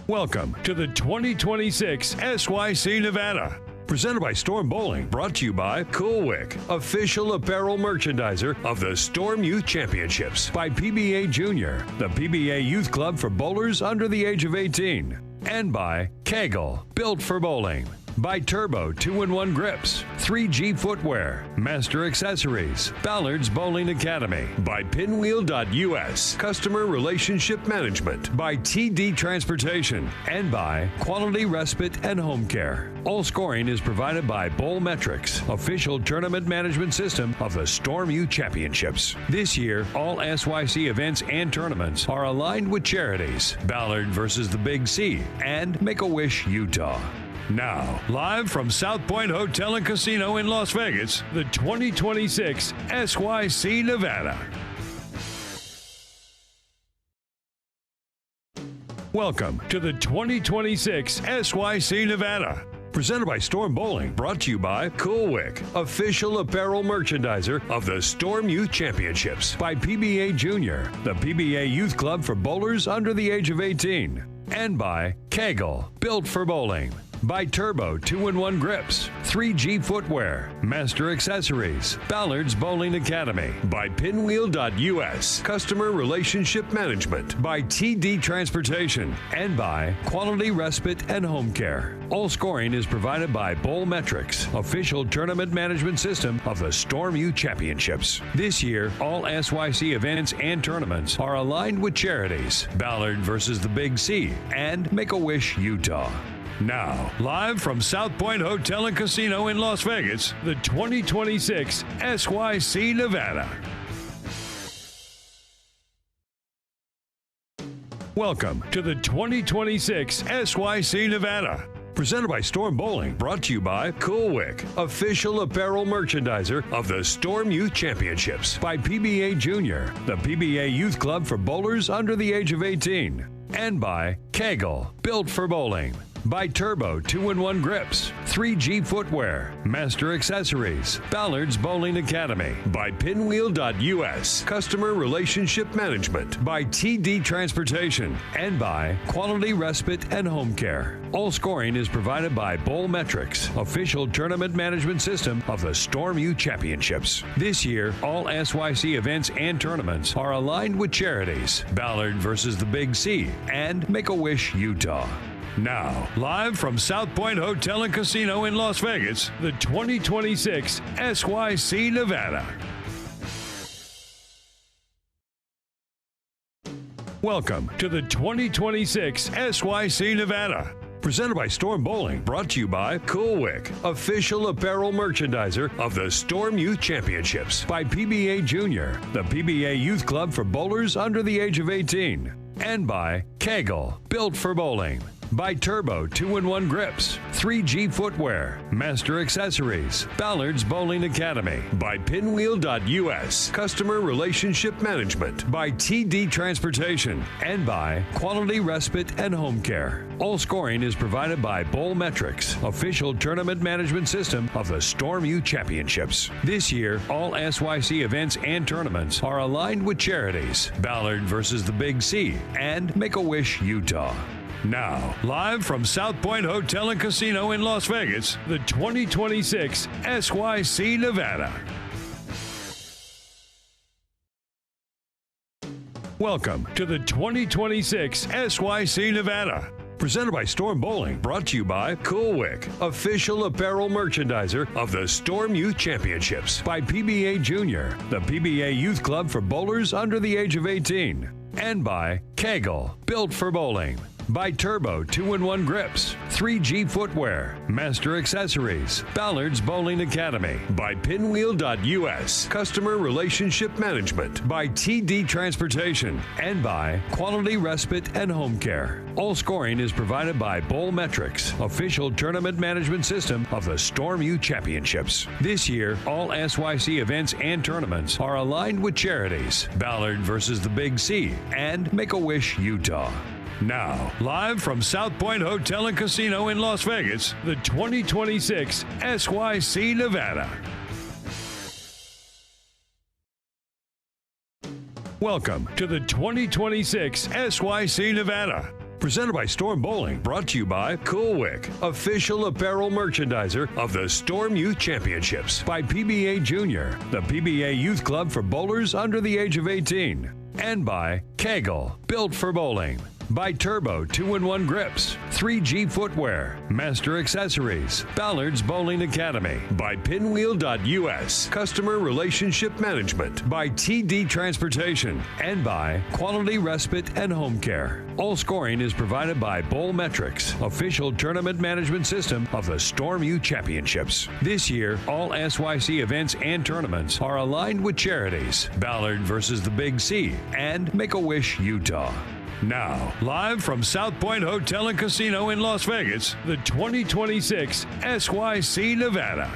Welcome to the 2026 SYC Nevada. Presented by Storm Bowling, brought to you by Coolwick, official apparel merchandiser of the Storm Youth Championships, by PBA Junior, the PBA Youth Club for bowlers under the age of 18, and by KEGEL, built for bowling. By Turbo 2-in-1 Grips, 3G Footwear, Master Accessories, Ballard's Bowling Academy, by Pinwheel.us, Customer Relationship Management, by TD Transportation, and by Quality Respite and Home Care. All scoring is provided by Bowlmetrics, official tournament management system of the Storm Youth Championships. This year, all SYC events and tournaments are aligned with charities, Ballard versus the Big C, and Make-A-Wish Utah. Now, live from South Point Hotel and Casino in Las Vegas, the 2026 SYC Nevada. Welcome to the 2026 SYC Nevada. Presented by Storm Bowling, brought to you by Coolwick, official apparel merchandiser of the Storm Youth Championships, by PBA Junior, the PBA Youth Club for bowlers under the age of 18, and by KEGEL, built for bowling. By Turbo 2-in-1 Grips, 3G Footwear, Master Accessories, Ballard's Bowling Academy, by Pinwheel.us, Customer Relationship Management, by TD Transportation, and by Quality Respite and Home Care. All scoring is provided by Bowlmetrics, official tournament management system of the Storm Youth Championships. This year, all SYC events and tournaments are aligned with charities, Ballard versus the Big C, and Make-A-Wish Utah. Now, live from South Point Hotel and Casino in Las Vegas, the 2026 SYC Nevada. Welcome to the 2026 SYC Nevada. Presented by Storm Bowling, brought to you by Coolwick, official apparel merchandiser of the Storm Youth Championships, by PBA Junior, the PBA Youth Club for bowlers under the age of 18, and by KEGEL, built for bowling. By Turbo 2-in-1 Grips, 3G Footwear, Master Accessories, Ballard's Bowling Academy, by Pinwheel.us, Customer Relationship Management, by TD Transportation, and by Quality Respite and Home Care. All scoring is provided by Bowlmetrics, official tournament management system of the Storm Youth Championships. This year, all SYC events and tournaments are aligned with charities, Ballard versus the Big C, and Make-A-Wish Utah. Now, live from South Point Hotel and Casino in Las Vegas, the 2026 SYC Nevada. Welcome to the 2026 SYC Nevada. Presented by Storm Bowling, brought to you by Coolwick, official apparel merchandiser of the Storm Youth Championships, by PBA Junior, the PBA Youth Club for bowlers under the age of 18, and by KEGEL, built for bowling. By Turbo 2-in-1 Grips, 3G Footwear, Master Accessories, Ballard's Bowling Academy, by Pinwheel.us, Customer Relationship Management, by TD Transportation, and by Quality Respite and Home Care. All scoring is provided by Bowlmetrics, official tournament management system of the Storm Youth Championships. This year, all SYC events and tournaments are aligned with charities, Ballard versus the Big C, and Make-A-Wish Utah. Now, live from South Point Hotel and Casino in Las Vegas, the 2026 SYC Nevada. Welcome to the 2026 SYC Nevada. Presented by Storm Bowling, brought to you by Coolwick, official apparel merchandiser of the Storm Youth Championships, by PBA Junior, the PBA Youth Club for bowlers under the age of 18, and by KEGEL, built for bowling. By Turbo 2-in-1 Grips, 3G Footwear, Master Accessories, Ballard's Bowling Academy, by Pinwheel.us, Customer Relationship Management, by TD Transportation, and by Quality Respite and Home Care. All scoring is provided by Bowlmetrics, official tournament management system of the Storm Youth Championships. This year, all SYC events and tournaments are aligned with charities, Ballard versus the Big C, and Make-A-Wish Utah. Now, live from South Point Hotel and Casino in Las Vegas, the 2026 SYC Nevada. Welcome to the 2026 SYC Nevada. Presented by Storm Bowling, brought to you by Cool Wick, official apparel merchandiser of the Storm Youth Championships. By PBA Junior, the PBA Youth Club for bowlers under the age of 18. And by KEGEL, built for bowling. By Turbo 2-in-1 Grips, 3G Footwear, Master Accessories, Ballard's Bowling Academy. By Pinwheel.us, Customer Relationship Management. By TD Transportation. And by Quality Respite and Home Care. All scoring is provided by Bowlmetrics, official tournament management system of the Storm Youth Championships. This year, all SYC events and tournaments are aligned with charities, Ballard versus the Big C, and Make-A-Wish Utah. Now, live from South Point Hotel and Casino in Las Vegas, the 2026 SYC Nevada.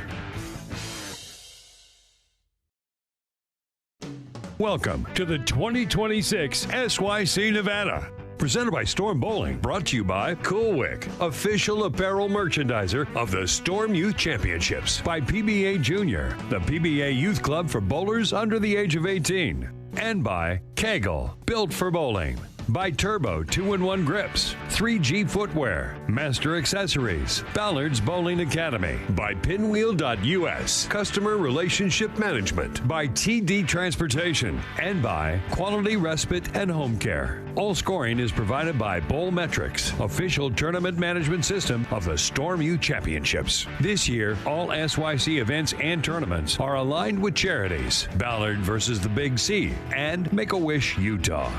Welcome to the 2026 SYC Nevada. Presented by Storm Bowling, brought to you by Cool Wick, official apparel merchandiser of the Storm Youth Championships. By PBA Junior, the PBA Youth Club for bowlers under the age of 18. And by KEGEL, built for bowling. By Turbo 2-in-1 Grips, 3G Footwear, Master Accessories, Ballard's Bowling Academy. By Pinwheel.us, Customer Relationship Management. By TD Transportation. And by Quality Respite and Home Care. All scoring is provided by Bowlmetrics, official tournament management system of the Storm Youth Championships. This year, all SYC events and tournaments are aligned with charities, Ballard versus the Big C, and Make-A-Wish Utah.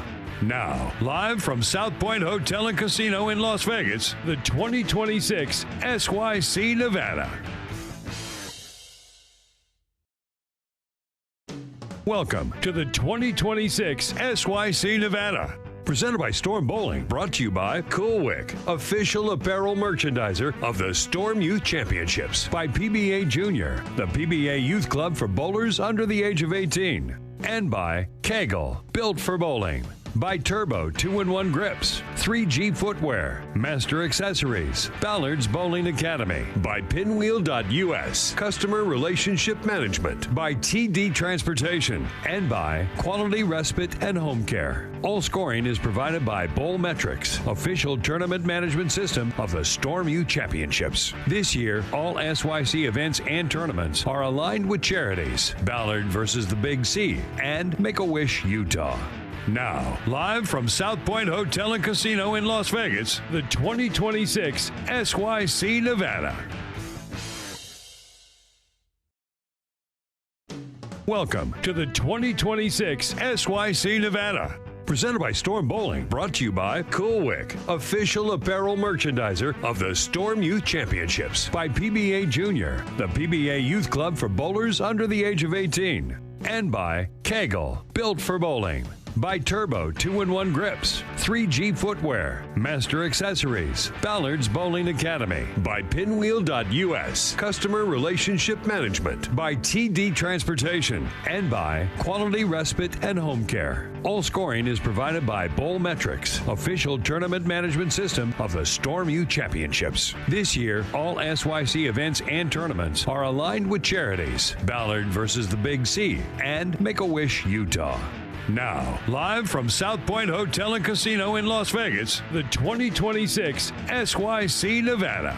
Now, live from South Point Hotel and Casino in Las Vegas, the 2026 SYC Nevada. Welcome to the 2026 SYC Nevada. Presented by Storm Bowling, brought to you by Cool Wick, official apparel merchandiser of the Storm Youth Championships. By PBA Junior, the PBA Youth Club for bowlers under the age of 18. And by KEGEL, built for bowling. By Turbo 2-in-1 Grips, 3G Footwear, Master Accessories, Ballard's Bowling Academy. By Pinwheel.us, Customer Relationship Management. By TD Transportation. And by Quality Respite and Home Care. All scoring is provided by Bowlmetrics, official tournament management system of the Storm Youth Championships. This year, all SYC events and tournaments are aligned with charities, Ballard versus the Big C, and Make-A-Wish Utah. Now, live from South Point Hotel and Casino in Las Vegas, the 2026 SYC Nevada. Welcome to the 2026 SYC Nevada. Presented by Storm Bowling, brought to you by Cool Wick, official apparel merchandiser of the Storm Youth Championships. By PBA Junior, the PBA Youth Club for bowlers under the age of 18. And by KEGEL, built for bowling. By Turbo 2-in-1 Grips, 3G Footwear, Master Accessories, Ballard's Bowling Academy. By Pinwheel.us, Customer Relationship Management. By TD Transportation. And by Quality Respite and Home Care. All scoring is provided by Bowlmetrics, official tournament management system of the Storm Youth Championships. This year, all SYC events and tournaments are aligned with charities, Ballard versus the Big C, and Make-A-Wish Utah. Now, live from South Point Hotel and Casino in Las Vegas, the 2026 SYC Nevada.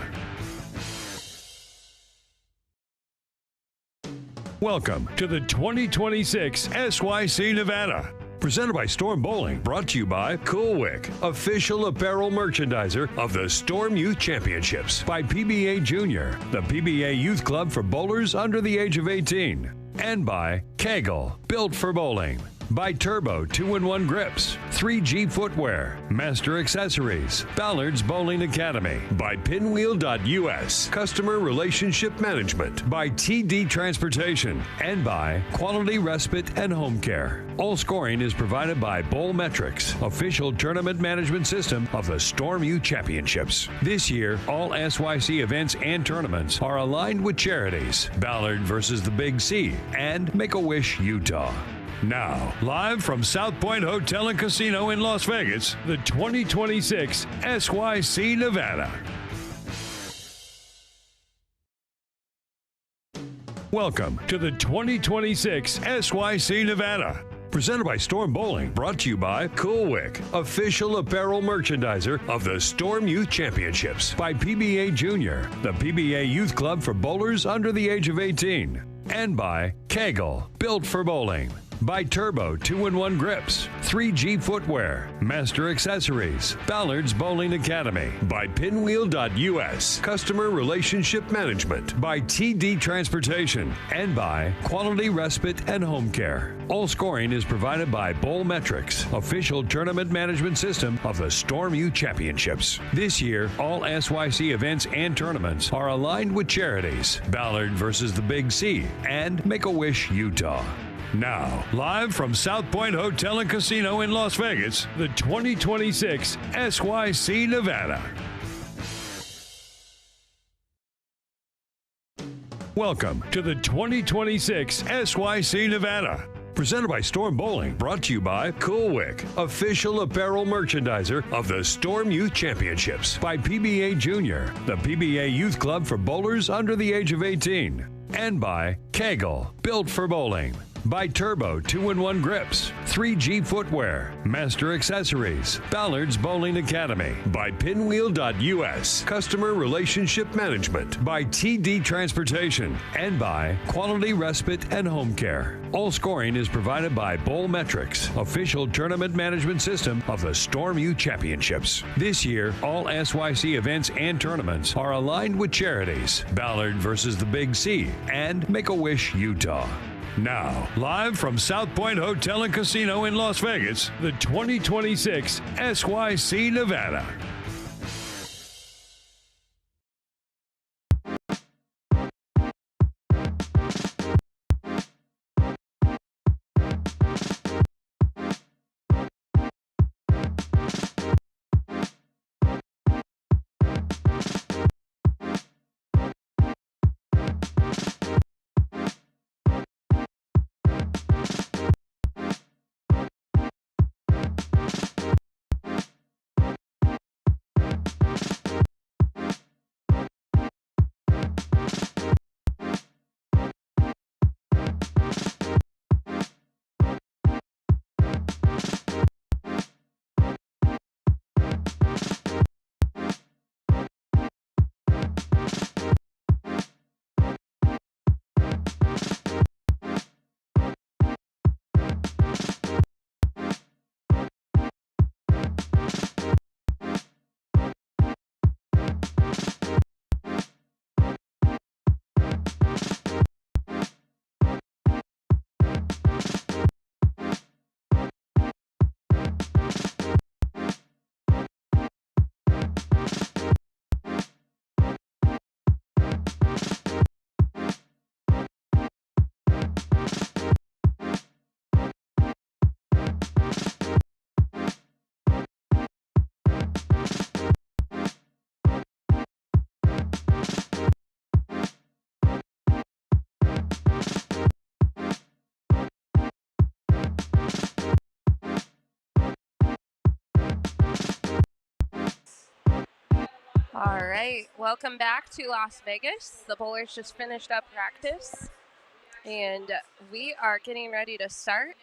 Welcome to the 2026 SYC Nevada. Presented by Storm Bowling, brought to you by Cool Wick, official apparel merchandiser of the Storm Youth Championships. By PBA Junior, the PBA Youth Club for bowlers under the age of 18. And by KEGEL, built for bowling. By Turbo 2-in-1 Grips, 3G Footwear, Master Accessories, Ballard's Bowling Academy. By Pinwheel.us, Customer Relationship Management. By TD Transportation. And by Quality Respite and Home Care. All scoring is provided by Bowlmetrics, official tournament management system of the Storm Youth Championships. This year, all SYC events and tournaments are aligned with charities, Ballard versus the Big C, and Make-A-Wish Utah. Now, live from South Point Hotel and Casino in Las Vegas, the 2026 SYC Nevada. Welcome to the 2026 SYC Nevada. Presented by Storm Bowling, brought to you by Cool Wick, official apparel merchandiser of the Storm Youth Championships. By PBA Junior, the PBA Youth Club for bowlers under the age of 18. And by KEGEL, built for bowling. By Turbo 2-in-1 Grips, 3G Footwear, Master Accessories, Ballard's Bowling Academy. By Pinwheel.us, Customer Relationship Management. By TD Transportation. And by Quality Respite and Home Care. All scoring is provided by Bowlmetrics, official tournament management system of the Storm Youth Championships. This year, all SYC events and tournaments are aligned with charities. Ballard versus the Big C and Make-A-Wish, Utah. Now, live from South Point Hotel and Casino in Las Vegas, the 2026 SYC Nevada. Welcome to the 2026 SYC Nevada. Presented by Storm Bowling, brought to you by Cool Wick, official apparel merchandiser of the Storm Youth Championships. By PBA Junior, the PBA Youth Club for bowlers under the age of 18. And by KEGEL, built for bowling. By Turbo 2-in-1 Grips, 3G Footwear, Master Accessories, Ballard's Bowling Academy. By Pinwheel.us, Customer Relationship Management. By TD Transportation. And by Quality Respite and Home Care. All scoring is provided by Bowlmetrics, official tournament management system of the Storm Youth Championships. This year, all SYC events and tournaments are aligned with charities. Ballard versus the Big C and Make-A-Wish, Utah. Now, live from South Point Hotel and Casino in Las Vegas, the 2026 SYC Nevada. All right, welcome back to Las Vegas. The bowlers just finished up practice, and we are getting ready to start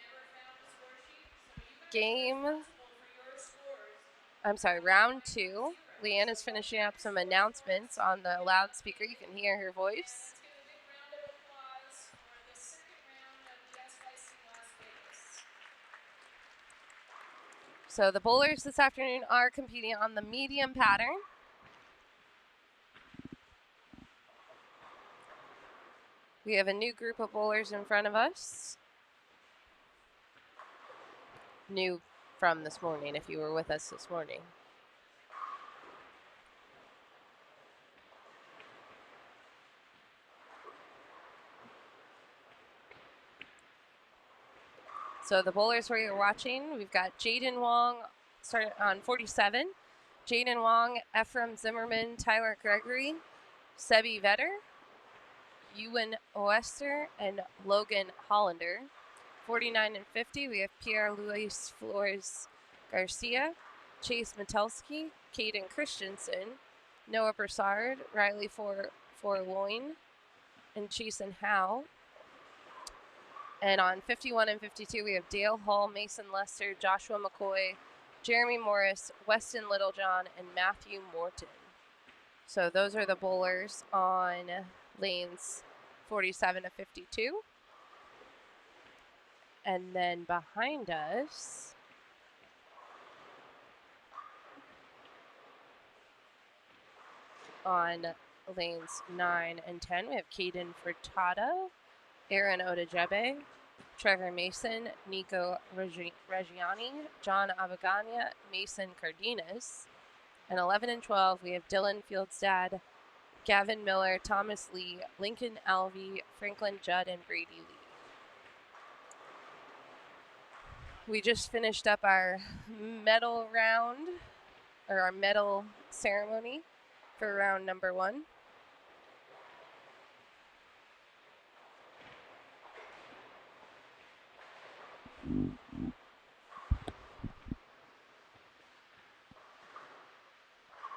round two. Leanne is finishing up some announcements on the loudspeaker. You can hear her voice. So the bowlers this afternoon are competing on the medium pattern. We have a new group of bowlers in front of us. New from this morning, if you were with us this morning. So the bowlers where you're watching, we've got Jaden Wong starting on 47. Jaden Wong, Ephraim Zimmerman, Tyler Gregory, Sebi Vetter, Ewan Oester, and Logan Hollander. 49 and 50, we have Pierre Luis Flores Garcia, Chase Metelsky, Caden Christensen, Noah Broussard, Riley Forloin, and Chasen Howe. And on 51 and 52, we have Dale Hall, Mason Lester, Joshua McCoy, Jeremy Morris, Weston Littlejohn, and Matthew Morton. So those are the bowlers on lanes 47 to 52. And then behind us, on lanes 9 and 10, we have Caden Furtado, Aaron Odajebe, Trevor Mason, Nico Reggiani, John Abagania, Mason Cardenas. And 11 and 12, we have Dylan Fieldstad, Gavin Miller, Thomas Lee, Lincoln Alvey, Franklin Judd, and Brady Lee. We just finished up our medal round, or our medal ceremony for round number 1.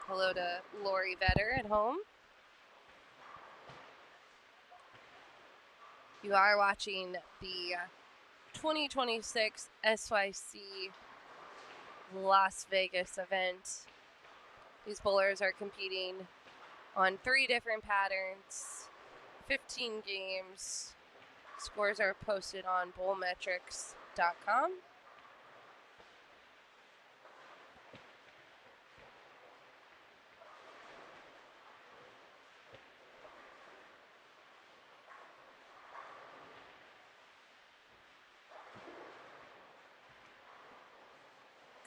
Hello to Lori Vetter at home. You are watching the 2026 SYC Las Vegas event. These bowlers are competing on 3 different patterns, 15 games. Scores are posted on bowlmetrics.com.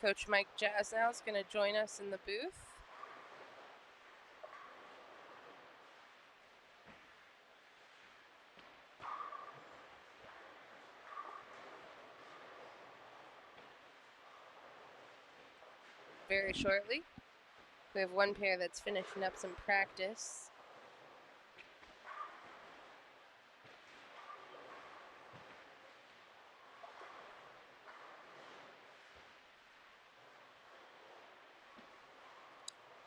Coach Mike Jasnow is going to join us in the booth. Very shortly. We have one pair that's finishing up some practice.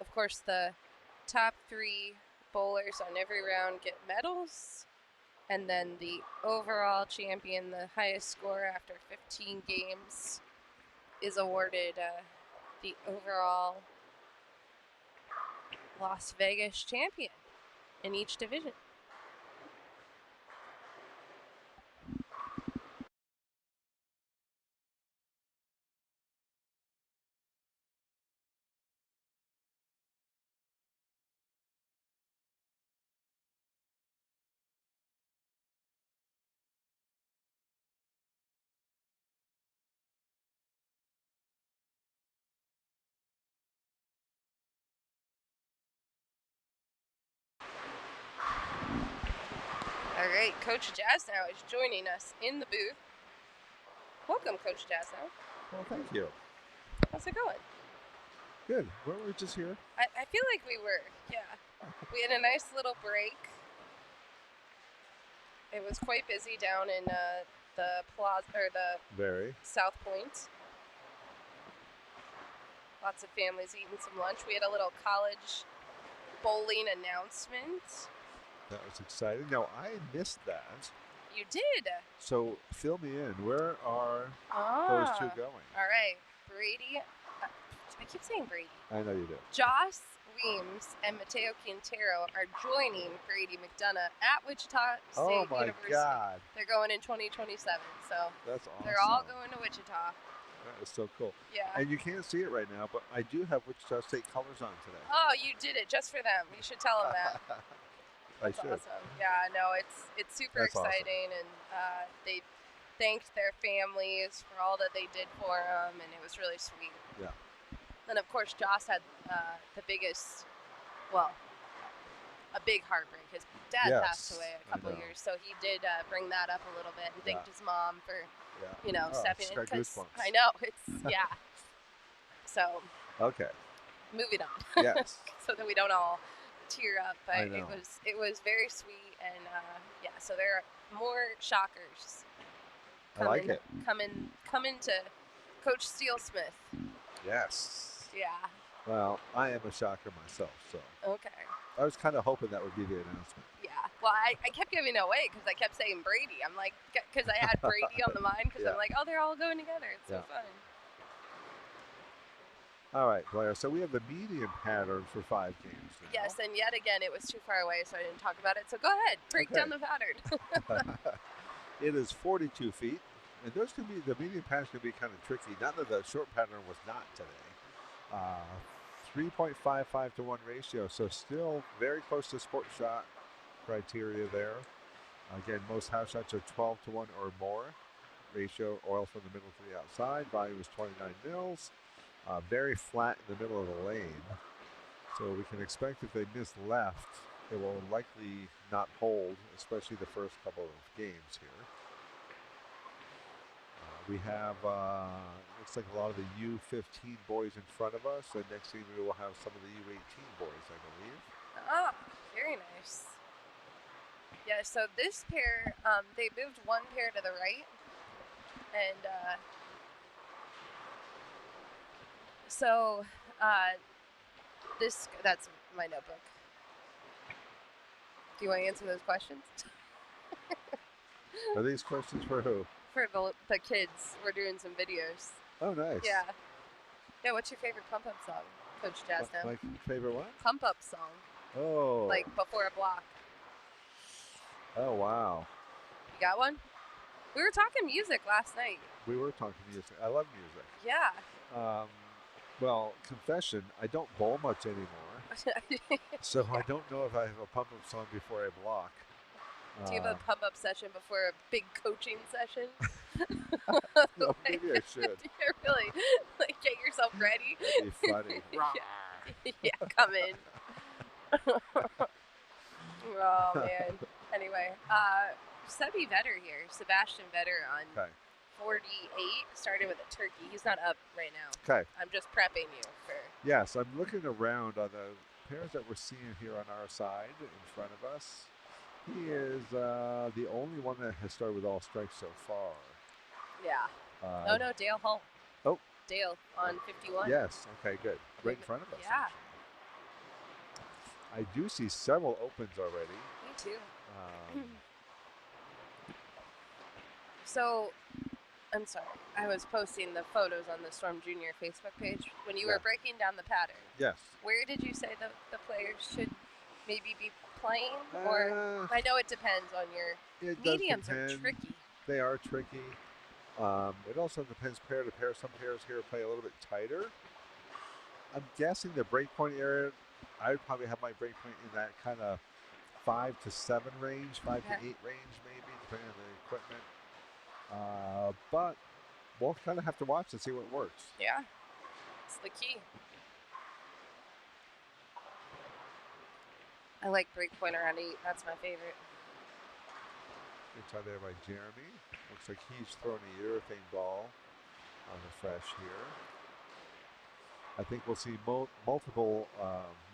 Of course, the top 3 bowlers on every round get medals, and then the overall champion, the highest score after 15 games, is awarded the overall Las Vegas champion in each division. All right, Coach Jasnow is joining us in the booth. Welcome, Coach Jasnow. Well, thank you. How's it going? Good. Weren't we just here? I feel like we were, yeah. We had a nice little break. It was quite busy down in the plaza, or the South Point. Lots of families eating some lunch. We had a little college bowling announcement. That was exciting. No, I missed that. You did. So fill me in. Where are those 2 going? All right. Brady. I keep saying Brady. I know you do. Joss Weems and Mateo Quintero are joining Brady McDonough at Wichita State University. God. They're going in 2027. So that's awesome. They're all going to Wichita. That is so cool. Yeah. And you can't see it right now, but I do have Wichita State colors on today. Oh, you did it just for them. You should tell them that. I should. Awesome. Yeah, no, it's super exciting, awesome. And they thanked their families for all that they did for them, and it was really sweet. Yeah. And of course, Joss had the biggest, well, a big heartbreak. His dad passed away a couple years, so he did bring that up a little bit and thanked his mom for, stepping in. I know, it's, yeah. So. Okay. Moving on. Yes. So that we don't all tear up, but it was very sweet, and so there are more shockers coming to Coach Steele-Smith. Yes. Yeah. Well, I am a shocker myself, so okay. I was kind of hoping that would be the announcement. Yeah, Well, I kept giving it away because I kept saying Brady. I'm like, because I had Brady on the mind because I'm like, oh, they're all going together. It's so fun. All right, Blair. So we have the medium pattern for 5 games now. Yes, and yet again, it was too far away, so I didn't talk about it. So go ahead, break down the pattern. It is 42 feet, and those can be, the medium pattern can be kind of tricky. Not that the short pattern was not today. 3.55 to 1 ratio, so still very close to sport shot criteria there. Again, most house shots are 12 to 1 or more. Ratio oil from the middle to the outside. Volume is 29 mils. Very flat in the middle of the lane. So we can expect if they miss left, it will likely not hold, especially the first couple of games here. We have, looks like a lot of the U15 boys in front of us, and next thing we will have some of the U18 boys, I believe. Oh, very nice. Yeah, so this pair, they moved one pair to the right, and that's my notebook. Do you want to answer those questions? Are these questions for who? For the kids. We're doing some videos. Oh, nice. Yeah. Yeah, what's your favorite pump-up song, Coach Jasno? My favorite what? Pump-up song. Oh. Like before a block. Oh, wow. You got one? We were talking music last night. We were talking music. I love music. Yeah. Well, confession, I don't bowl much anymore. So I don't know if I have a pump-up song before I block. Do you have a pump-up session before a big coaching session? No, maybe I should. Yeah, really. Like, get yourself ready. That'd be funny. Yeah, come in. Oh, man. Anyway, Sebi Vetter here. Sebastian Vetter on 48. Started with a turkey. He's not up right now. Okay. I'm just prepping you for... Yes, I'm looking around on the pairs that we're seeing here on our side in front of us. He is the only one that has started with all strikes so far. Yeah. No, Dale Hull. Oh. Dale on 51. Yes. Okay, good. Right in front of us. Yeah. I do see several opens already. Me too. So, I'm sorry. I was posting the photos on the Storm Junior Facebook page. When you were breaking down the pattern. Yes. Where did you say the players should maybe be playing? Or I know it depends on your... Mediums are tricky. They are tricky. It also depends pair to pair. Some pairs here play a little bit tighter. I'm guessing the breakpoint area, I would probably have my breakpoint in that kind of 5 to 7 range, 5 to 8 range maybe, depending on the equipment. But we'll kind of have to watch and see what works. Yeah, it's the key. I like breakpoint around 8. That's my favorite. Good try there by Jeremy. Looks like he's throwing a urethane ball on the fresh here. I think we'll see multiple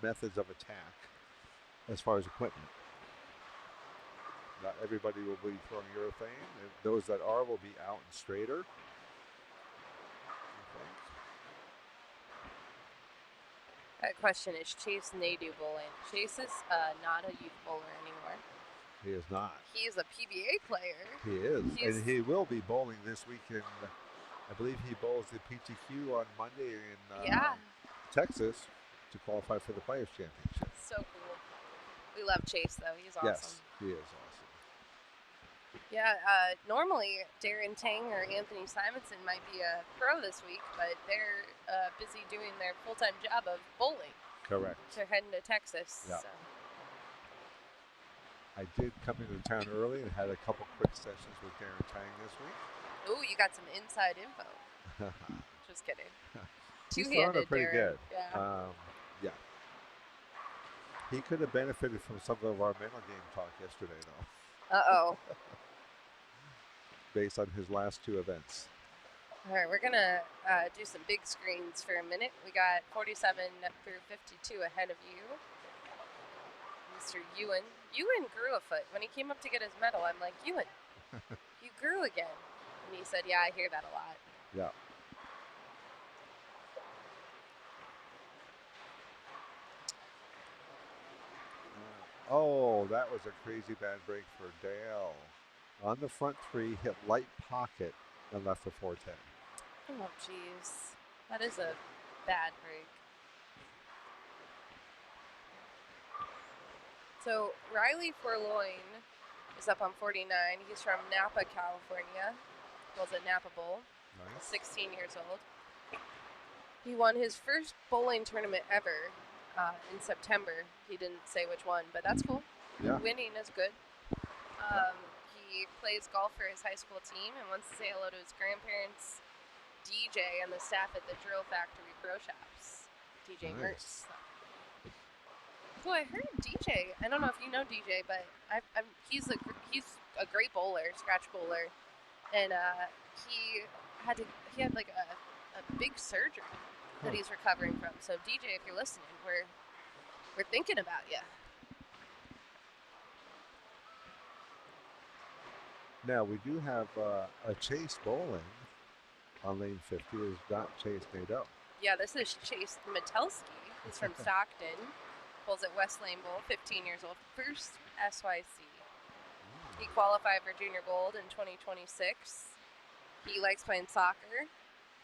methods of attack as far as equipment. Not everybody will be throwing urethane. And those that are will be out and straighter. That question is Chase Nadeau bowling. Chase is not a youth bowler anymore. He is not. He is a PBA player. He is. And he will be bowling this weekend. I believe he bowls the PTQ on Monday in Texas to qualify for the Players' Championship. So cool. We love Chase, though. He's awesome. Yes, he is awesome. Yeah, normally Darren Tang or Anthony Simonson might be a pro this week, but they're busy doing their full-time job of bowling. Correct. They're heading to Texas. Yeah. So. I did come into town early and had a couple quick sessions with Darren Tang this week. Ooh, you got some inside info. Just kidding. He's throwing it pretty Darren. good. Yeah. Yeah. He could have benefited from some of our mental game talk yesterday, though. Uh-oh. Based on his last 2 events. All right, we're going to do some big screens for a minute. We got 47 through 52 ahead of you. Mr. Ewan. Ewan grew a foot. When he came up to get his medal, I'm like, Ewan, you grew again. And he said, yeah, I hear that a lot. Yeah. Oh, that was a crazy bad break for Dale. On the front three, hit light pocket and left the 410. Oh, jeez. That is a bad break. So Riley Forloin is up on 49. He's from Napa, California. Bowls at Napa Bowl. Nice. 16 years old. He won his first bowling tournament ever in September. He didn't say which one, but that's cool. Yeah. Winning is good. He plays golf for his high school team and wants to say hello to his grandparents, DJ, and the staff at the Drill Factory Pro Shops. DJ Nice. Mertz. Cool, I heard DJ. I don't know if you know DJ, but he's a great bowler, scratch bowler, and he had like a big surgery that he's recovering from. So DJ, if you're listening, we're thinking about you. Now, we do have a Chase bowling on lane 50. Is not Chase Nadeau. Yeah, this is Chase Metelsky. He's from Stockton. Bowls at West Lane Bowl, 15 years old. First SYC. He qualified for Junior Gold in 2026. He likes playing soccer.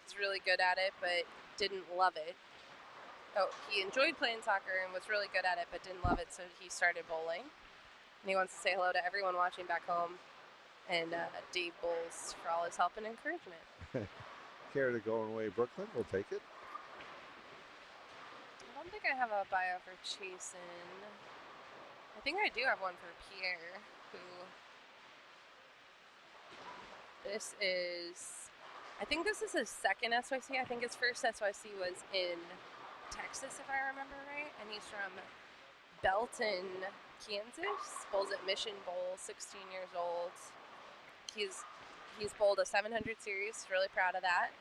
He's really good at it, but didn't love it. Oh, he enjoyed playing soccer and was really good at it, but didn't love it, so he started bowling. And he wants to say hello to everyone watching back home, and Dave Bowles for all his help and encouragement. Care to go away, Brooklyn? We'll take it. I don't think I have a bio for Chasen. I think I do have one for Pierre, who... This is... I think this is his second SYC. I think his first SYC was in Texas, if I remember right. And he's from Belton, Kansas. Bowls at Mission Bowl, 16 years old. He's bowled a 700 series. Really proud of that.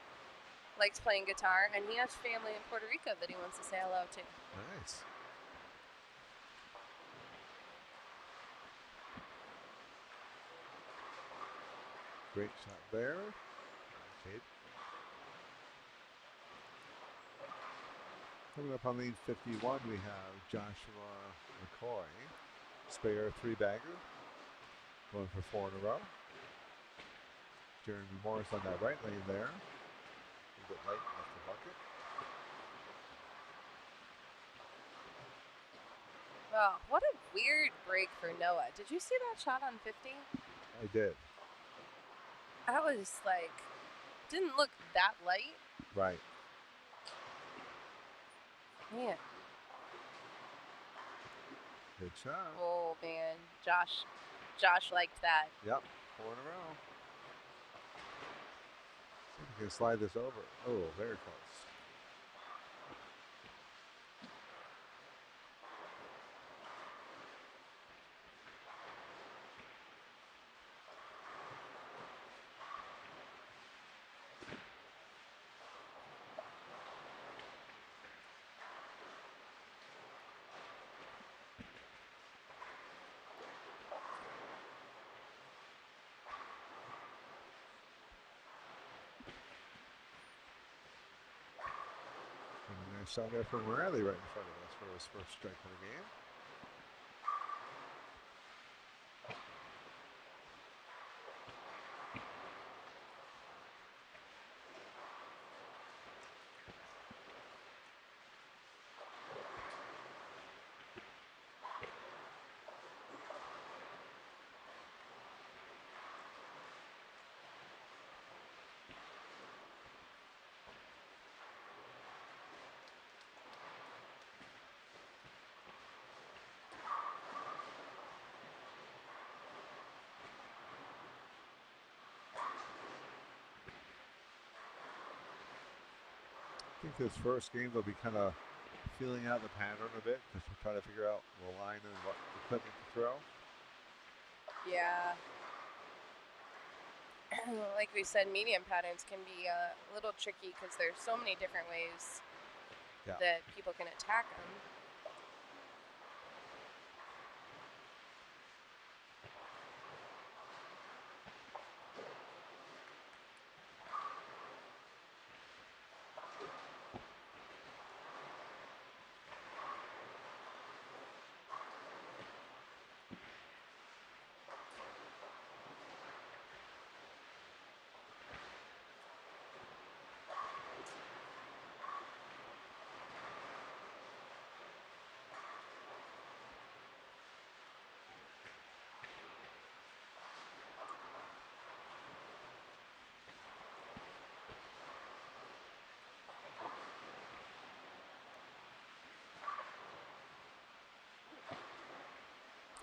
Likes playing guitar. And he has family in Puerto Rico that he wants to say hello to. Nice. Great shot there. Kate. Coming up on lane 51, we have Joshua McCoy. Spare 3-bagger. Going for 4 in a row. Jeremy Morris on that right lane there. A bit light off the bucket. Oh, what a weird break for Noah. Did you see that shot on 50? I did. That was like, didn't look that light. Right. Man. Good shot. Oh, man. Josh liked that. Yep. 4 in a row. See if we can slide this over. Oh, very close. Nice shot there from Riley right in front of us for his first strike of the game. I think this first game they'll be kind of feeling out the pattern a bit because we're trying to figure out the line and what equipment to throw. Yeah. Like we said, medium patterns can be a little tricky because there's so many different ways that people can attack them.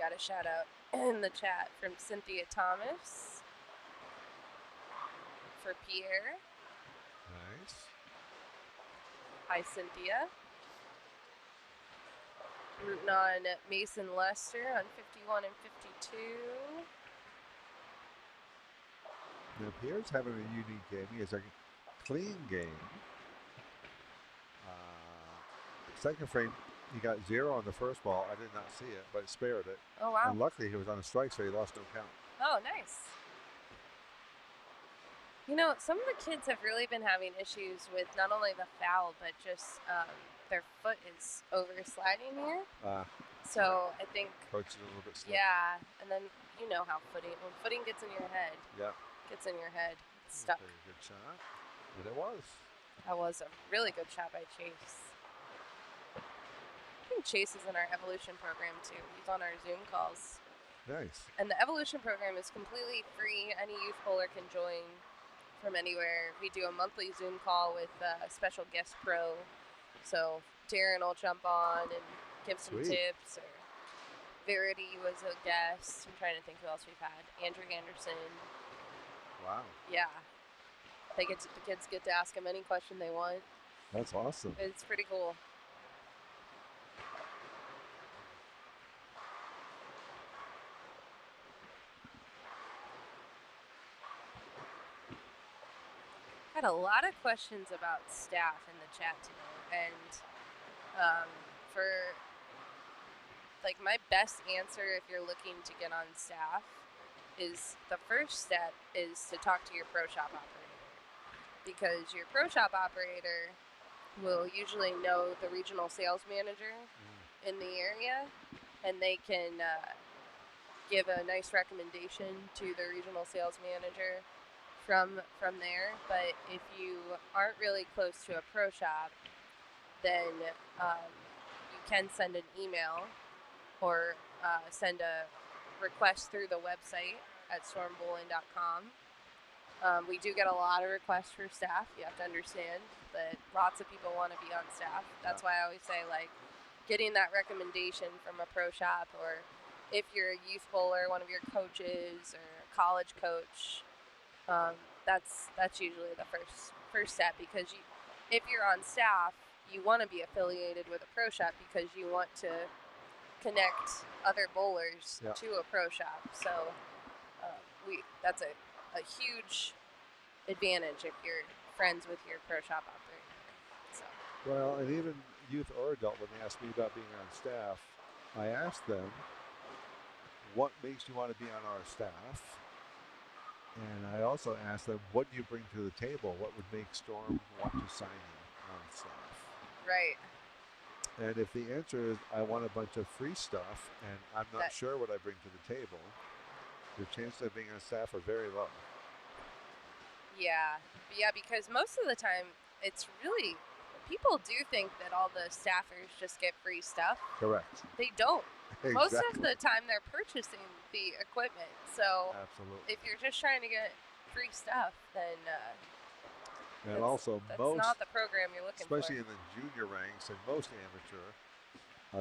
got a shout out in the chat from Cynthia Thomas for Pierre. Nice. Hi, Cynthia. Rooting on Mason Lester on 51 and 52. Now Pierre's having a unique game. He has a clean game. Second frame, he got 0 on the first ball. I did not see it, but it spared it. Oh, wow. And luckily he was on a strike, so he lost no count. Oh, nice. You know, some of the kids have really been having issues with not only the foul, but just their foot is over sliding here. So I think coach is a little bit slow. Yeah, and then you know how when footing gets in your head. Yeah. Gets in your head. It's stuck. Very good shot. And it was. That was a really good shot by Chase. I think Chase is in our evolution program too. He's on our Zoom calls. Nice. And the evolution program is completely free. Any youth bowler can join from anywhere. We do a monthly Zoom call with a special guest pro. So Darren will jump on and give some tips. Or Verity was a guest. I'm trying to think who else we've had. Andrew Anderson. Wow. Yeah. The kids get to ask him any question they want. That's awesome. It's pretty cool. Had a lot of questions about staff in the chat today, and for like my best answer if you're looking to get on staff is the first step is to talk to your pro shop operator, because your pro shop operator will usually know the regional sales manager in the area, and they can give a nice recommendation to the regional sales manager from there. But if you aren't really close to a pro shop, then you can send an email or send a request through the website at stormbowling.com. We do get a lot of requests for staff. You have to understand that lots of people want to be on staff. That's why I always say, like, getting that recommendation from a pro shop, or if you're a youth bowler, one of your coaches or a college coach, that's usually the first step, because if you're on staff, you want to be affiliated with a pro shop because you want to connect other bowlers to a pro shop. So that's a huge advantage if you're friends with your pro shop operator. So. Well, and even youth or adult, when they ask me about being on staff, I ask them, what makes you want to be on our staff? And I also ask them, what do you bring to the table? What would make Storm want to sign you on staff? Right. And if the answer is, I want a bunch of free stuff, and I'm not sure what I bring to the table, your chances of being on staff are very low. Yeah, because most of the time, it's really, people do think that all the staffers just get free stuff. Correct. They don't. Exactly. Most of the time, they're purchasing the equipment. So absolutely, if you're just trying to get free stuff, then and also that's most, not the program you're looking especially for. in the junior ranks and most amateur,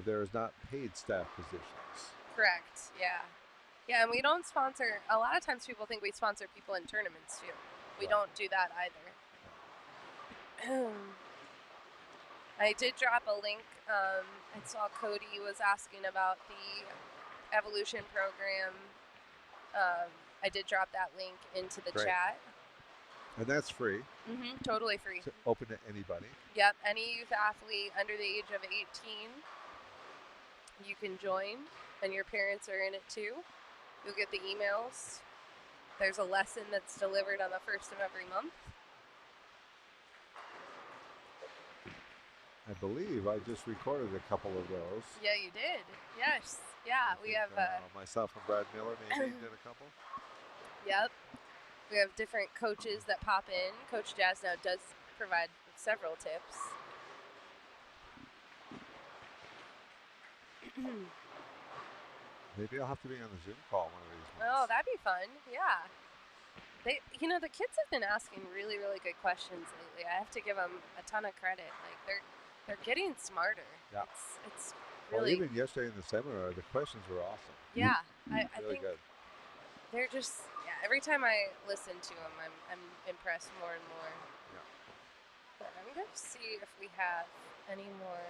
there is not paid staff positions. Correct. Yeah. Yeah, and we don't sponsor. A lot of times, people think we sponsor people in tournaments too. We don't do that either. I did drop a link. I saw Cody was asking about the evolution program. I did drop that link into the chat. And that's free. Totally free. It's open to anybody. Yep, any youth athlete under the age of 18, you can join, and your parents are in it too. You'll get the emails. There's a lesson that's delivered on the first of every month. I believe I just recorded a couple of those. Yeah, you did. Yes. Yeah, we have... myself and Brad Miller maybe did a couple. Yep. We have different coaches that pop in. Coach Jazz now does provide several tips. Maybe I'll have to be on the Zoom call one of these months. Oh, that'd be fun. Yeah. The kids have been asking really, really good questions lately. I have to give them a ton of credit. Like, they're getting smarter. Yeah. It's Well, really, even yesterday in the seminar, the questions were awesome. yeah. I Really think good. they're just, yeah. Every time I listen to them, I'm impressed more and more. Yeah. But I'm going to see if we have any more.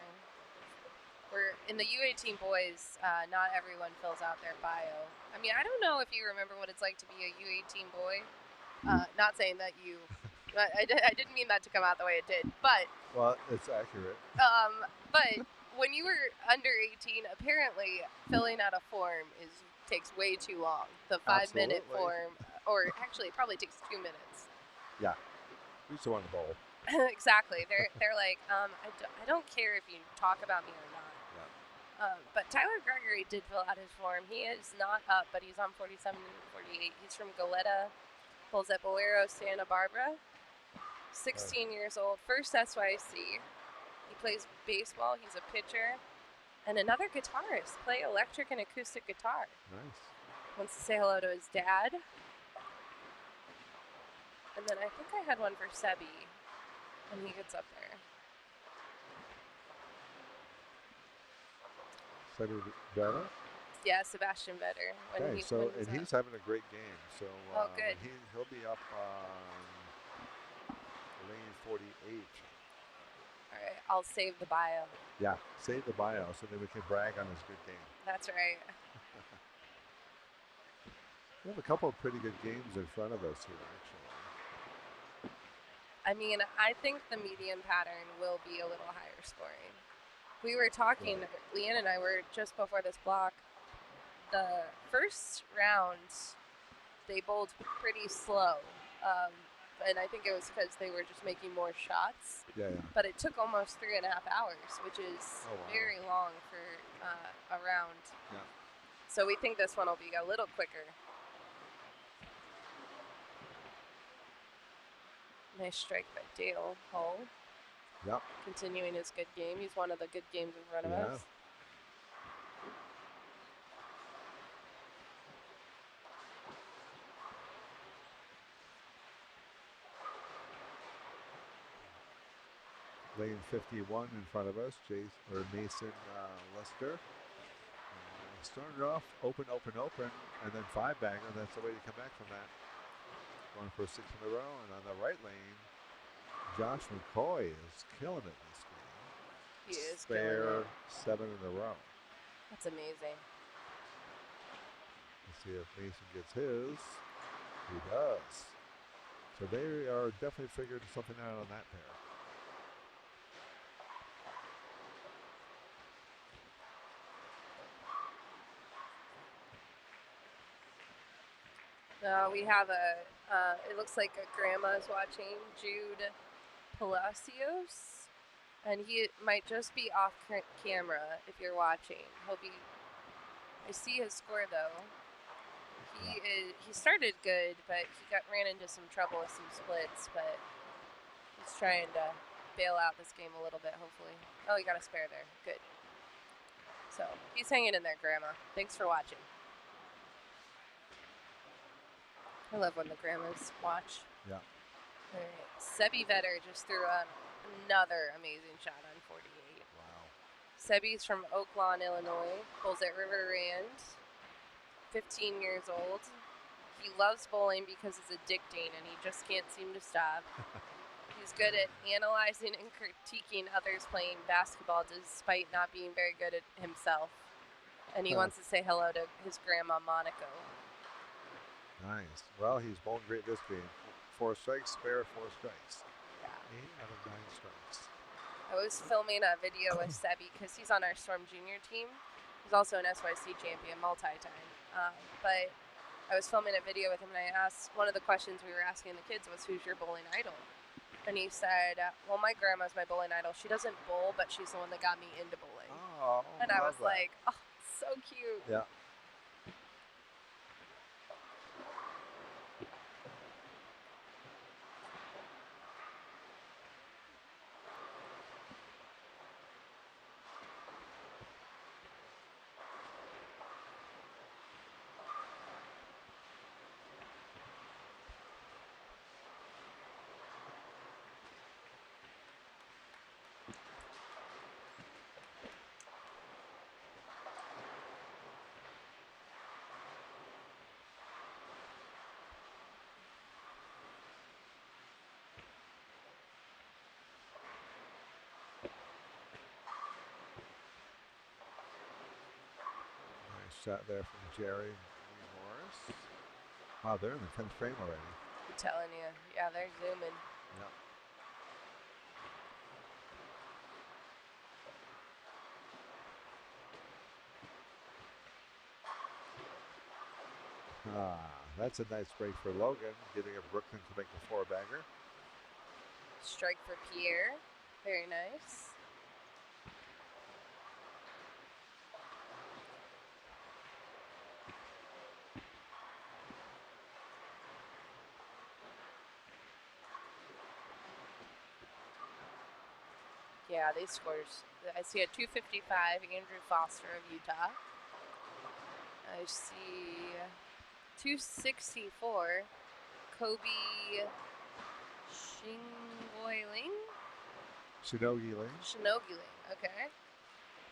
We're in the U18 boys. Not everyone fills out their bio. I mean, I don't know if you remember what it's like to be a U18 boy. Not saying that you. I didn't mean that to come out the way it did, but Well, it's accurate. but when you were under 18, apparently filling out a form takes way too long. The 5-minute Absolutely. form, or actually, it probably takes 2 minutes. Yeah. We just want to bowl. Exactly. They're like, I don't care if you talk about me or not. Yeah. But Tyler Gregory did fill out his form. He is not up, but he's on 47 and 48. He's from Goleta, bowls at Bolero, Santa Barbara. 16 years old, first SYC. He plays baseball. He's a pitcher. And another guitarist, play electric and acoustic guitar. Nice. Wants to say hello to his dad. And then I think I had one for Sebi when he gets up there. Sebi Vetter? Yeah, Sebastian Vetter. Okay, so and he's having a great game. So good. He'll be up on lane 48. All right, I'll save the bio. Yeah, save the bio so that we can brag on his good game. That's right. We have a couple of pretty good games in front of us here, actually. I mean, I think the medium pattern will be a little higher scoring. We were talking, Leanne and I were just before this block. The first round, they bowled pretty slow. And I think it was because they were just making more shots. Yeah. But it took almost 3.5 hours, which is very long for a round. Yeah. So we think this one will be a little quicker. Nice strike by Dale Hull. Yep. Continuing his good game. He's one of the good games in front of us. Lane 51 in front of us, Mason Lester. Started off open, and then 5-bagger. That's the way to come back from that. Going for 6 in a row, and on the right lane, Josh McCoy is killing it this game. He is Spare killing it. 7 in a row. That's amazing. Let's see if Mason gets his. He does. So they are definitely figuring something out on that pair. We have it looks like a grandma's watching, Jude Palacios. And he might just be off camera if you're watching. I see his score though. He started good, but he ran into some trouble with some splits, but he's trying to bail out this game a little bit, hopefully. Oh, he got a spare there. Good. So he's hanging in there, Grandma. Thanks for watching. I love when the grandmas watch. Yeah. All right. Sebi Vetter just threw another amazing shot on 48. Wow. Sebi's from Oak Lawn, Illinois. Bowls at River Rand. 15 years old. He loves bowling because it's addicting and he just can't seem to stop. He's good at analyzing and critiquing others playing basketball despite not being very good at himself. And he wants to say hello to his grandma, Monaco. Nice. Well, he's bowling great this game. 4 strikes, spare 4 strikes. Yeah. 8 out of 9 strikes. I was filming a video with Sebi because he's on our Storm Junior team. He's also an SYC champion, multi-time. But I was filming a video with him, and I asked, one of the questions we were asking the kids was, who's your bowling idol? And he said, well, my grandma's my bowling idol. She doesn't bowl, but she's the one that got me into bowling. Oh, and I was like, oh, so cute. Yeah. shot there from Jerry Morris. Wow, they're in the 10th frame already. I'm telling you. Yeah, they're zooming. Yep. That's a nice break for Logan, getting a Brooklyn to make the 4-bagger. Strike for Pierre. Very nice. Yeah, these scores. I see a 255, Andrew Foster of Utah. I see 264, Kobe Shinogi Ling. Okay.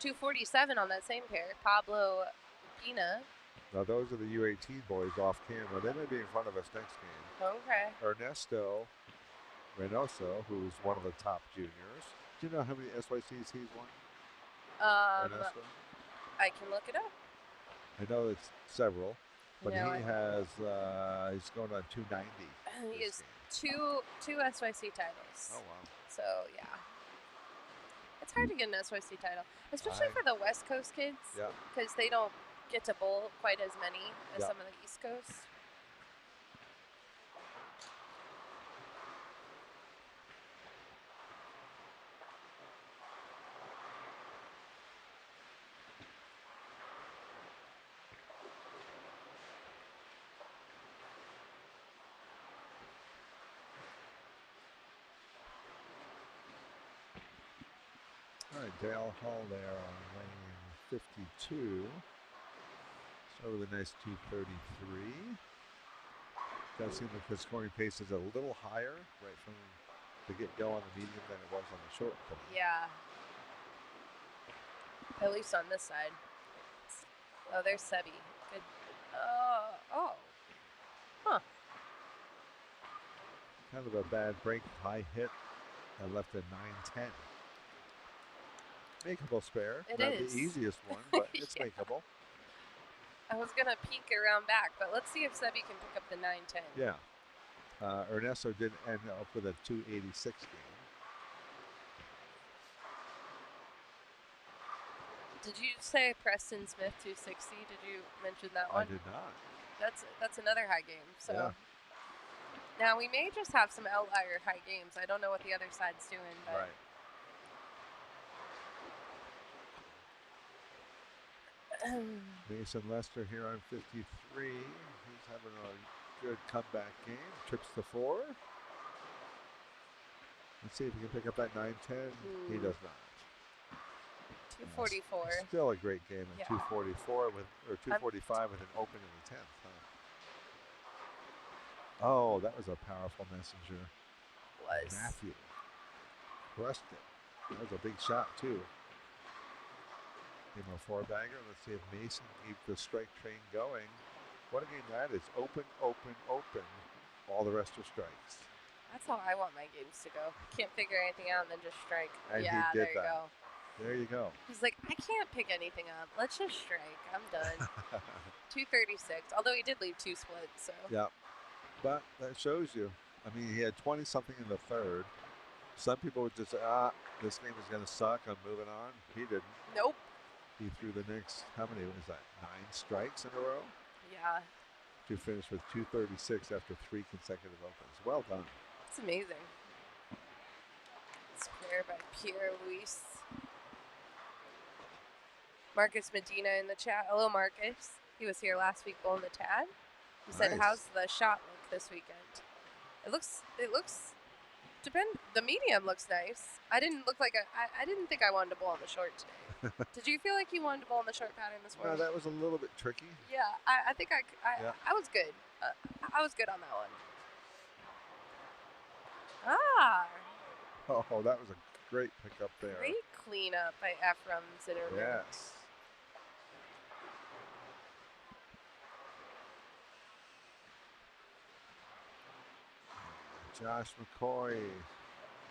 247 on that same pair, Pablo Pina. Now those are the U18 boys off camera. They may be in front of us next game. Okay. Ernesto Reynoso, who's one of the top juniors. Do you know how many SYCs he's won? Ernesto? I can look it up. I know it's several, but No, he's going on 290. He has two SYC titles. Oh wow! So yeah, it's hard to get an SYC title, especially for the West Coast kids. Yeah. Because they don't get to bowl quite as many as some of the East Coast. All right, Dale Hall there on lane 52. Start with a nice 233. Does seem like the scoring pace is a little higher right from the get-go on the medium than it was on the short. Yeah. At least on this side. Oh, there's Sebi. Good. Oh. Huh. Kind of a bad break, high hit. I left a 9-10. Makeable spare. It Not is. the easiest one, but it's makeable. I was going to peek around back, but let's see if Sebi can pick up the 9-10. Yeah. Ernesto did end up with a 286 game. Did you say Preston Smith 260? Did you mention that one? I did not. That's another high game. So yeah. Now we may just have some outlier high games. I don't know what the other side's doing, but right. Mason Lester here on 53. He's having a good comeback game. Trips to 4. Let's see if he can pick up that 9-10. He does not. 244. Still a great game at 244 with, or 245 with an open in the 10th. Huh? Oh, that was a powerful messenger. Matthew crushed it. That was a big shot too. Give him a 4-bagger. Let's see if Mason keeps the strike train going. What a game that is. Open, open, open. All the rest are strikes. That's how I want my games to go. Can't figure anything out and then just strike. And yeah, he did there you go. There you go. He's like, I can't pick anything up. Let's just strike. I'm done. 236. Although he did leave 2 splits, so. Yeah. But that shows you. I mean, he had 20-something in the 3rd. Some people would just say, this game is going to suck. I'm moving on. He didn't. Nope. He threw the next, how many was that? 9 strikes in a row? Yeah. To finish with 236 after 3 consecutive opens. Well done. It's amazing. It's prayer by Pierre Luis. Marcus Medina in the chat. Hello, Marcus. He was here last week bowling the Tad. He said, "How's the shot look this weekend?" It looks. The medium looks nice. I didn't think I wanted to bowl on the short today. Did you feel like you wanted to bowl on the short pattern this morning? No, that was a little bit tricky. Yeah, I think I was good. I was good on that one. Oh, that was a great pickup there. Great cleanup by Ephraim Zimmerman. Yes. Josh McCoy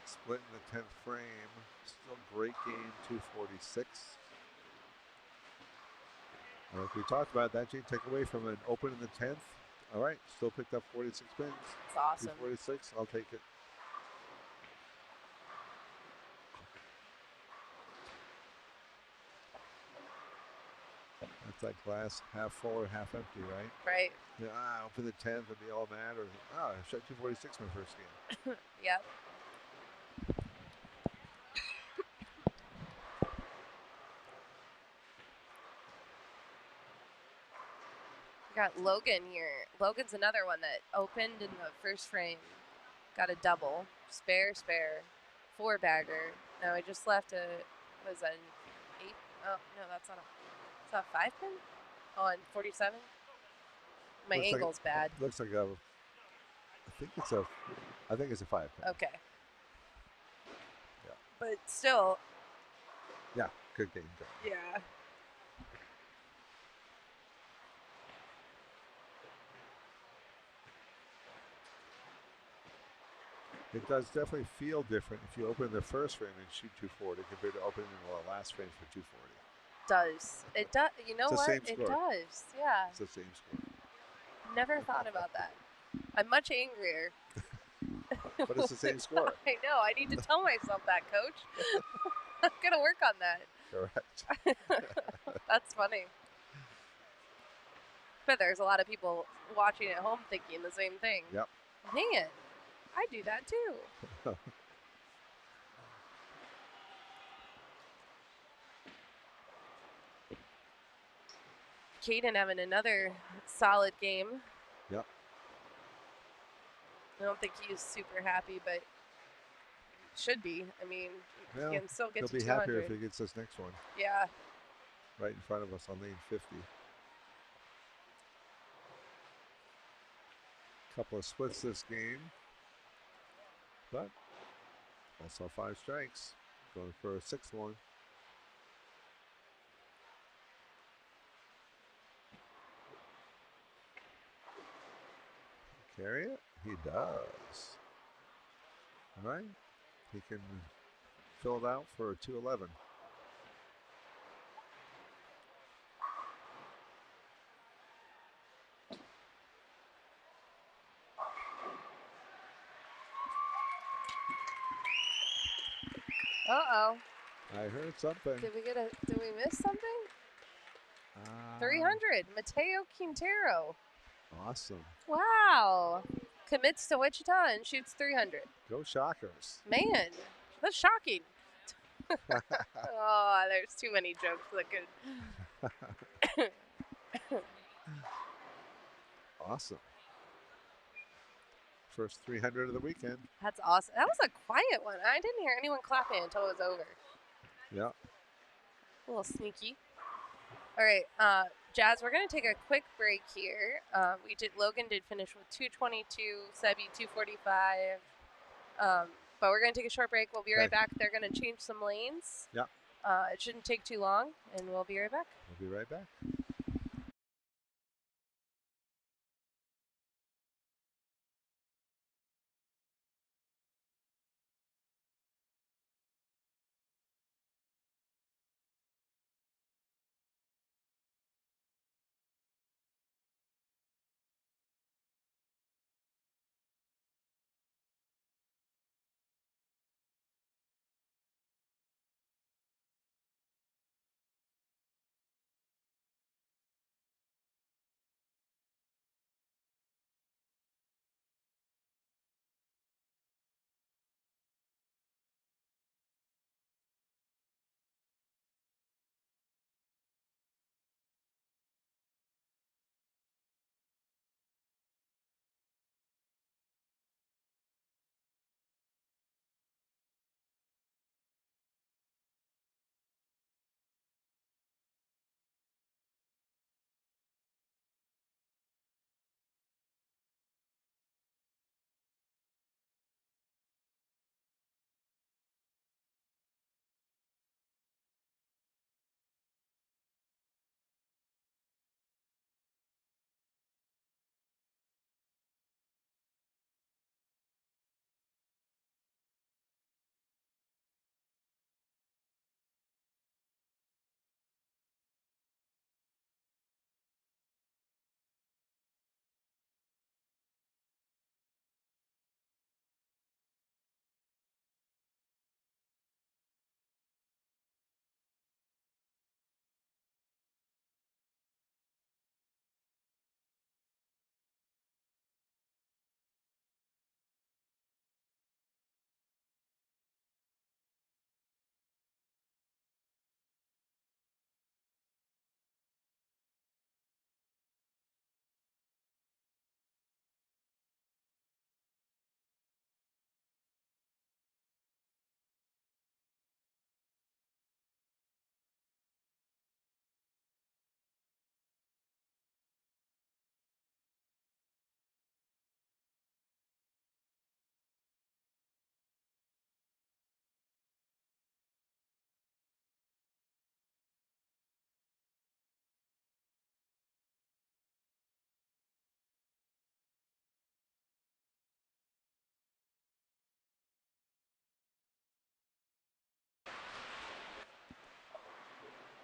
splitting the 10th frame. Still great game, 246. Like we talked about, that Jane took away from an open in the 10th. All right, still picked up 46 pins. It's awesome. 246, I'll take it. That's like glass half full or half empty, right? Right. Yeah, open the 10th and be all mad, or I shot 246 my first game. Yep. We got Logan here. Logan's another one that opened in the first frame. Got a double. Spare. 4-bagger. Now he just left a, what is that, an 8? Oh, no, that's not a, is that a 5-pin? On 47? My Looks angle's bad. Looks like a, I think it's a 5-pin. Okay. Yeah. But still. Yeah, good game. Yeah. It does definitely feel different if you open the first frame and shoot 240 compared to opening the last frame for 240. Does. It does. You know what? It does. Yeah. It's the same score. Never thought about that. I'm much angrier. But it's the same score. I know. I need to tell myself that, Coach. I'm going to work on that. Correct. That's funny. But there's a lot of people watching at home thinking the same thing. Yep. Man, I do that too. Caden having another solid game. Yep. I don't think he's super happy, but should be. I mean, well, he can still get to 200. He'll be happier if he gets this next one. Yeah. Right in front of us on lane 50. Couple of splits this game, but also 5 strikes. Going for a 6th one. Carry it? He does. All right. He can fill it out for a 211. Uh-oh. I heard something. Did we miss something? 300. Mateo Quintero. Awesome. Wow. Commits to Wichita and shoots 300. Go Shockers. Man, that's shocking. Oh, there's too many jokes that could. Awesome. First 300 of the weekend. That's awesome. That was a quiet one. I didn't hear anyone clapping until it was over. Yeah. A little sneaky. All right, Jazz, we're going to take a quick break here. Logan did finish with 222, Sebi 245. But we're going to take a short break. We'll be right back. They're going to change some lanes. Yeah. It shouldn't take too long, and we'll be right back. We'll be right back.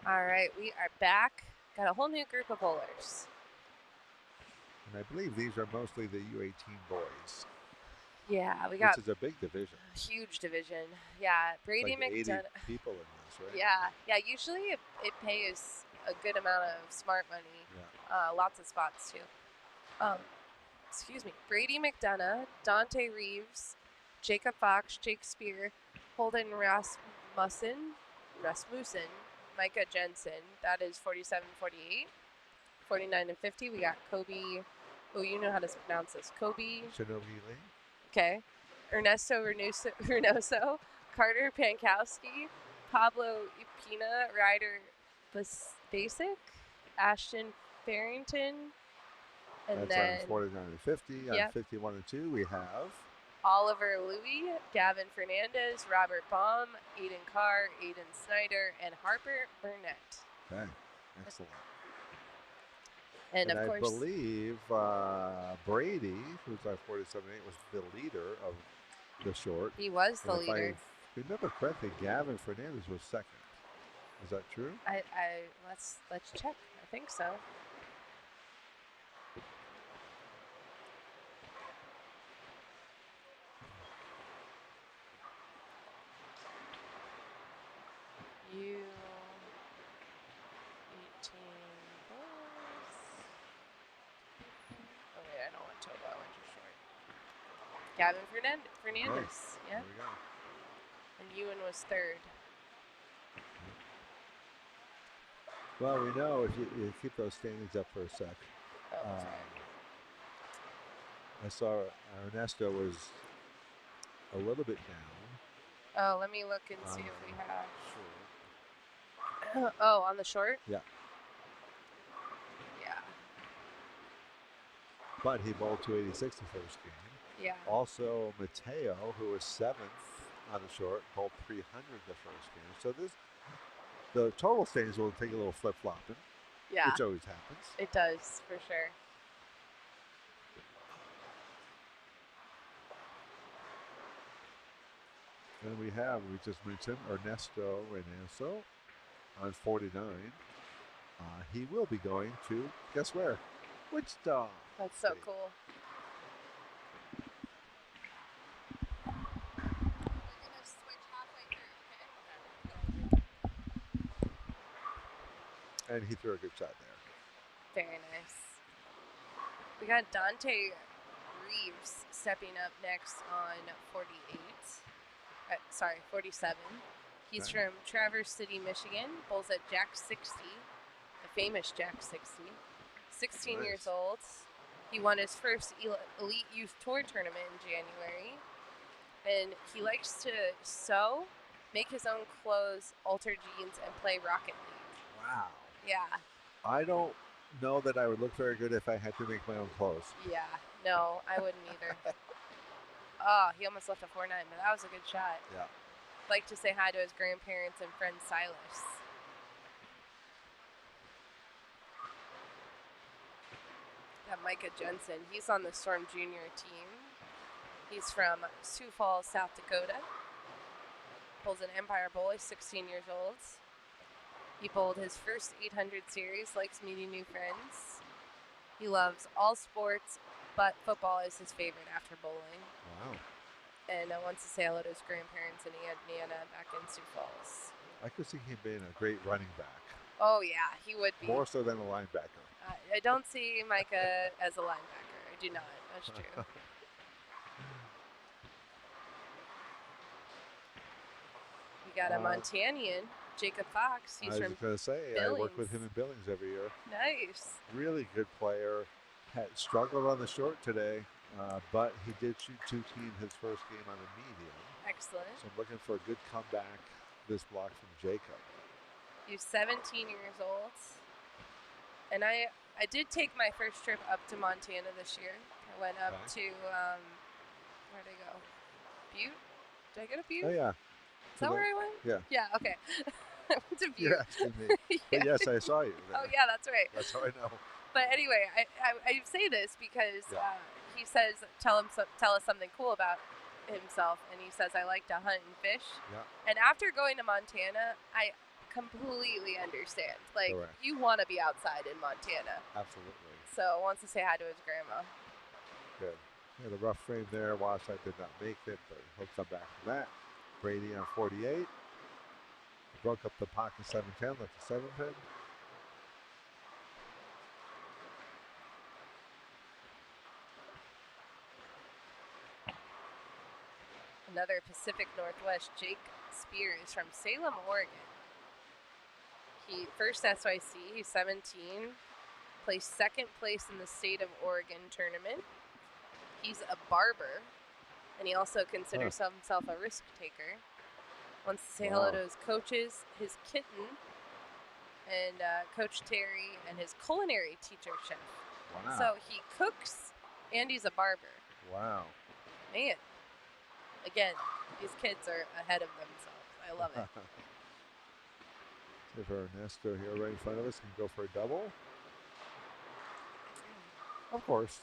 All right, we are back. Got a whole new group of bowlers. And I believe these are mostly the U18 boys. Yeah, we got which is a big division. huge division. Yeah, Brady Like 80 McDonough. people in this, right? Yeah. Usually it pays a good amount of smart money. Yeah. Lots of spots too. Excuse me. Brady McDonough, Dante Reeves, Jacob Fox, Jake Spear, Holden Rasmussen, Micah Jensen. That is 47-48. 49 and 50. We got Kobe. Oh, you know how to pronounce this. Kobe. Shinobi Lee. Okay. Ernesto Reynoso, Carter Pankowski, Pablo Ipina, Ryder Basic, Ashton Farrington, and That's then on 49 and 50. Yep. On 51 and 2, we have Oliver Louis, Gavin Fernandez, Robert Baum, Aiden Carr, Aiden Snyder, and Harper Burnett. Okay, excellent. And of I course, believe Brady, who's on 47-8, was the leader of the short. he was the And leader. If I remember correctly, Gavin Fernandez was second. Is that true? I let's check. I think so. U18 boys. Oh wait, I don't want Toba. I want your short. Gavin Fernandez. Nice. Yeah. There we go. And Ewan was third. Well, we know if you keep those standings up for a sec. Oh, that's right. I saw Ernesto was a little bit down. Oh, let me look and see if we have. Sure. Oh, on the short? Yeah. Yeah. But he bowled 286 the first game. Yeah. Also, Mateo, who was 7th on the short, bowled 300 the first game. So the total standings will take a little flip-flopping. Yeah. Which always happens. It does, for sure. And we just mentioned, Ernesto Reynoso on 49. He will be going to, guess where? Wichita. That's so State. cool. We're going to switch halfway through, okay? And he threw a good shot there. Very nice. We got Dante Reeves stepping up next on 47. He's Okay. from Traverse City, Michigan. Bowls at Jack 60, the famous Jack 60. 16 Nice. years old. He won his first Elite Youth Tour tournament in January. And he likes to sew, make his own clothes, alter jeans, and play Rocket League. Wow. Yeah. I don't know that I would look very good if I had to make my own clothes. Yeah. No, I wouldn't either. Oh, he almost left a 4-9, but that was a good shot. Yeah. Like to say hi to his grandparents and friend Silas. Got Micah Jensen. He's on the Storm Junior team. He's from Sioux Falls, South Dakota. Bowls an Empire Bowl. He's 16 years old. He bowled his first 800 series, likes meeting new friends. He loves all sports, but football is his favorite after bowling. Wow. And wants to say hello to his grandparents and Aunt Nana back in Sioux Falls. I could see him being a great running back. Oh, yeah, he would be. More so than a linebacker. I don't see Micah as a linebacker. I do not. That's true. We got a Montanian, Jacob Fox. He's I was from going to say, I work with him in Billings every year. Nice. Really good player. Had struggled on the short today, but he did shoot 2-team his first game on a medium. Excellent. So I'm looking for a good comeback this block from Jacob. He's 17 years old. And I did take my first trip up to Montana this year. I went up to, where'd I go? Butte? Did I go to Butte? Oh, yeah. Is that where I went? Yeah. Yeah, okay. I went to Butte. You're asking me. But yes, I saw you there. Oh, yeah, that's right. That's how I know. But anyway, I say this because he says, tell us something cool about himself. And he says, I like to hunt and fish. Yeah. And after going to Montana, completely understand. Like, Correct. you want to be outside in Montana. Absolutely. So wants to say hi to his grandma. Good. Yeah, the rough frame there. Wasatch did not make it, but he'll come back from that. Brady on 48. Broke up the pocket 7-10, left the 7-pin. Another Pacific Northwest, Jake Spears from Salem, Oregon. He first SYC, he's 17, placed second place in the state of Oregon tournament. He's a barber, and he also considers himself a risk taker. Wants to say hello to his coaches, his kitten, and Coach Terry, and his culinary teacher, chef. Wow. So he cooks, and he's a barber. Wow. Man. Again, these kids are ahead of themselves. I love it. See if Ernesto here right in front of us can go for a double. Of course.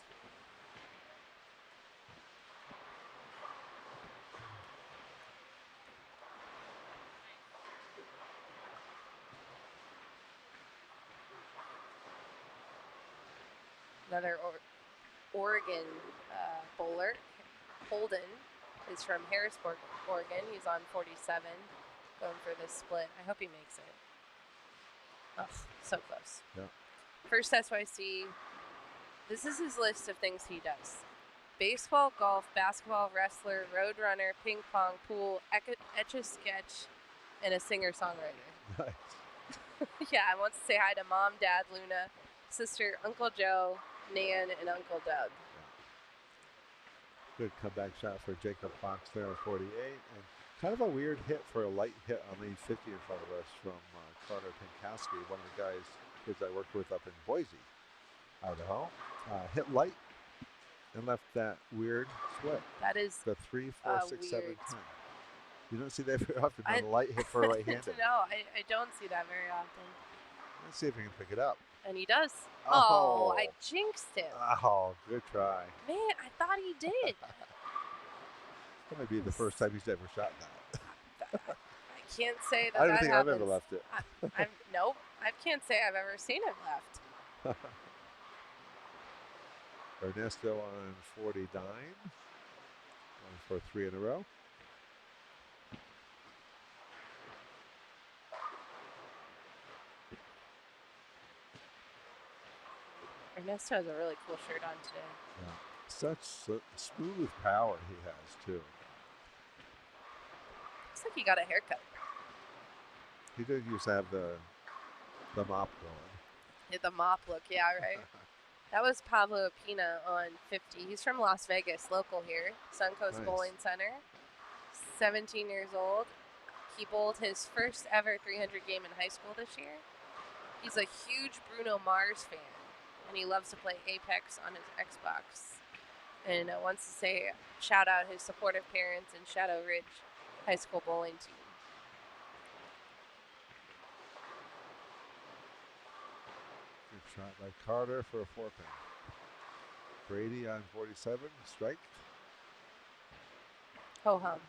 Another Oregon bowler, Holden, is from Harrisburg, Oregon. He's on 47, going for this split. I hope he makes it. Oh, so close. Yeah. First SYC. This is his list of things he does. Baseball, golf, basketball, wrestler, road runner, ping pong, pool, etch-a-sketch, and a singer-songwriter. Nice. Yeah, I want to say hi to Mom, Dad, Luna, sister, Uncle Joe, Nan, and Uncle Doug. Good comeback shot for Jacob Fox there at 48. And kind of a weird hit for a light hit on lane 50 in front of us from Carter Pinkowski, one of the kids I worked with up in Boise, Idaho. Hit light and left that weird split. That is the 3, 4, 6, 7, 10. You don't see that very often on a light hit for a right-handed. No, I don't see that very often. Let's see if we can pick it up. And he does. Oh. I jinxed him. Oh, good try. Man, I thought he did. That might be the first time he's ever shot that. I can't say that. I don't think happens. I've ever left it. Nope. I can't say I've ever seen it left. Ernesto on 49. Going for 3 in a row. Ernesto has a really cool shirt on today. Yeah. Such smooth power he has, too. Looks like he got a haircut. He did used to have the mop going. Yeah, the mop look, yeah, right? That was Pablo Pina on 50. He's from Las Vegas, local here. Suncoast Bowling Center. 17 years old. He bowled his first ever 300 game in high school this year. He's a huge Bruno Mars fan, and he loves to play Apex on his Xbox. And wants to say, shout out his supportive parents and Shadow Ridge High School bowling team. Good shot by Carter for a 4-pin. Brady on 47, strike. Ho hum.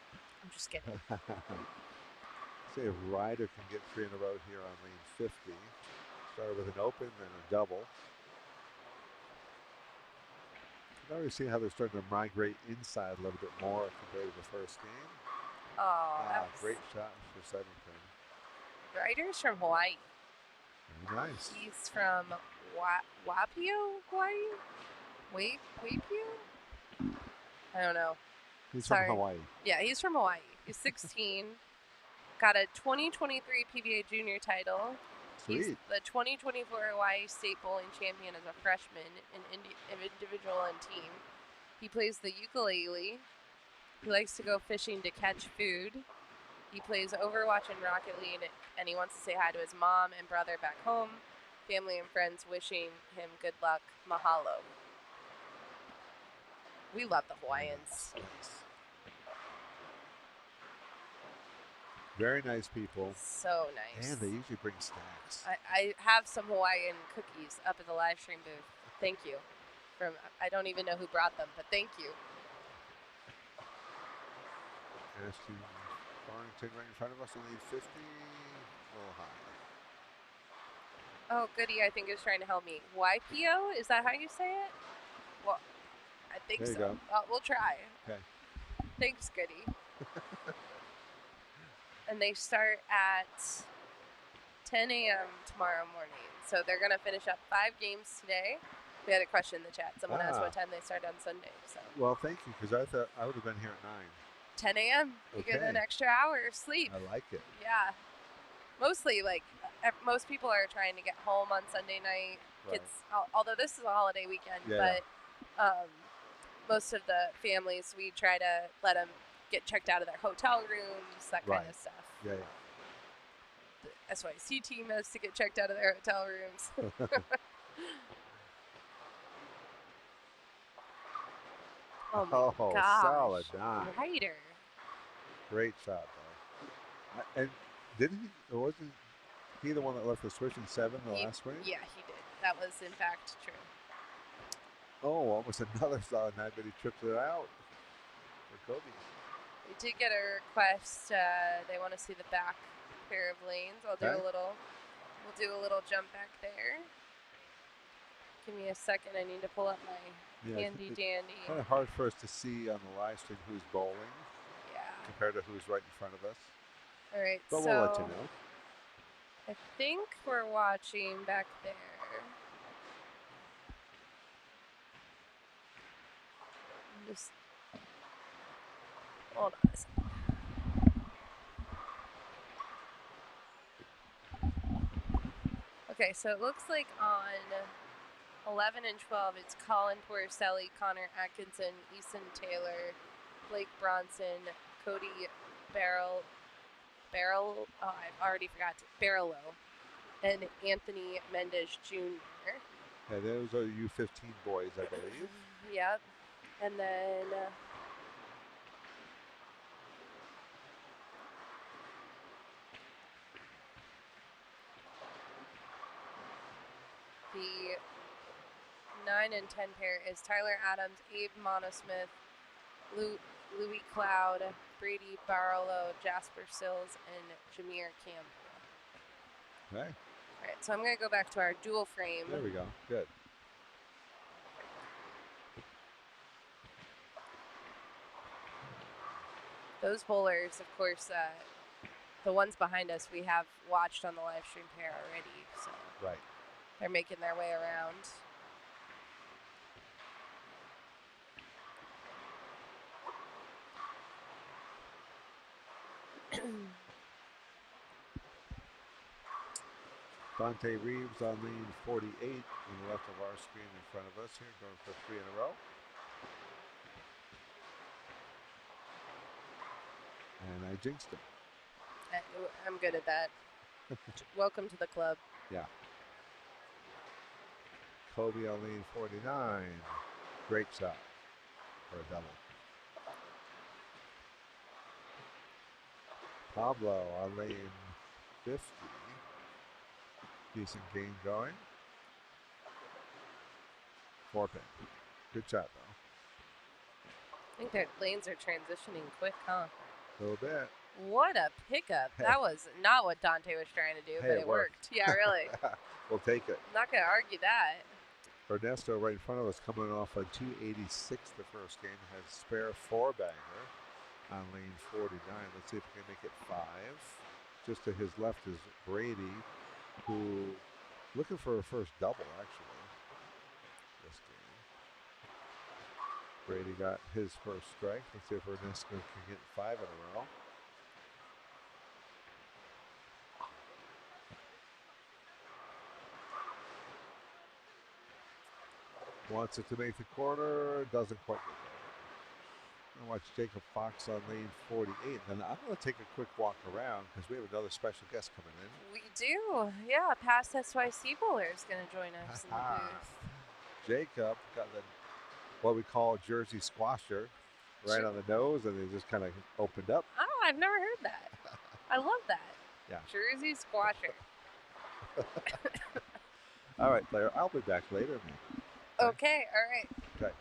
I'm just kidding. See if Ryder can get 3 in a row here on lane 50. Started with an open, then a double. Now we're seeing how they're starting to migrate inside a little bit more compared to the first game. Oh, great shot for 7-pin. Ryder's from Hawaii. Very nice. He's from Wapio, Hawaii? Wapio? I don't know. He's Sorry. from Hawaii. Yeah, he's from Hawaii. He's 16. Got a 2023 PBA junior title. Sweet. He's the 2024 Hawaii State Bowling Champion as a freshman in individual and team. He plays the ukulele. He likes to go fishing to catch food. He plays Overwatch and Rocket League, and he wants to say hi to his mom and brother back home. Family and friends wishing him good luck. Mahalo. We love the Hawaiians. Very nice people. So nice. And they usually bring snacks. I have some Hawaiian cookies up at the live stream booth. Thank you. I don't even know who brought them, but thank you. Ashton Farrington right in front of us on lead 50. little high. Oh, Goody, I think is trying to help me. YPO? Is that how you say it? Well, I think There you so. go. We'll try. Okay. Thanks, Goody. And they start at 10 a.m. tomorrow morning. So they're going to finish up 5 games today. We had a question in the chat. Someone asked what time they start on Sunday. So. Well, thank you, because I thought I would have been here at 9. 10 a.m. You get an extra hour of sleep. I like it. Yeah. Mostly, like, most people are trying to get home on Sunday night. Right. Kids, although this is a holiday weekend, but most of the families, we try to let them get checked out of their hotel rooms, that kind of stuff. Yeah. The SYC team has to get checked out of their hotel rooms. Oh my gosh. Solid nine. Rider. Great shot, though. And wasn't he the one that left the switch in 7 the last frame? Yeah, he did. That was, in fact, true. Oh, almost another solid night, but he tripped it out for Kobe. We did get a request. They want to see the back pair of lanes. We'll do a little jump back there. Give me a second. I need to pull up my handy dandy. Kind of hard for us to see on the live stream who's bowling. Yeah. Compared to who's right in front of us. All right. But we'll let you know. I think we're watching back there. Just hold on a second. Okay, so it looks like on 11 and 12, it's Colin Porcelli, Connor Atkinson, Easton Taylor, Blake Bronson, Cody Barrello, and Anthony Mendes Jr. Yeah, those are U15 boys, I believe. Yep. And then the 9 and 10 pair is Tyler Adams, Abe Monosmith, Louis Cloud, Brady Barlow, Jasper Sills, and Jameer Campbell. Okay. All right, so I'm going to go back to our dual frame. There we go. Good. Those bowlers, of course, the ones behind us, we have watched on the live stream pair already. So right. They're making their way around. Dante Reeves on lane 48 on the left of our screen in front of us here, going for 3 in a row. And I jinxed him. I'm good at that. Welcome to the club. Yeah. Kobe on lane 49. Great shot for a double. Pablo on lane 50. Decent game going. 4-pin. Good shot, though. I think their lanes are transitioning quick, huh? A little bit. What a pickup. Hey. That was not what Dante was trying to do, Hey, but it worked. Yeah, really. We'll take it. I'm not going to argue that. Ernesto right in front of us coming off a 286 the first game. Has spare 4-bagger on lane 49. Let's see if we can make it 5. Just to his left is Brady, who looking for a first double, actually, this game. Brady got his first strike. Let's see if Ernesto can get 5 in a row. Wants it to make the corner, doesn't quite get there. I watch Jacob Fox on lane 48, and I'm going to take a quick walk around because we have another special guest coming in. We do. Yeah, past SYC bowler is going to join us in the booth. Jacob got what we call Jersey squasher right on the nose, and they just kind of opened up. Oh, I've never heard that. I love that. Yeah. Jersey squasher. All right, player. I'll be back later. Okay, all right. Okay.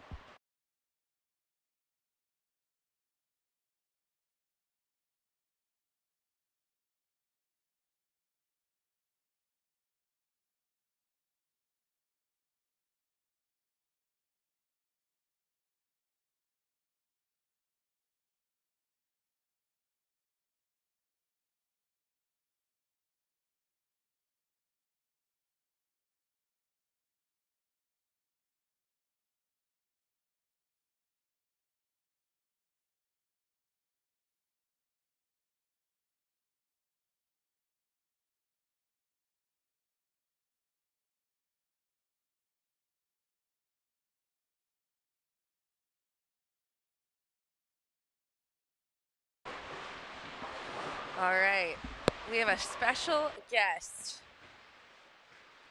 We have a special guest.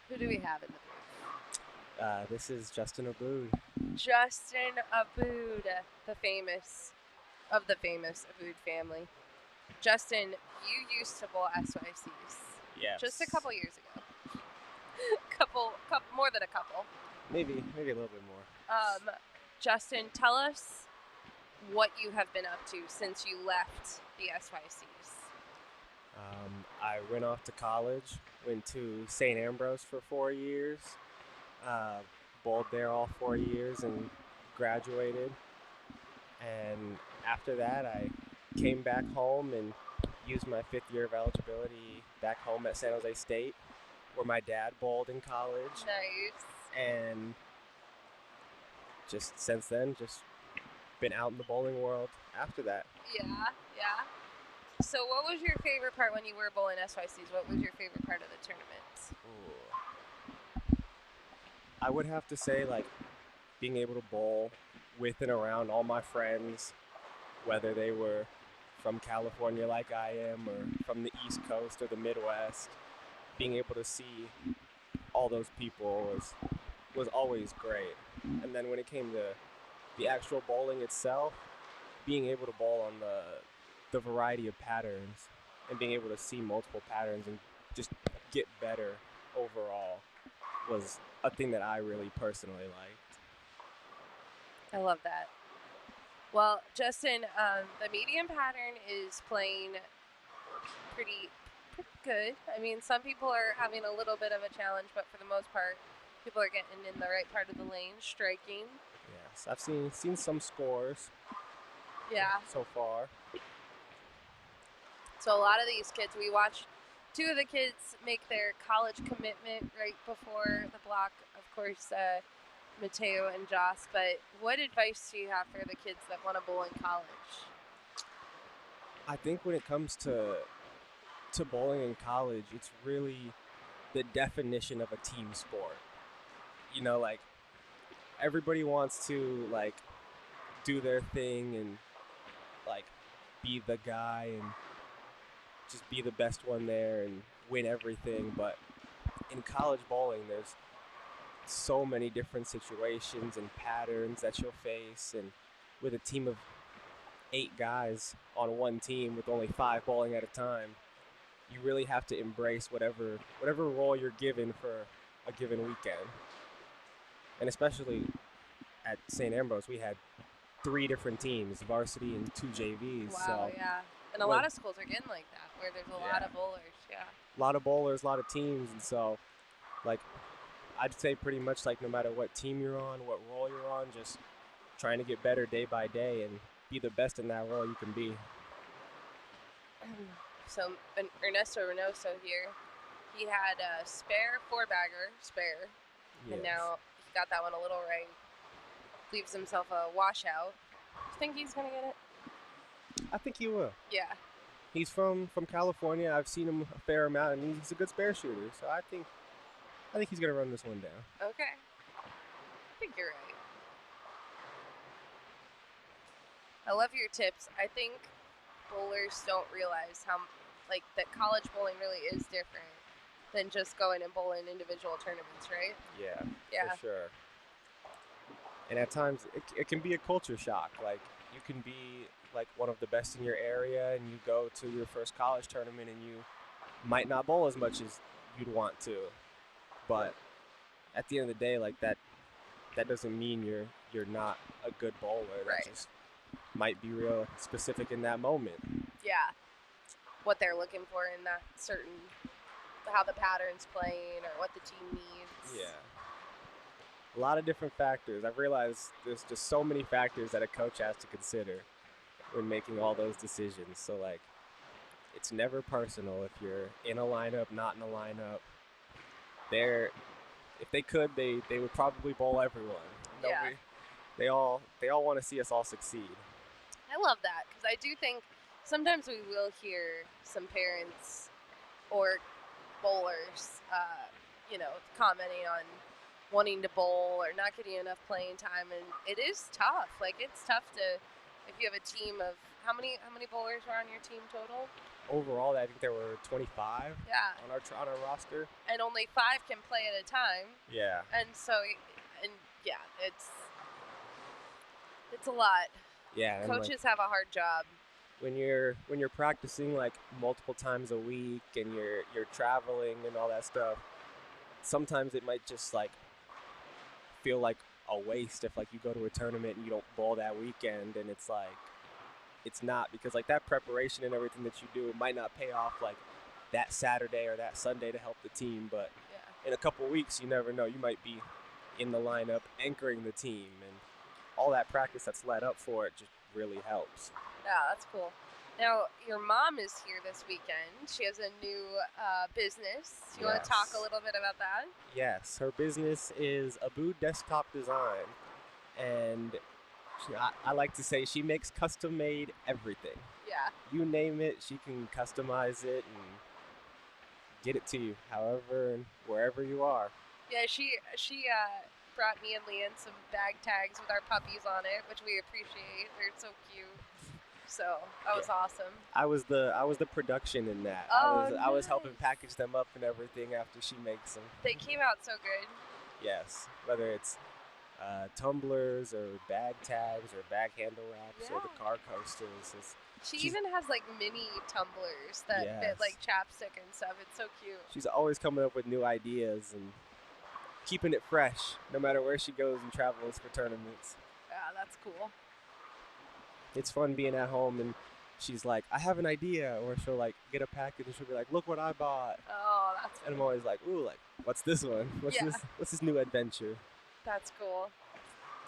Who do we have in the booth? This is Justin Abood. Justin Abood, the famous Abood family. Justin, you used to bowl SYCs. Yes. Just a couple years ago. couple, more than a couple. Maybe a little bit more. Justin, tell us what you have been up to since you left the SYCs. I went off to college, went to St. Ambrose for 4 years, bowled there all 4 years and graduated. And after that, I came back home and used my 5th year of eligibility back home at San Jose State, where my dad bowled in college. Nice. And just since then, just been out in the bowling world after that. Yeah. So what was your favorite part when you were bowling SYCs? What was your favorite part of the tournaments? Ooh. I would have to say, like, being able to bowl with and around all my friends, whether they were from California like I am or from the East Coast or the Midwest, being able to see all those people was always great. And then when it came to the actual bowling itself, being able to bowl on the variety of patterns and being able to see multiple patterns and just get better overall was a thing that I really personally liked. I love that. Well, Justin, the medium pattern is playing pretty good. I mean, some people are having a little bit of a challenge, but for the most part, people are getting in the right part of the lane, striking. Yes, I've seen some scores. Yeah. So far. So a lot of these kids, we watched 2 of the kids make their college commitment right before the block. Of course, Mateo and Joss. But what advice do you have for the kids that want to bowl in college? I think when it comes to bowling in college, it's really the definition of a team sport. You know, like, everybody wants to, like, do their thing and, like, be the guy and just be the best one there and win everything. But in college bowling, there's so many different situations and patterns that you'll face. And with a team of 8 guys on one team with only 5 bowling at a time, you really have to embrace whatever role you're given for a given weekend. And especially at St. Ambrose, we had 3 different teams, varsity and 2 JVs. Wow, so yeah. And a lot of schools are getting like that, where there's a lot of bowlers, yeah. A lot of bowlers, a lot of teams. And so, like, I'd say pretty much, like, no matter what team you're on, what role you're on, just trying to get better day by day and be the best in that role you can be. So Ernesto Reynoso here, he had a spare 4-bagger, and now he got that one a little right. Leaves himself a washout. You think he's going to get it? I think he will. Yeah. He's from California. I've seen him a fair amount, and he's a good spare shooter. So I think he's going to run this one down. Okay. I think you're right. I love your tips. I think bowlers don't realize how, like, that college bowling really is different than just going and bowling individual tournaments, right? Yeah. For sure. And at times, it can be a culture shock. Like, you can be, like, one of the best in your area, and you go to your first college tournament, and you might not bowl as much as you'd want to. But at the end of the day, like, that doesn't mean you're not a good bowler. Right. That just might be real specific in that moment. Yeah. What they're looking for in that certain, how the pattern's playing or what the team needs. Yeah. A lot of different factors. I've realized there's just so many factors that a coach has to consider when making all those decisions. So, like, it's never personal if you're in a lineup, not in a lineup. If they could, they would probably bowl everyone. Yeah. They all want to see us all succeed. I love that, because I do think sometimes we will hear some parents or bowlers, commenting on wanting to bowl or not getting enough playing time, and it is tough. Like, it's tough if you have a team of How many bowlers were on your team total? Overall, I think there were 25 Yeah. on our roster. And only 5 can play at a time. Yeah. And so, yeah, it's a lot. Yeah. And Coaches have a hard job. When you're practicing like multiple times a week and you're traveling and all that stuff, sometimes it might just like feel like a waste if like you go to a tournament and you don't bowl that weekend, and it's like it's not, because like that preparation and everything that you do might not pay off like that Saturday or that Sunday to help the team, but in a couple weeks you never know, you might be in the lineup anchoring the team, and all that practice that's led up for it just really helps. Yeah, that's cool. Now, your mom is here this weekend. She has a new business. You want to talk a little bit about that? Yes, her business is Abood Desktop Design, and I like to say she makes custom-made everything. Yeah. You name it, she can customize it and get it to you, however and wherever you are. Yeah, she brought me and Leanne some bag tags with our puppies on it, which we appreciate. They're so cute. So that was awesome. I was the production in that. Oh, I was helping package them up and everything after she makes them. They came out so good. Yes, whether it's tumblers or bag tags or bag handle wraps or the car coasters. She even has like mini tumblers that fit like chapstick and stuff. It's so cute. She's always coming up with new ideas and keeping it fresh no matter where she goes and travels for tournaments. Yeah, that's cool. It's fun being at home and she's like, I have an idea, or she'll like get a package and she'll be like, look what I bought. Oh, that's cool. And I'm always like, ooh, like, what's this one? What's this new adventure? That's cool.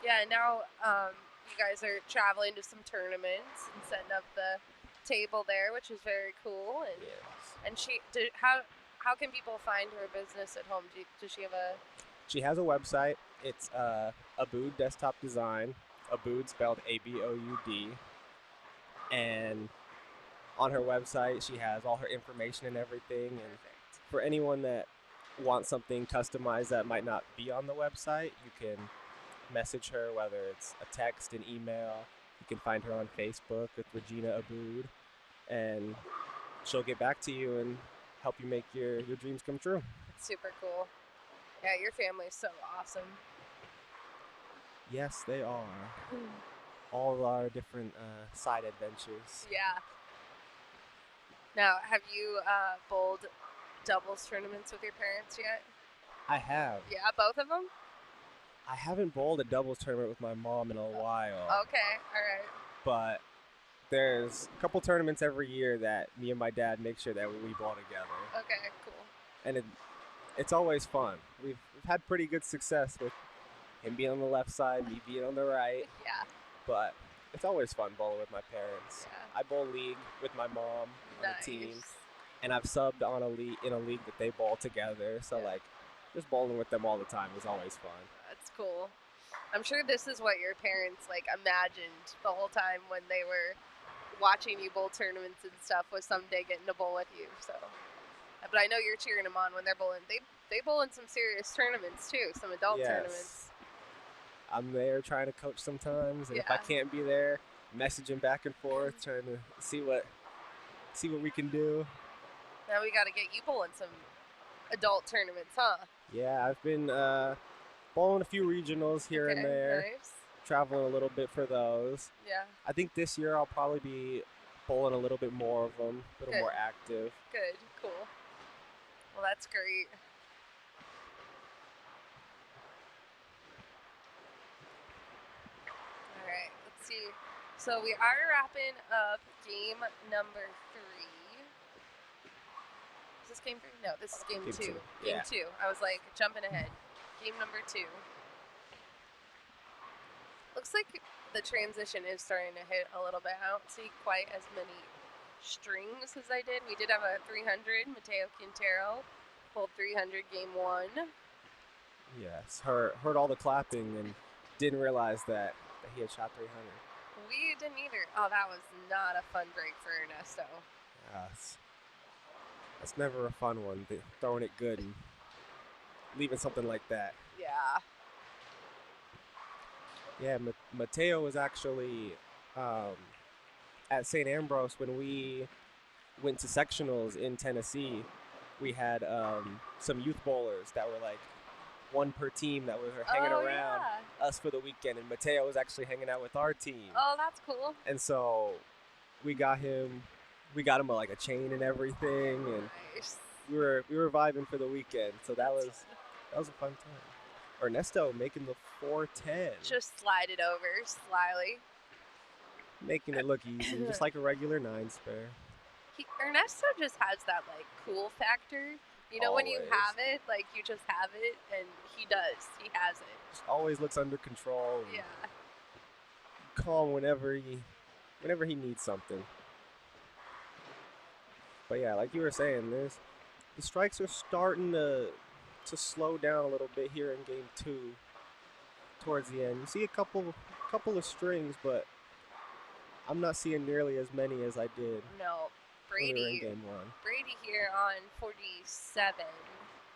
Yeah, now you guys are traveling to some tournaments and setting up the table there, which is very cool. And how can people find her business at home? Does she have a... She has a website. It's Abood Desktop Design. Abood spelled A-B-O-U-D. And on her website, she has all her information and everything. And for anyone that wants something customized that might not be on the website, you can message her, whether it's a text, an email. You can find her on Facebook with Regina Abood, and she'll get back to you and help you make your dreams come true. It's super cool. Yeah, your family's so awesome. Yes, they are. All our different side adventures. Yeah. Now, have you bowled doubles tournaments with your parents yet? I have. Yeah, both of them? I haven't bowled a doubles tournament with my mom in a while. Okay, all right. But there's a couple tournaments every year that me and my dad make sure that we bowl together. Okay, cool. And it's always fun. We've had pretty good success with him being on the left side, me being on the right. Yeah. But it's always fun bowling with my parents. Yeah. I bowl league with my mom on Nice. the team, and I've subbed on in a league that they bowl together. So like, just bowling with them all the time is always fun. That's cool. I'm sure this is what your parents like imagined the whole time when they were watching you bowl tournaments and stuff, was someday getting to bowl with you. So, but I know you're cheering them on when they're bowling. They bowl in some serious tournaments too, some adult tournaments. I'm there trying to coach sometimes, and if I can't be there, messaging back and forth, trying to see what we can do. Now we got to get you bowling some adult tournaments, huh? Yeah, I've been bowling a few regionals here and there. Nice. Traveling a little bit for those. Yeah. I think this year I'll probably be bowling a little bit more of them, a little more active. Good, cool. Well, that's great. All right, let's see. So we are wrapping up game number 3. Is this game 3? No, this is game 2. Game 2. I was like jumping ahead. Game number 2. Looks like the transition is starting to hit a little bit. I don't see quite as many strings as I did. We did have a 300. Mateo Quintero pulled 300 game 1. Yes, heard all the clapping and didn't realize that he had shot 300. We didn't either. Oh, that was not a fun break for Ernesto. Yes. That's never a fun one, throwing it good and leaving something like that. Yeah. Yeah, Mateo was actually at St. Ambrose, when we went to sectionals in Tennessee, we had some youth bowlers that were like one per team that were hanging around us for the weekend, and Mateo was actually hanging out with our team. Oh, that's cool. And so we got him like a chain and everything, and Nice. we were vibing for the weekend. So that was a fun time. Ernesto making the 410. Just slide it over slyly. Making it look easy, just like a regular 9 spare. Ernesto just has that like cool factor. You know, when you Always. have it, like you just have it, and he does. He has it. Just always looks under control. And Yeah. calm whenever he needs something. But yeah, like you were saying, the strikes are starting to slow down a little bit here in game 2. Towards the end, you see a couple of strings, but I'm not seeing nearly as many as I did No, when we were in Brady. game 1. Brady here on 47.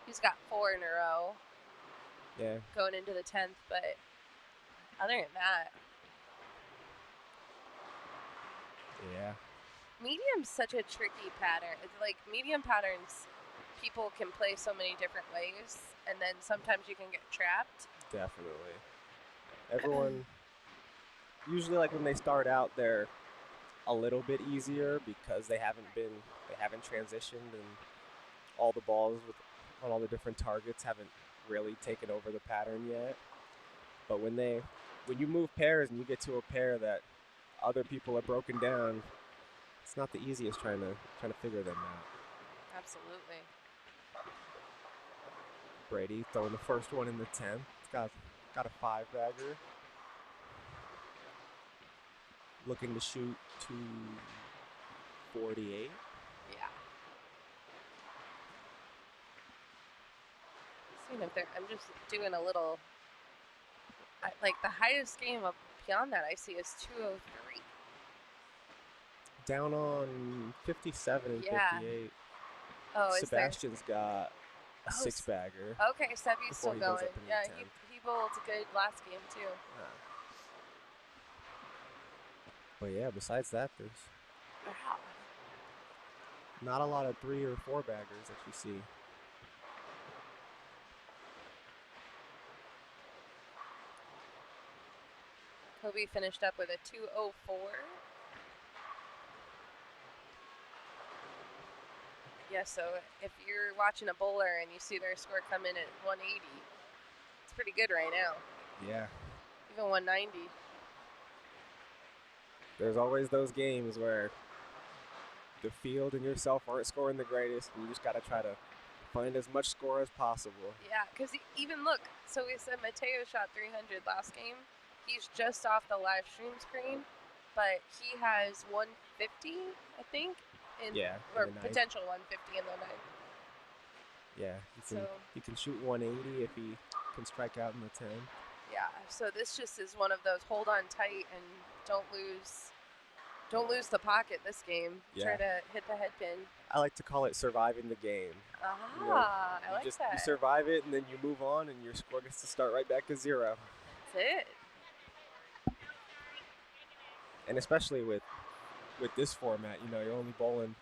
He's got 4 in a row Yeah, going into the 10th, but other than that, yeah, medium's such a tricky pattern. It's like medium patterns, people can play so many different ways, and then sometimes you can get trapped. definitely. Everyone usually, like, when they start out, they're a little bit easier because they haven't transitioned, and all the balls on all the different targets haven't really taken over the pattern yet. But when you move pairs and you get to a pair that other people are broken down, it's not the easiest trying to figure them out. Absolutely. Brady throwing the first one in the 10th. It's got a 5-bagger. Looking to shoot 248. Yeah. Seeing if I'm just doing a little. Like the highest game up beyond that I see is 203. Down on 57 and Yeah. 58. Oh, is there? Sebastian's got a Oh, 6-bagger. Okay, Sebi's Before still he goes going. up in the Yeah, 10th. he bowled good last game too. But yeah, besides that, there's Wow. not a lot of 3 or 4-baggers that you see. Kobe finished up with a 204. Yeah, so if you're watching a bowler and you see their score come in at 180, it's pretty good right now. Yeah. Even 190. There's always those games where the field and yourself aren't scoring the greatest, and you just got to try to find as much score as possible. Yeah, because even look, so we said Mateo shot 300 last game. He's just off the live stream screen, but he has 150, I think, or in the ninth. potential 150 in the ninth. Yeah, So he can shoot 180 if he can strike out in the 10. yeah, so this just is one of those hold on tight and don't lose the pocket this game. Yeah. Try to hit the head pin. I like to call it surviving the game. Ah, I like You that. survive it, and then you move on, and your score gets to start right back at 0. That's it. And especially with this format, you're only bowling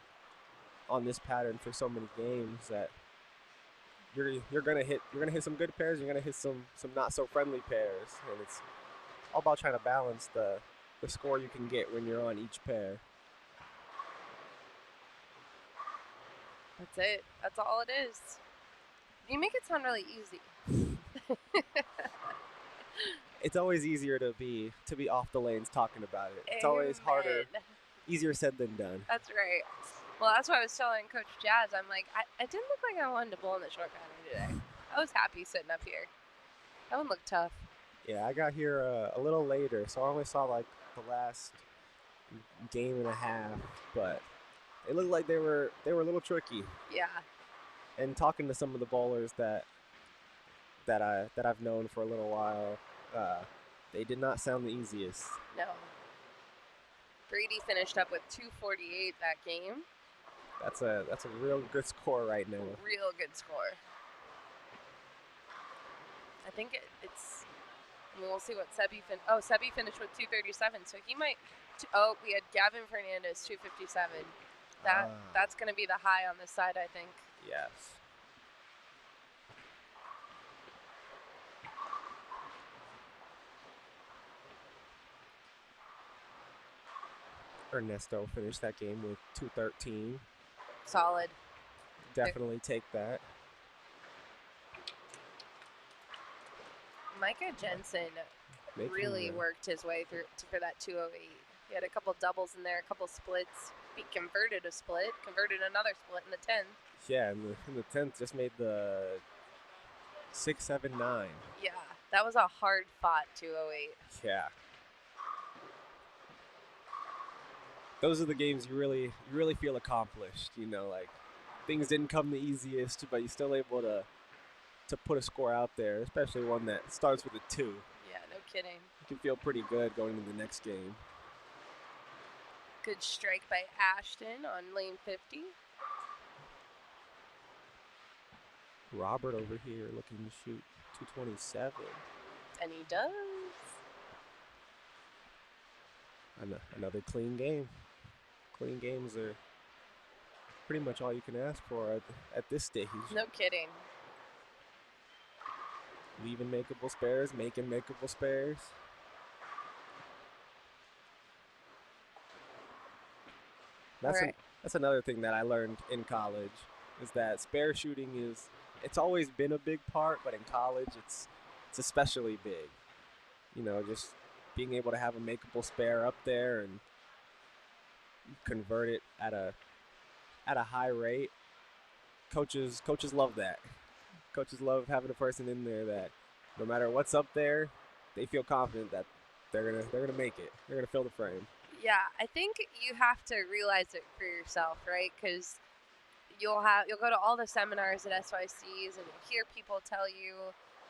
on this pattern for so many games that you're gonna hit some good pairs, you're gonna hit some not so friendly pairs, and it's all about trying to balance the score you can get when you're on each pair. That's it. That's all it is. You make it sound really easy. It's always easier to be off the lanes talking about it. It's always harder, Amen. easier said than done. That's right. Well, that's what I was telling Coach Jazz. I'm like, it didn't look like I wanted to bowl in the short pattern today. I was happy sitting up here. That one looked tough. Yeah, I got here a little later, so I only saw like the last game and a half, but it looked like they were a little tricky. Yeah. And talking to some of the bowlers that I've known for a little while, they did not sound the easiest. No. Brady finished up with 248 that game. That's a real good score right now. Real good score. I think it's I mean, we'll see what Sebi Sebi finished with 237, so he might. We had Gavin Fernandez 257. That's going to be the high on this side, I think. Yes. Ernesto finished that game with 213. Solid. Definitely take that. Micah Jensen really worked his way through for that 208. He had a couple doubles in there, a couple splits. He converted a split, converted another split in the 10th. Yeah, in the 10th just made the 679. Yeah, that was a hard fought 208. Yeah. Those are the games you really feel accomplished. You know, like things didn't come the easiest, but you're still able to put a score out there, especially one that starts with a 2. Yeah, no kidding. You can feel pretty good going into the next game. Good strike by Ashton on lane 50. Robert over here looking to shoot 227. And he does. Another clean game. Clean games are pretty much all you can ask for at this stage. No kidding. Leaving makeable spares, making makeable spares. That's another thing that I learned in college is that spare shooting it's always been a big part, but in college it's especially big. You know, just being able to have a makeable spare up there and convert it at a high rate. Coaches love that. Coaches love having a person in there that no matter what's up there, they feel confident that they're gonna make it. They're gonna fill the frame. Yeah, I think you have to realize it for yourself, right? Because you'll go to all the seminars at SYCs and you'll hear people tell you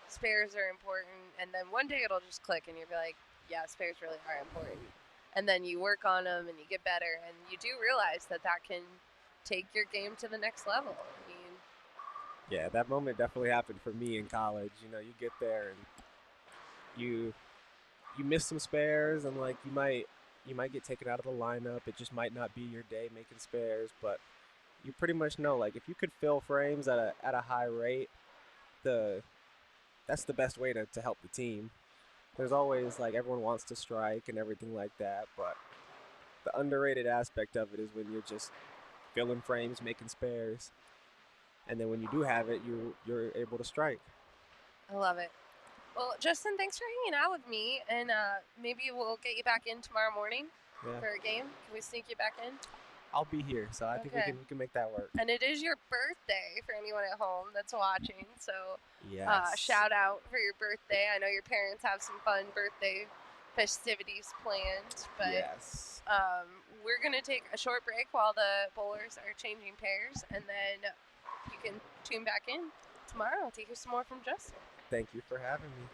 spares are important, and then one day it'll just click and you'll be like, yeah, spares really are important. And then you work on them and you get better, and you do realize that can take your game to the next level. I mean, yeah, that moment definitely happened for me in college. You know, you get there and you miss some spares, and like you might get taken out of the lineup. It just might not be your day making spares, but you pretty much know, like, if you could fill frames at a high rate, that's the best way to help the team. There's always, like, everyone wants to strike and everything like that, but the underrated aspect of it is when you're just filling frames, making spares, and then when you do have it, you're able to strike. I love it. Well, Justin, thanks for hanging out with me, and maybe we'll get you back in tomorrow morning for a game. Can we sneak you back in? I'll be here, so I think we can make that work. And it is your birthday for anyone at home that's watching, so yes. Shout out for your birthday. I know your parents have some fun birthday festivities planned, but yes. We're going to take a short break while the bowlers are changing pairs, and then you can tune back in tomorrow to hear some more from Justin. Thank you for having me.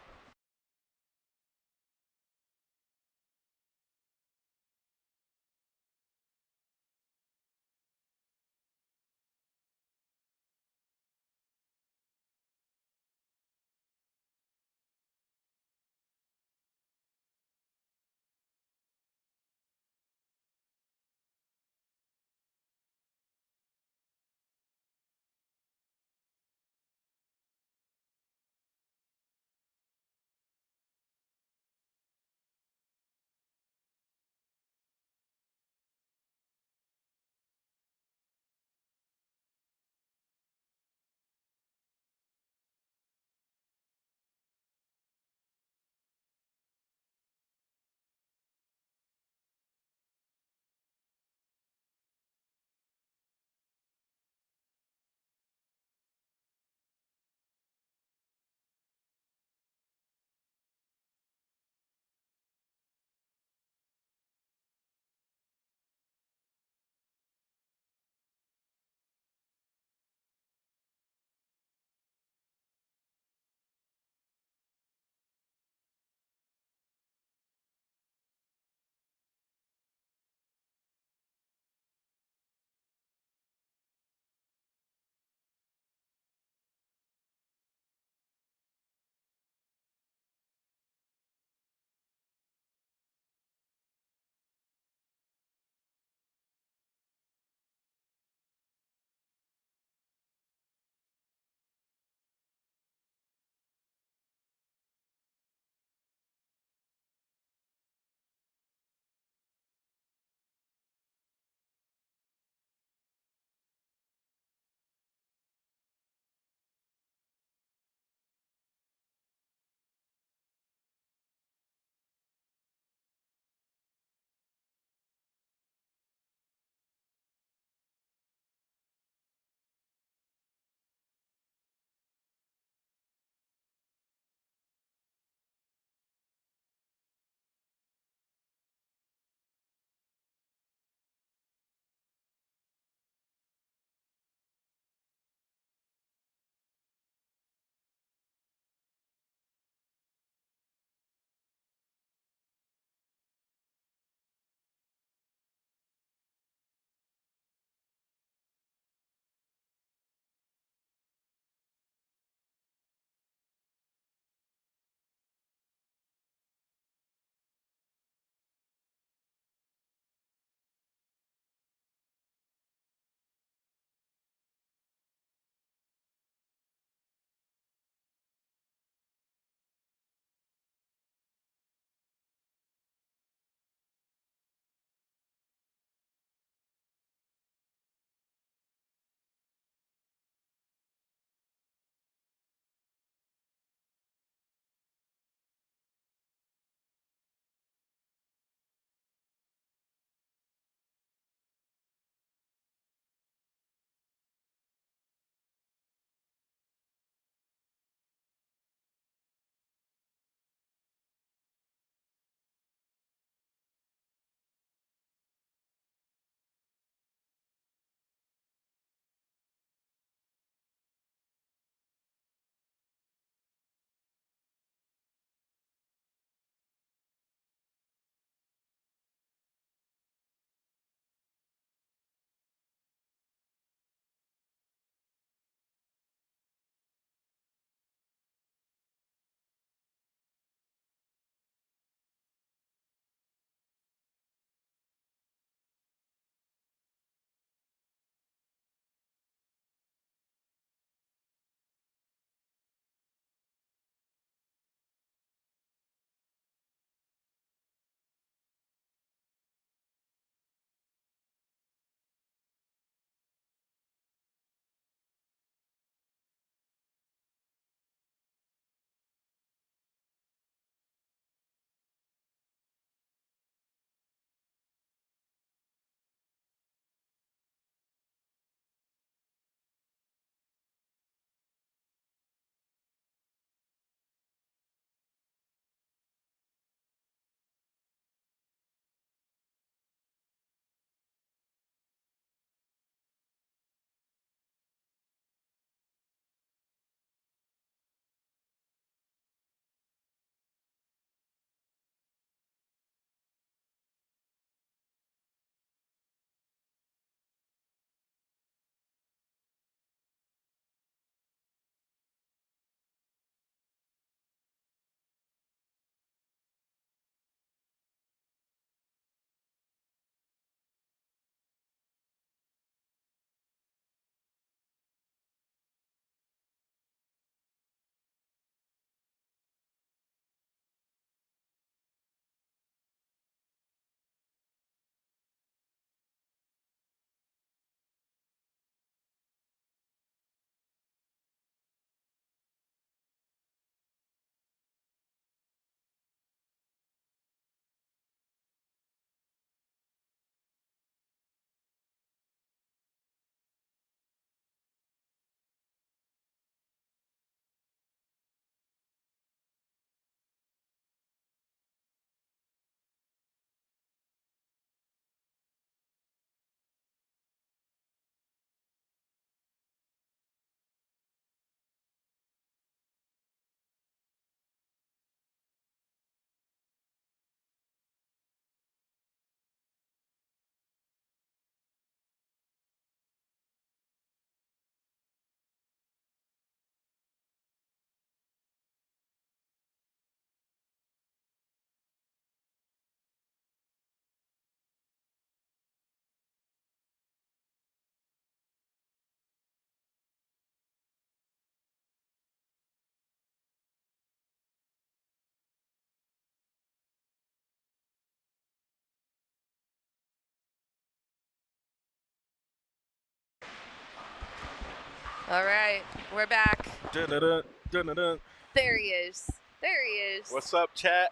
All right, we're back. Dun-dun-dun, dun-dun-dun. There he is. There he is. What's up, chat?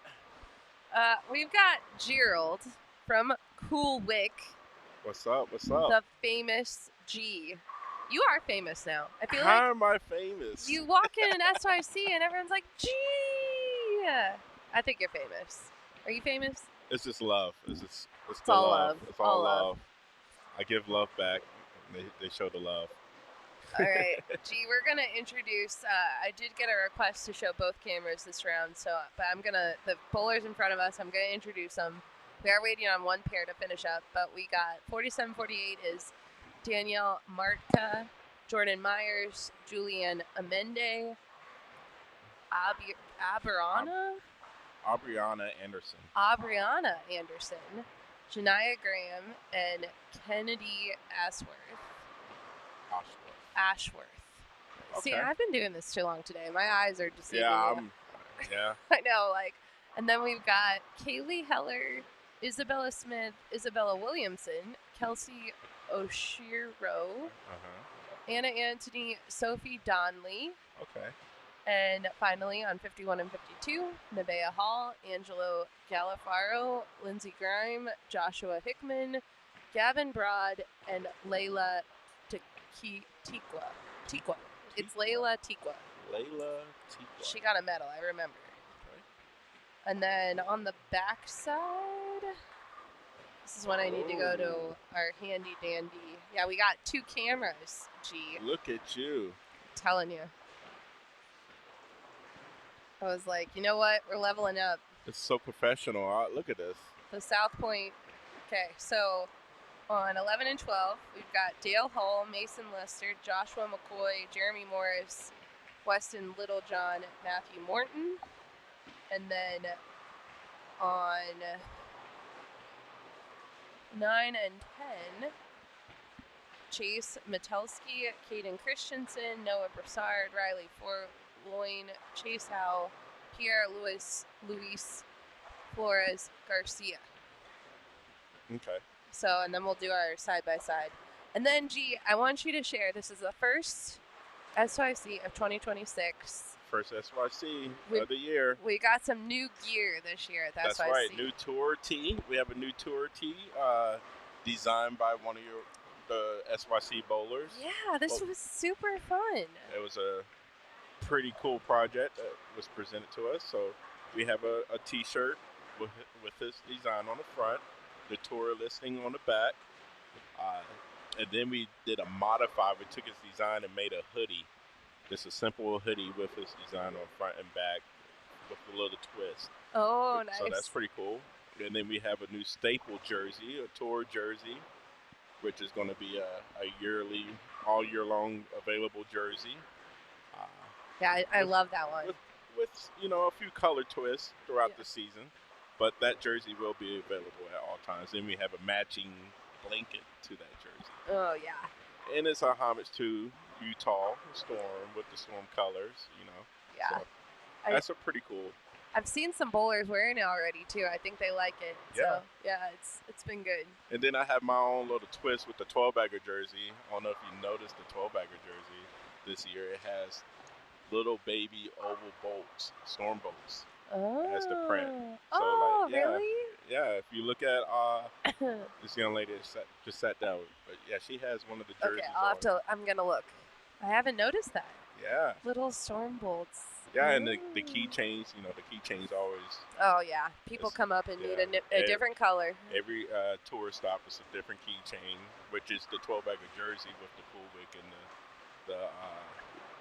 We've got Gerald from Cool Wick, What's up? What's up? the famous G. You are famous now. I feel How like am I famous? you walk in an SYC and everyone's like, G. I think you're famous. Are you famous? It's just love. It's the all love. love. It's all All love. love. I give love back. They show the love. All right, G, we're gonna introduce. I did get a request to show both cameras this round, but the bowlers in front of us. I'm gonna introduce them. We are waiting on one pair to finish up, but we got 47-48 is Danielle Martka, Jordan Myers, Julianne Amende, Aubriana Anderson. Abriana Anderson, Janiyah Graham, and Kennedy Ashworth. See, Okay. I've been doing this too long today. My eyes are deceiving me. Yeah. I know, and then we've got Kaylee Heller, Isabella Smith, Isabella Williamson, Kelsey Oshiro, Anna Anthony, Sophie Donley, Okay. and finally on 51 and 52, Nevaeh Hall, Angelo Galafaro, Lindsey Grime, Joshua Hickman, Gavin Broad, and Layla Tikwa. It's Layla Tikwa. Layla Tikwa. She got a medal, I remember. Okay. And then on the back side, this is when I need to go to our handy dandy. Yeah, we got 2 cameras, G. Look at you. Telling you. I was like, you know what? We're leveling up. It's so professional. Look at this. The South Point. Okay, so on 11 and 12, we've got Dale Hull, Mason Lester, Joshua McCoy, Jeremy Morris, Weston Littlejohn, Matthew Morton. And then on 9 and 10, Chase Metelsky, Caden Christensen, Noah Broussard, Riley Forloin, Chase Howe, Pierre Luis Flores Garcia. Okay. So, and then we'll do our side-by-side. And then, G, I want you to share, this is the first SYC of 2026. First SYC of the year. We got some new gear this year at the That's SYC. right. New tour tee. We have a new tour tee designed by one of the SYC bowlers. Yeah, this was super fun. It was a pretty cool project that was presented to us. So we have a T-shirt with this design on the front, the tour listing on the back, and then we did a modify. We took his design and made a hoodie, just a simple hoodie with his design on front and back with a little twist. Oh, nice. So that's pretty cool. And then we have a new staple jersey, a tour jersey, which is going to be a yearly, all year long available jersey. Yeah, I love that one. With a few color twists throughout the season, but that jersey will be available at all times. Then we have a matching blanket to that jersey. Oh, yeah. And it's a homage to Utah Storm with the Storm colors, Yeah. So that's a pretty cool. I've seen some bowlers wearing it already too. I think they like it. Yeah. So yeah, it's been good. And then I have my own little twist with the 12-bagger jersey. I don't know if you noticed the 12-bagger jersey this year. It has little baby oval bolts, storm bolts. Oh. As the print. So really? Yeah, if you look at this young lady just sat down, but yeah, she has one of the jerseys. Okay, I'm gonna look. I haven't noticed that. Yeah. Little storm bolts. Yeah, and the keychains, the keychains always. Oh yeah, people come up and need a different color. Every tour stop is a different keychain, which is the 12-bagger jersey with the Cool Wick and the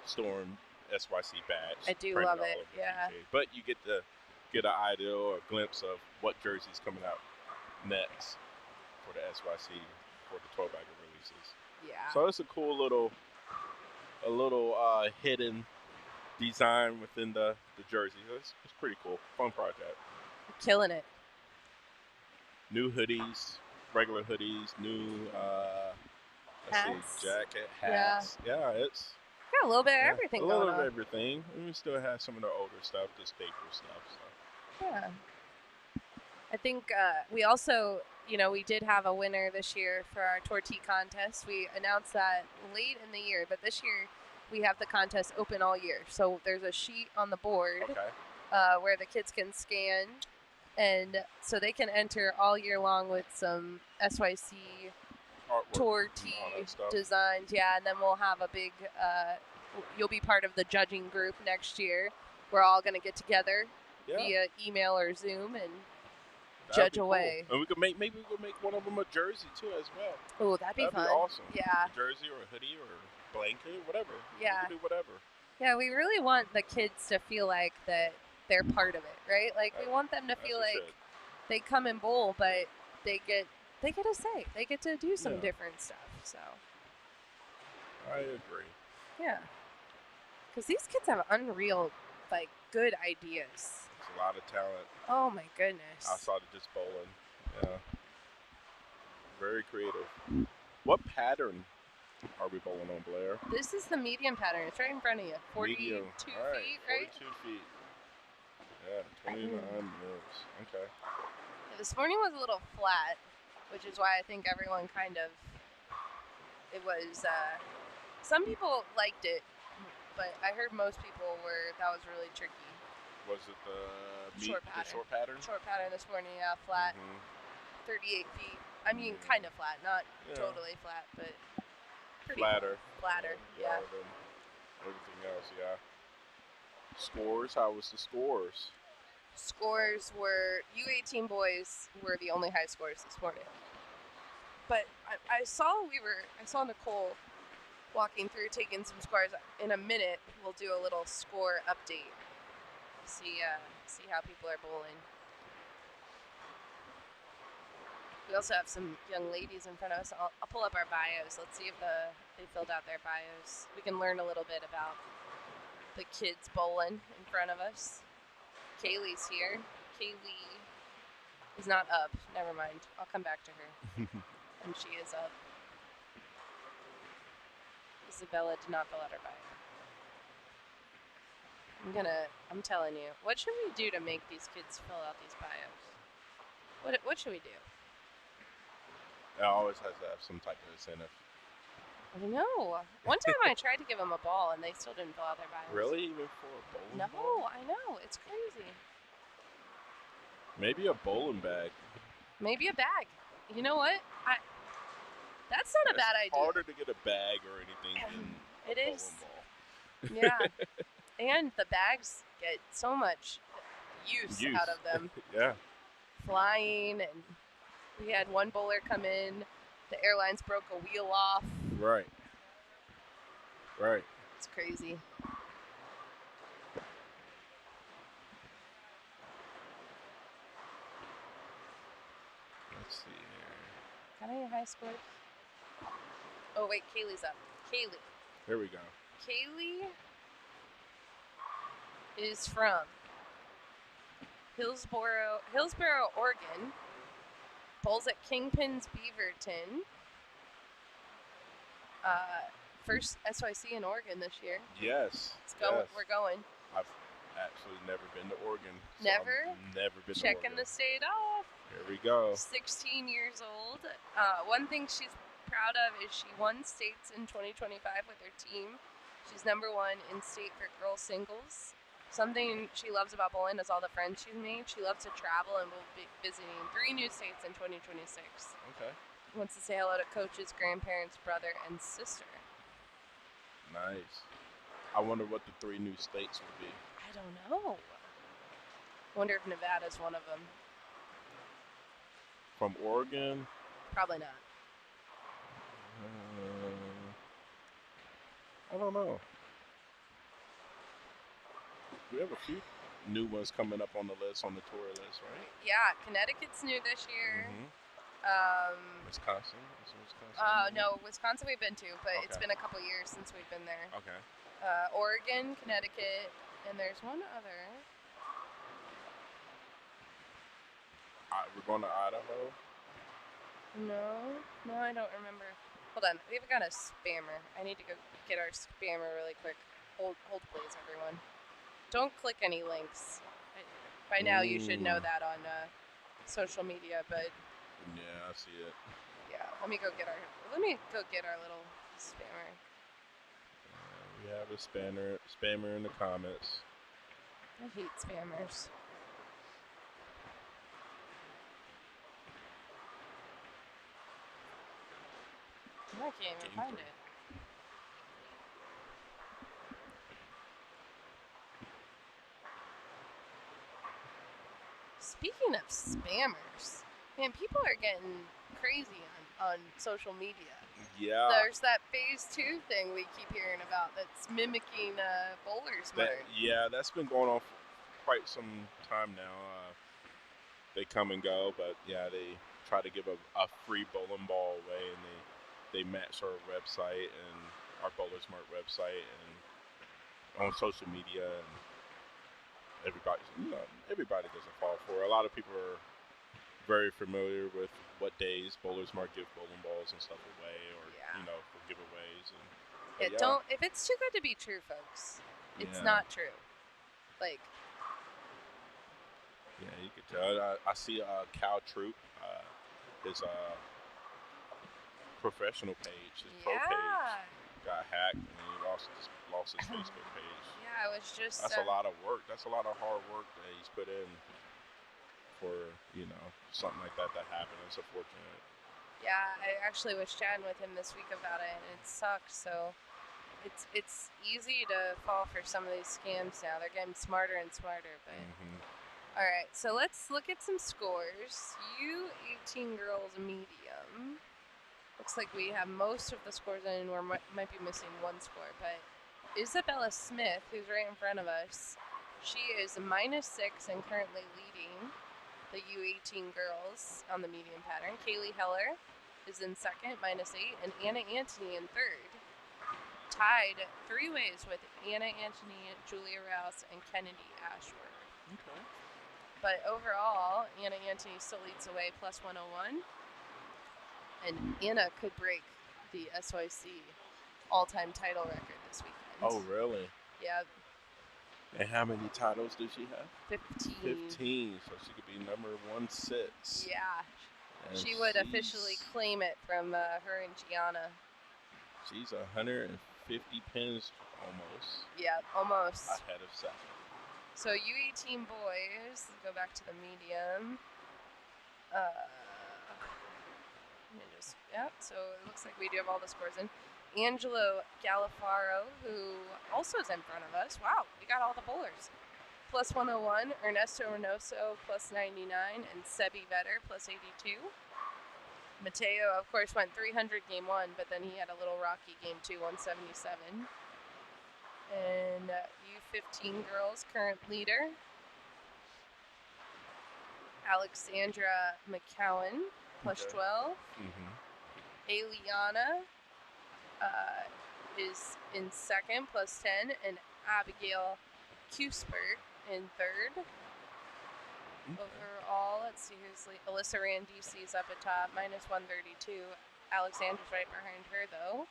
Storm SYC badge. I do love it. Yeah. Keychain. But you get an idea or a glimpse of what jersey's coming out next for the SYC for the 12-bagger releases. Yeah. So it's a cool little hidden design within the jersey. It's pretty cool. Fun project. Killing it. New hoodies, regular hoodies, new hats. Jacket, hats. Yeah, it's got a little bit of everything going on. A little bit of everything. And we still have some of the older stuff, the staple stuff. So. Yeah. I think we also, we did have a winner this year for our Tour Tee contest. We announced that late in the year, but this year we have the contest open all year. So there's a sheet on the board where the kids can scan, and so they can enter all year long with some SYC Artwork tour and tee all that stuff. designs. Yeah, and then we'll have a big, you'll be part of the judging group next year. We're all going to get together via email or Zoom and judge away. Cool. And maybe we could make one of them a jersey too as well. Oh, that'd be fun. That'd be awesome. Yeah. A jersey or a hoodie or a blanket, whatever. Yeah. We can do whatever. Yeah, we really want the kids to feel like that they're part of it, right? Like we want them to feel like they come and bowl, but they get a say. They get to do some different stuff. So I agree. Yeah. Because these kids have unreal, like, good ideas. It's a lot of talent. Oh, my goodness. Outside of just bowling. Yeah. Very creative. What pattern are we bowling on, Blair? This is the medium pattern. It's right in front of you. 42 medium. feet, right? 42 feet. Yeah, 29 mils. Okay. Yeah, this morning was a little flat, which is why I think everyone kind of, it was, some people liked it, but I heard most people that was really tricky. Was it the short pattern? Short pattern? Short pattern this morning, yeah, flat. 38 feet. I mean, kind of flat, not totally flat, but pretty flatter. Flatter, yeah. Than everything else, yeah. Scores? How was the scores? Scores were, U18 boys were the only high scores this morning. But I saw Nicole walking through, taking some scores. In a minute, we'll do a little score update. See how people are bowling. We also have some young ladies in front of us. I'll pull up our bios. Let's see if they filled out their bios. We can learn a little bit about the kids bowling in front of us. Kaylee's here. Kaylee is not up. Never mind. I'll come back to her. And she is up. Isabella did not fill out her bio. I'm telling you, what should we do to make these kids fill out these bios? What should we do? It always has to have some type of incentive. I know. One time I tried to give them a ball and they still didn't fill out their bios. Really? Even for a bowling No, ball? I know. It's crazy. Maybe a bowling bag. Maybe a bag. You know what? That's not a bad idea. It's harder to get a bag or anything than it a is. bowling ball. Yeah. And the bags get so much use out of them. Yeah. Flying, and we had one bowler come in. The airlines broke a wheel off. Right. It's crazy. Let's see here. Got any high scores? Oh, wait, Kaylee's up. Kaylee. Here we go. Kaylee is from Hillsboro, Oregon. Bowls at Kingpin's Beaverton. First SYC in Oregon this year. Yes. Let's go. Yes. We're going. I've actually never been to Oregon. So Never? I've never been to Checking Oregon. the state off. Here we go. 16 years old. One thing she's proud of is she won states in 2025 with her team. She's #1 in state for girls singles. Something she loves about bowling is all the friends she's made. She loves to travel and will be visiting 3 new states in 2026. Okay. Wants to say hello to coaches, grandparents, brother, and sister. Nice. I wonder what the 3 new states would be. I don't know. Wonder if Nevada's one of them. From Oregon? Probably not. I don't know. We have a few new ones coming up on the list, on the tour list, right? Yeah, Connecticut's new this year. Wisconsin? Is Wisconsin? No, Wisconsin we've been to, but it's Okay. been a couple years since we've been there. Okay. Oregon, Connecticut, and there's one other. We're going to Idaho. No, I don't remember. Hold on, we've got a spammer. I need to go get our spammer really quick. Hold please, everyone. Don't click any links. By now you should know that on social media, but Yeah, I see it. yeah, let me go get our little spammer. We We have a spammer in the comments. I hate spammers. I can't even find it. Speaking of spammers, man, people are getting crazy on social media. Yeah. There's that phase 2 thing we keep hearing about that's mimicking Bowler's Mart. That's been going on for quite some time now. They come and go, but yeah, they try to give a free bowling ball away, and they match our website and our Bowler's Mart website and on social media, and everybody doesn't fall for it. A lot of people are very familiar with what days Bowler's Mart give bowling balls and stuff away, or for giveaways. And don't. If it's too good to be true, folks, it's not true. Like. Yeah, you could tell. I see Cal Troop, his professional page, his pro page, got hacked, and he lost his Facebook page. Yeah, it was just. That's a lot of work. That's a lot of hard work that he's put in for something like that happened. It's unfortunate. Yeah, I actually was chatting with him this week about it, and it sucks. So it's easy to fall for some of these scams now. They're getting smarter and smarter, but. All right, so let's look at some scores. U18 girls medium. Looks like we have most of the scores in. We might be missing one score, but Isabella Smith, who's right in front of us, she is -6 and currently leading the U18 girls on the medium pattern. Kaylee Heller is in second, -8, and Anna Antony in third. Tied 3 ways with Anna Antony, Julia Rouse, and Kennedy Ashworth. Okay. But overall, Anna Antony still leads the way, +101. And Anna could break the SYC all-time title record this weekend. Oh, really? Yeah. And how many titles does she have? 15. 15, so she could be number 16. Yeah. And she would officially claim it from her and Gianna. She's 150 pins almost. Yeah, almost. Ahead of second. So U18 boys, go back to the medium. So it looks like we do have all the scores in. Angelo Galafaro, who also is in front of us. Wow, we got all the bowlers. +101, Ernesto Reynoso +99, and Sebi Vetter +82. Mateo, of course, went 300 game 1, but then he had a little rocky game 2, 177. And U15 girls, current leader, Alexandra McCowan, +12. Eliana is in second, +10, and Abigail Cuspert in third. Overall, let's see who's lead. Alyssa Randisi is up at top, -132. Alexandra's right behind her, though.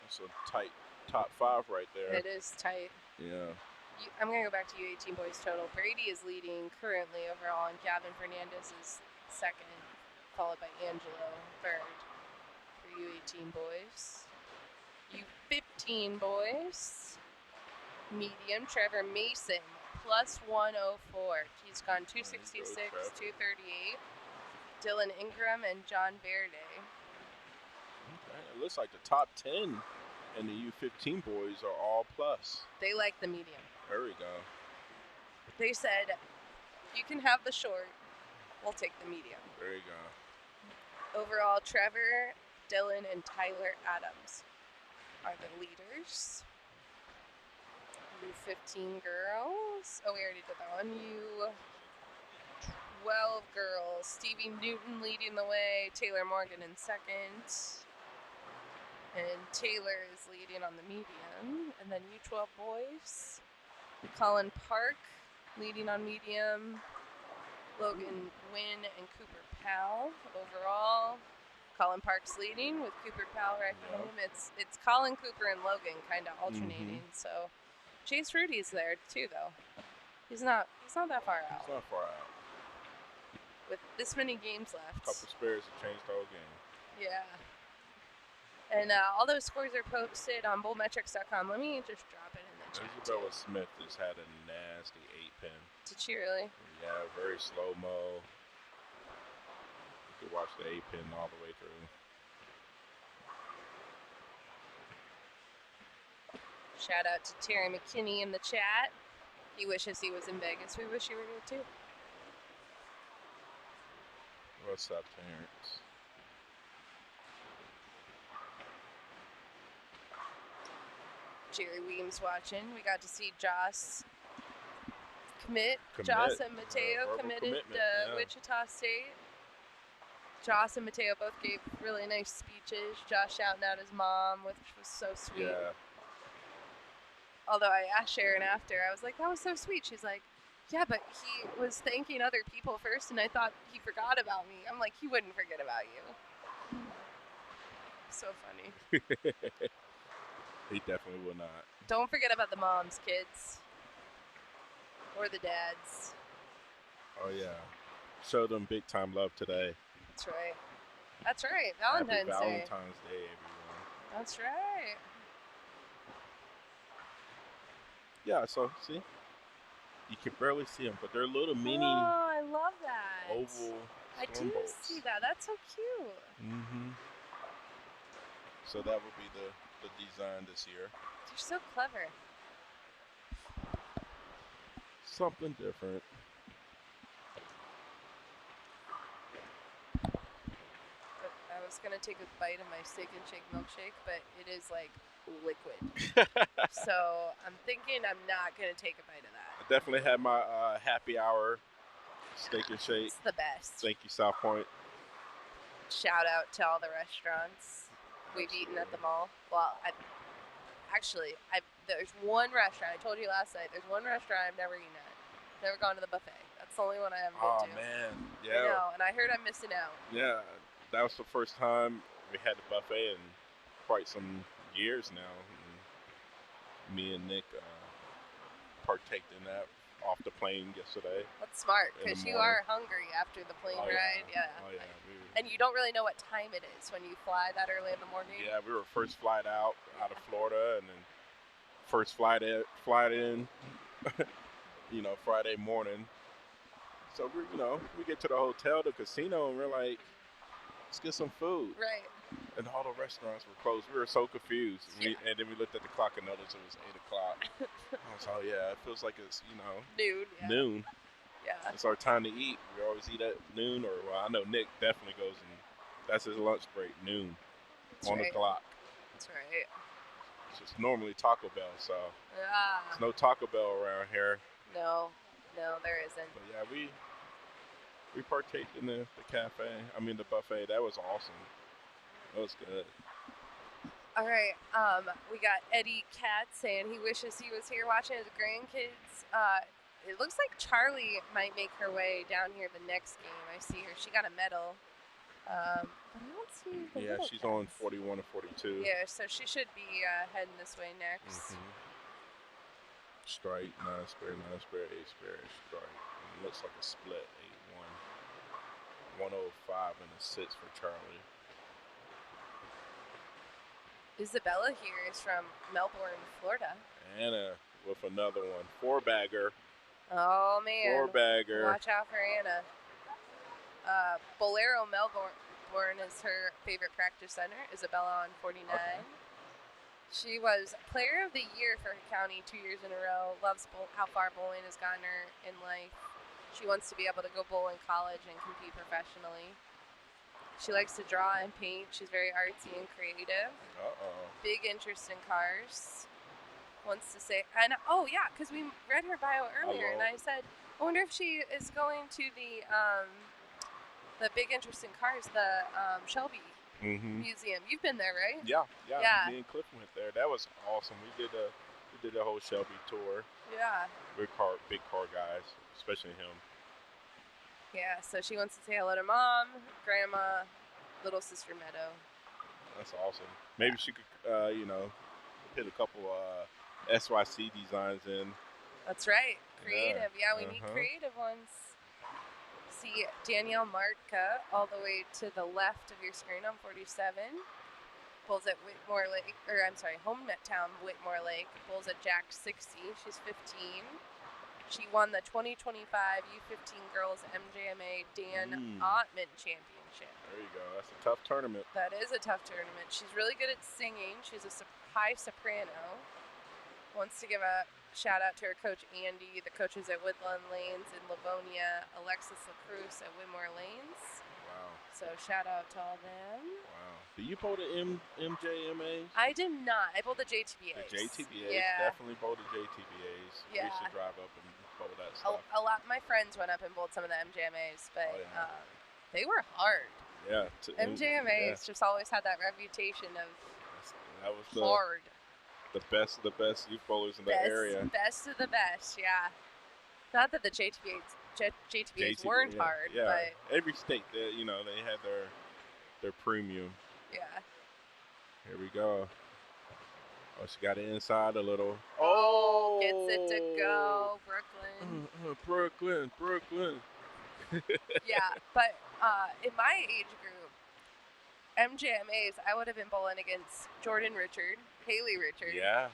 That's a tight top 5 right there. It is tight. Yeah. I'm going to go back to U18 boys total. Brady is leading currently overall, and Gavin Fernandez is second, followed by Angelo third for U18 boys. U15 boys, medium, Trevor Mason, +104. He's gone 266, 238. Dylan Ingram and John Verde. Okay. It looks like the top 10 and the U15 boys are all plus. They like the medium. There we go. They said, you can have the short, we'll take the medium. There you go. Overall, Trevor, Dylan, and Tyler Adams are the leaders. U15 girls. Oh, we already did that one. U12 girls. Stevie Newton leading the way. Taylor Morgan in second. And Taylor is leading on the medium. And then U12 boys. Colin Park leading on medium. Logan Wynn and Cooper Powell. Overall, Colin Park's leading with Cooper Powell right behind him. It's Colin, Cooper, and Logan kind of alternating. So Chase Rudy's there too, though. He's not that far out. He's not far out. With this many games left. A couple spares to change the whole game. Yeah. And all those scores are posted on bullmetrics.com. Let me just drop it in the chat. Isabella Smith just had a nasty 8-pin. Did she really? Yeah, very slow-mo. You could watch the 8-pin all the way through. Shout out to Terry McKinney in the chat. He wishes he was in Vegas. We wish you were here too. What's up, Terrence? Jerry Weems watching. We got to see Joss commit. Commit. Joss and Mateo Verbal committed commitment, to yeah. Wichita State. Joss and Mateo both gave really nice speeches. Josh shouting out his mom, which was so sweet. Yeah. Although I asked Sharon after, I was like, that was so sweet. She's like, yeah, but he was thanking other people first, and I thought he forgot about me. I'm like, he wouldn't forget about you. So funny. He definitely will not. Don't forget about the moms, kids. Or the dads. Oh, yeah. Show them big time love today. That's right. That's right. Valentine's Happy Day. Valentine's Day, everyone. That's right. Yeah, so, see? You can barely see them, but they're little mini Oh, I love that. oval I do swim boats. see that. That's so cute. Mm-hmm. So that would be the design this year. They're so clever. Something different. But I was going to take a bite of my Steak and Shake milkshake, but it is like liquid. So I'm thinking I'm not going to take a bite of that. I definitely had my happy hour steak and shake. It's the best. Thank you, South Point. Shout out to all the restaurants we've eaten at the mall. Well, there's one restaurant. I told you last night. There's one restaurant I've never eaten at. Never gone to the buffet. That's the only one I haven't Oh, been to. man. I Yeah. know, and I heard I'm missing out. Yeah. That was the first time we had the buffet in quite some years now. And me and Nick partaked in that off the plane yesterday. That's smart, In the because you morning. are hungry after the plane Oh, ride. Yeah. Oh, yeah. And you don't really know what time it is when you fly that early in the morning. Yeah, we were first flight out of Florida, and then first flight in, Friday morning. So we get to the hotel, the casino, and we're like, let's get some food. Right. And all the restaurants were closed. We were so confused. And then we looked at the clock and noticed it was 8 o'clock. I was like, yeah, it feels like it's, Noon. Yeah. noon. Yeah. It's our time to eat. We always eat at noon, I know Nick definitely goes and that's his lunch break, noon, That's on right. the clock. That's right. It's just normally Taco Bell, so Ah. there's no Taco Bell around here. No, there isn't. But yeah, we partaked in the buffet. That was awesome. That was good. All right. We got Eddie Katz saying he wishes he was here watching his grandkids. It looks like Charlie might make her way down here the next game. I see her. She got a medal. But I don't see the Yeah, little she's on cats. 41 and 42. Yeah, so she should be heading this way next. Mm-hmm. Strike, 9-spare, 8-spare, strike. And it looks like a split, 8-1. 105 and a 6 for Charlie. Isabella here is from Melbourne, Florida. Anna with another one. 4-bagger. Oh, man. 4-bagger. Watch out for Anna. Bolero Melbourne is her favorite practice center. Isabella on 49. Okay. She was Player of the Year for her county 2 years in a row. Loves how far bowling has gotten her in life. She wants to be able to go bowl in college and compete professionally. She likes to draw and paint. She's very artsy and creative. Uh-oh. Big interest in cars. Wants to say, and oh yeah, because we read her bio earlier, and I said, I wonder if she is going to the big interest in cars, the Shelby Museum. You've been there, right? Yeah. Yeah. Me and Cliff went there. That was awesome. We did a whole Shelby tour. Yeah. Big car guys, especially him. Yeah, so she wants to say hello to Mom, Grandma, little sister Meadow. That's awesome. Maybe she could, hit a couple SYC designs in. That's right. Creative. Yeah, we need Uh-huh. creative ones. See Danielle Martka all the way to the left of your screen on 47. bowls at Whitmore Lake, hometown Whitmore Lake. Bowls at Jack 60. She's 15. She won the 2025 U15 Girls MJMA Dan Ottman Championship. There you go. That's a tough tournament. That is a tough tournament. She's really good at singing. She's a high soprano. Wants to give a shout out to her coach Andy, the coaches at Woodland Lanes in Livonia, Alexis LaCruz at Whitmore Lanes. Wow. So shout out to all them. Wow. Do you bowl the MJMA? I did not. I bowled the JTBAs. The JTBAs. Yeah. Definitely bowl the JTBAs. Yeah. We should drive up and bowl that stuff. A lot. My friends went up and bowled some of the MJMAs, but they were hard. Yeah. MJMAs just always had that reputation of that was hard. The best youth bowlers in the area. Best of the best, yeah. Not that the JTBAs weren't hard, but every state, they had their premium. Yeah. Here we go. Oh, she got it inside a little. Oh, gets it to go, Brooklyn. Brooklyn. Yeah, but in my age group, MJMAs, I would have been bowling against Jordan Richard, Haley Richard. Yeah.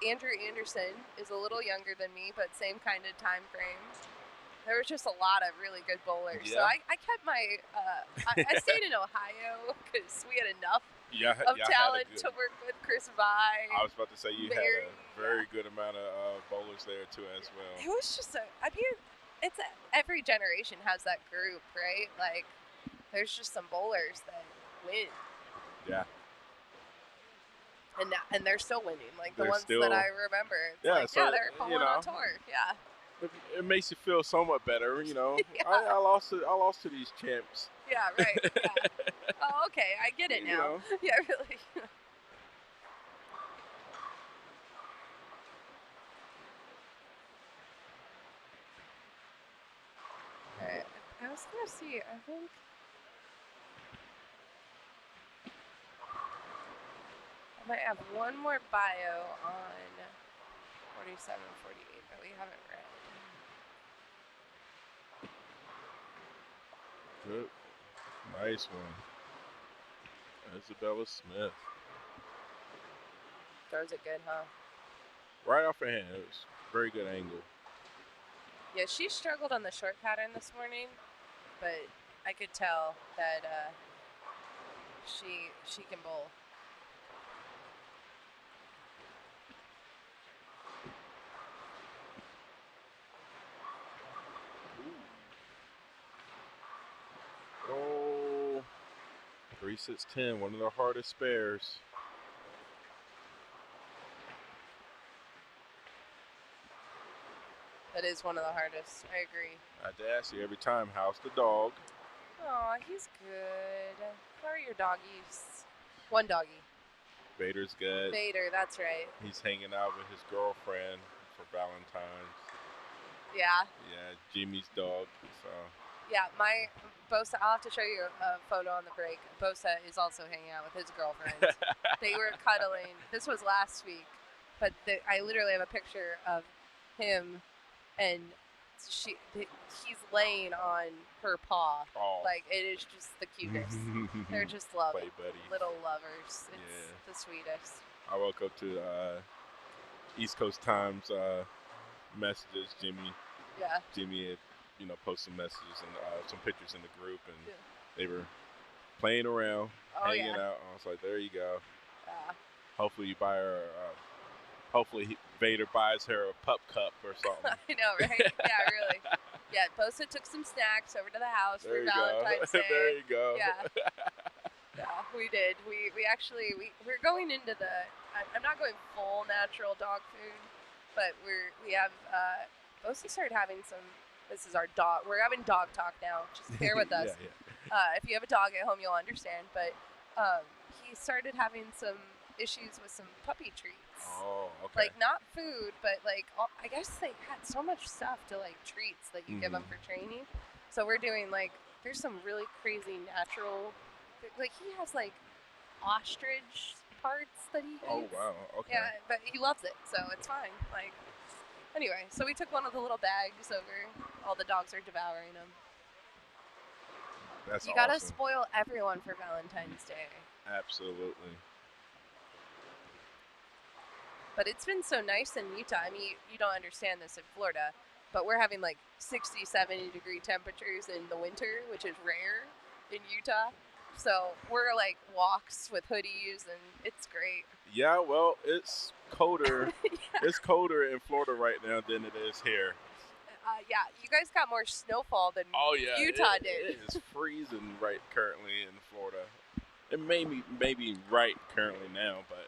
Andrew Anderson is a little younger than me, but same kind of time frame. There was just a lot of really good bowlers. Yeah. So I kept my, I stayed in Ohio because we had enough of talent to work with. Chris Vi. I was about to say you had a very good amount of bowlers there too as well. It was just every generation has that group, right? Like, there's just some bowlers that win. Yeah. And they're still winning, like they're the ones that I remember. It's they're going on tour. Yeah. It makes you feel somewhat better, Yeah. I lost to these champs. Yeah, right. Yeah. Oh, okay. I get it now. Yeah, really. Alright. I was gonna see, I think I might have one more bio on 47, 48 that we haven't read. Good. Nice one. Isabella Smith. Throws it good, huh? Right off her hand. It was a very good angle. Yeah, she struggled on the short pattern this morning, but I could tell that she can bowl. Oh, 3-6-10, one of the hardest spares. That is one of the hardest. I agree. I had to ask you every time, how's the dog? Oh, he's good. How are your doggies? One doggy. Vader's good. Vader, that's right. He's hanging out with his girlfriend for Valentine's. Yeah. Yeah, Jimmy's dog. So. Yeah, my Bosa, I'll have to show you a photo on the break. Bosa is also hanging out with his girlfriend. They were cuddling. This was last week, but I literally have a picture of him, and he's laying on her paw. Oh. Like, it is just the cutest. They're just lovely. Play buddies. Little lovers. It's the sweetest. I woke up to East Coast Times messages. Jimmy had, post some messages and some pictures in the group, and they were playing around, hanging out. I was like, there you go. Hopefully you buy her, Vader buys her a pup cup or something. I know, right? Yeah, really. Yeah, Bosa took some snacks over to the house for Valentine's Day. There you go. Yeah. Yeah, we did. We're going into I'm not going full natural dog food, but we have, Bosa started having some. This is our dog. We're having dog talk now. Just bear with us. If you have a dog at home, you'll understand. But he started having some issues with some puppy treats. Oh, okay. Like, not food, but like, I guess they had so much stuff to like treats that you give them for training. So we're doing there's some really crazy natural, like he has like ostrich parts that he eats. Oh, wow. Okay. Yeah, but he loves it, so it's fine. Like. Anyway, so we took one of the little bags over. All the dogs are devouring them. That's You gotta awesome. spoil everyone for Valentine's Day. Absolutely. But it's been so nice in Utah. I mean, you don't understand this in Florida, but we're having like 60, 70-degree temperatures in the winter, which is rare in Utah. So we're like walks with hoodies, and it's great. Yeah, well, it's colder. Yeah. It's colder in Florida right now than it is here. Yeah, you guys got more snowfall than Oh yeah, Utah did. It is freezing right currently in Florida. It may be right currently now, but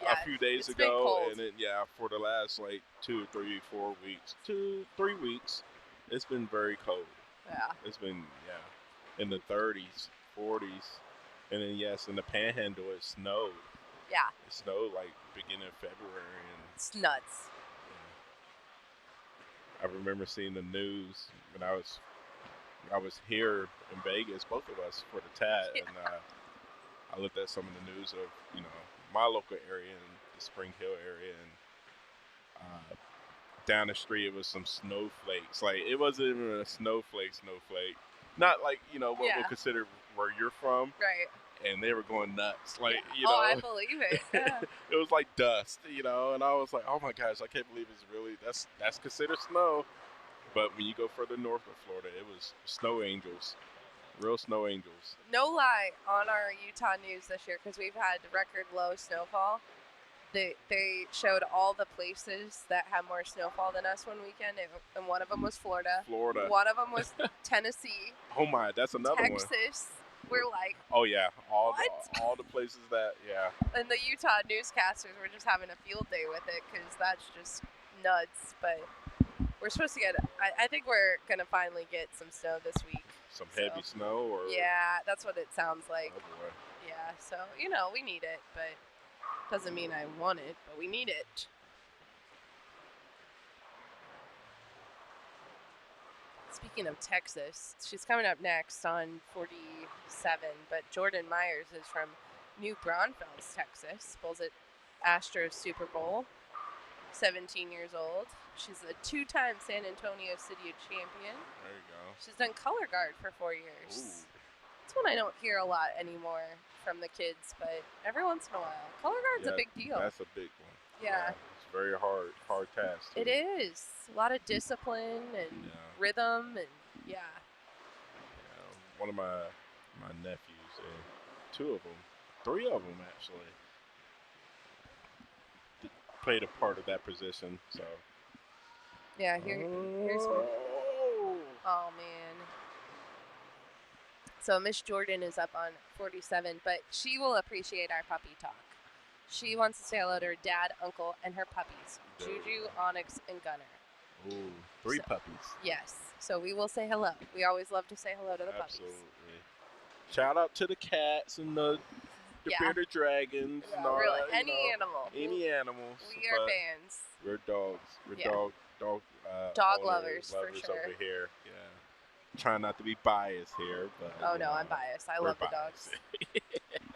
Yeah, a few days it's been ago, cold. and then for the last like 2, 3, 4 weeks, 2, 3 weeks, it's been very cold. Yeah. It's been in the 30s, 40s, and then in the Panhandle it snowed. Yeah. It snowed like beginning of February, and It's nuts. I remember seeing the news when I was here in Vegas, both of us for the TAT, Yeah. and I looked at some of the news of my local area and the Spring Hill area, and down the street it was some snowflakes. Like it wasn't even a snowflake, not like what Yeah. we'll consider where you're from, Right. and they were going nuts. Like Yeah. Oh, I believe it. Yeah. it was like dust, and I was like, oh my gosh, I can't believe it's really that's considered snow. But when you go further north of Florida, it was snow angels, real snow angels. No lie, on our Utah news this year, because we've had record low snowfall, they showed all the places that had more snowfall than us one weekend, and one of them was Florida. One of them was Tennessee. Oh my, that's another one. Texas. We're like, oh yeah, all what? the places that And the Utah newscasters were just having a field day with it, because that's just nuts. But we're supposed to get, I think we're going to finally get some snow this week. Some heavy snow, or yeah, that's what it sounds like. Oh boy. Yeah, so we need it, but doesn't mean I want it, but we need it. Speaking of Texas, she's coming up next on 47, but Jordan Myers is from New Braunfels, Texas, bowls at Astros Super Bowl, 17 years old. She's a 2-time San Antonio City champion. There you go. She's done color guard for 4 years. Ooh. It's one I don't hear a lot anymore from the kids, but every once in a while. Color guard's a big deal. That's a big one. Yeah. It's very hard task. It is. A lot of discipline and rhythm, and one of my nephews, and 2 of them, 3 of them actually, played a part of that position. So. Yeah, here's one. Oh, man. So Miss Jordan is up on 47, but she will appreciate our puppy talk. She wants to say hello to her dad, uncle, and her puppies, Juju, Onyx, and Gunner. Ooh, 3 puppies. Yes. So we will say hello. We always love to say hello to the puppies. Absolutely. Shout out to the cats and the bearded dragons. Yeah, and all really. that, Any animal. Any animals. We are fans. We're dogs. We're dog lovers for sure. Over here. Yeah. Trying not to be biased here, but oh no, I'm biased. I love the dogs.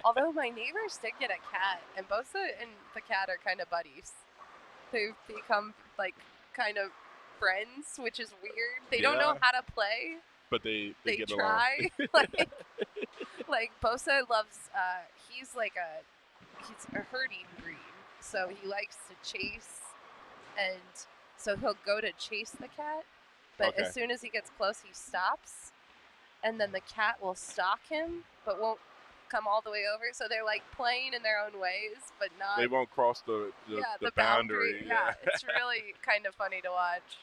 Although my neighbors did get a cat, and Bosa and the cat are kind of buddies. They've become like kind of friends, which is weird. They don't know how to play, but they get try. along. like Bosa loves. He's a herding breed, so he likes to chase, and so he'll go to chase the cat. But as soon as he gets close, he stops, and then the cat will stalk him, but won't come all the way over. So they're like playing in their own ways, but not. They won't cross the boundary. Yeah, it's really kind of funny to watch.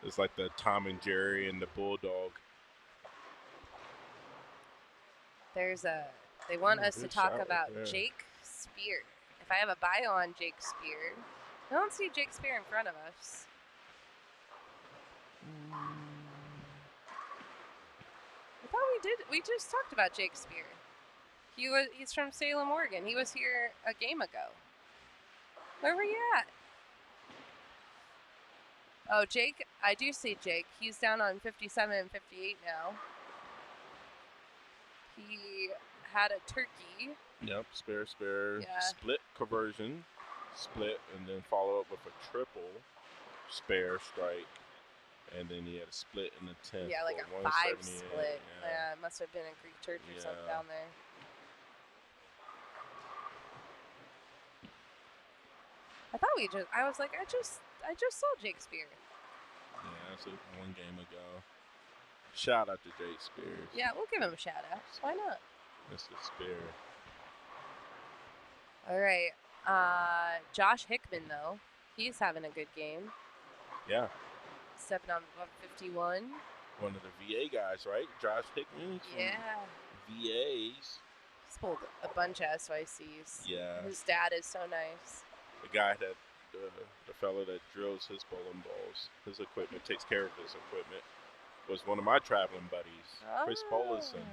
It's like the Tom and Jerry and the Bulldog. They want us to talk about Jake Spear. If I have a bio on Jake Spear, I don't see Jake Spear in front of us. I thought we did. We just talked about Jake Spear. He's from Salem, Oregon. He was here a game ago. Where were you at? Oh, Jake. I do see Jake. He's down on 57 and 58 now. He had a turkey. Yep, spare, Yeah. split conversion, split, and then follow up with a triple spare strike. And then he had a split in the 10th. Yeah, like a for 5 178. split. Yeah. Yeah, it must have been a Greek church or something Yeah. down there. I was like, I just saw Jake Spear. Yeah, that's one game ago. Shout out to Jake Spears. Yeah, we'll give him a shout out. Why not? Mr. Spear. All right. Josh Hickman, though. He's having a good game. Yeah. 7 on 51. One of the VA guys, right? Josh Hickman from Yeah. VAs. He's pulled a bunch of SYCs. Yeah. His dad is so nice. The guy that, the fellow that drills his bowling balls, his equipment, takes care of his equipment, was one of my traveling buddies, Chris Bolison.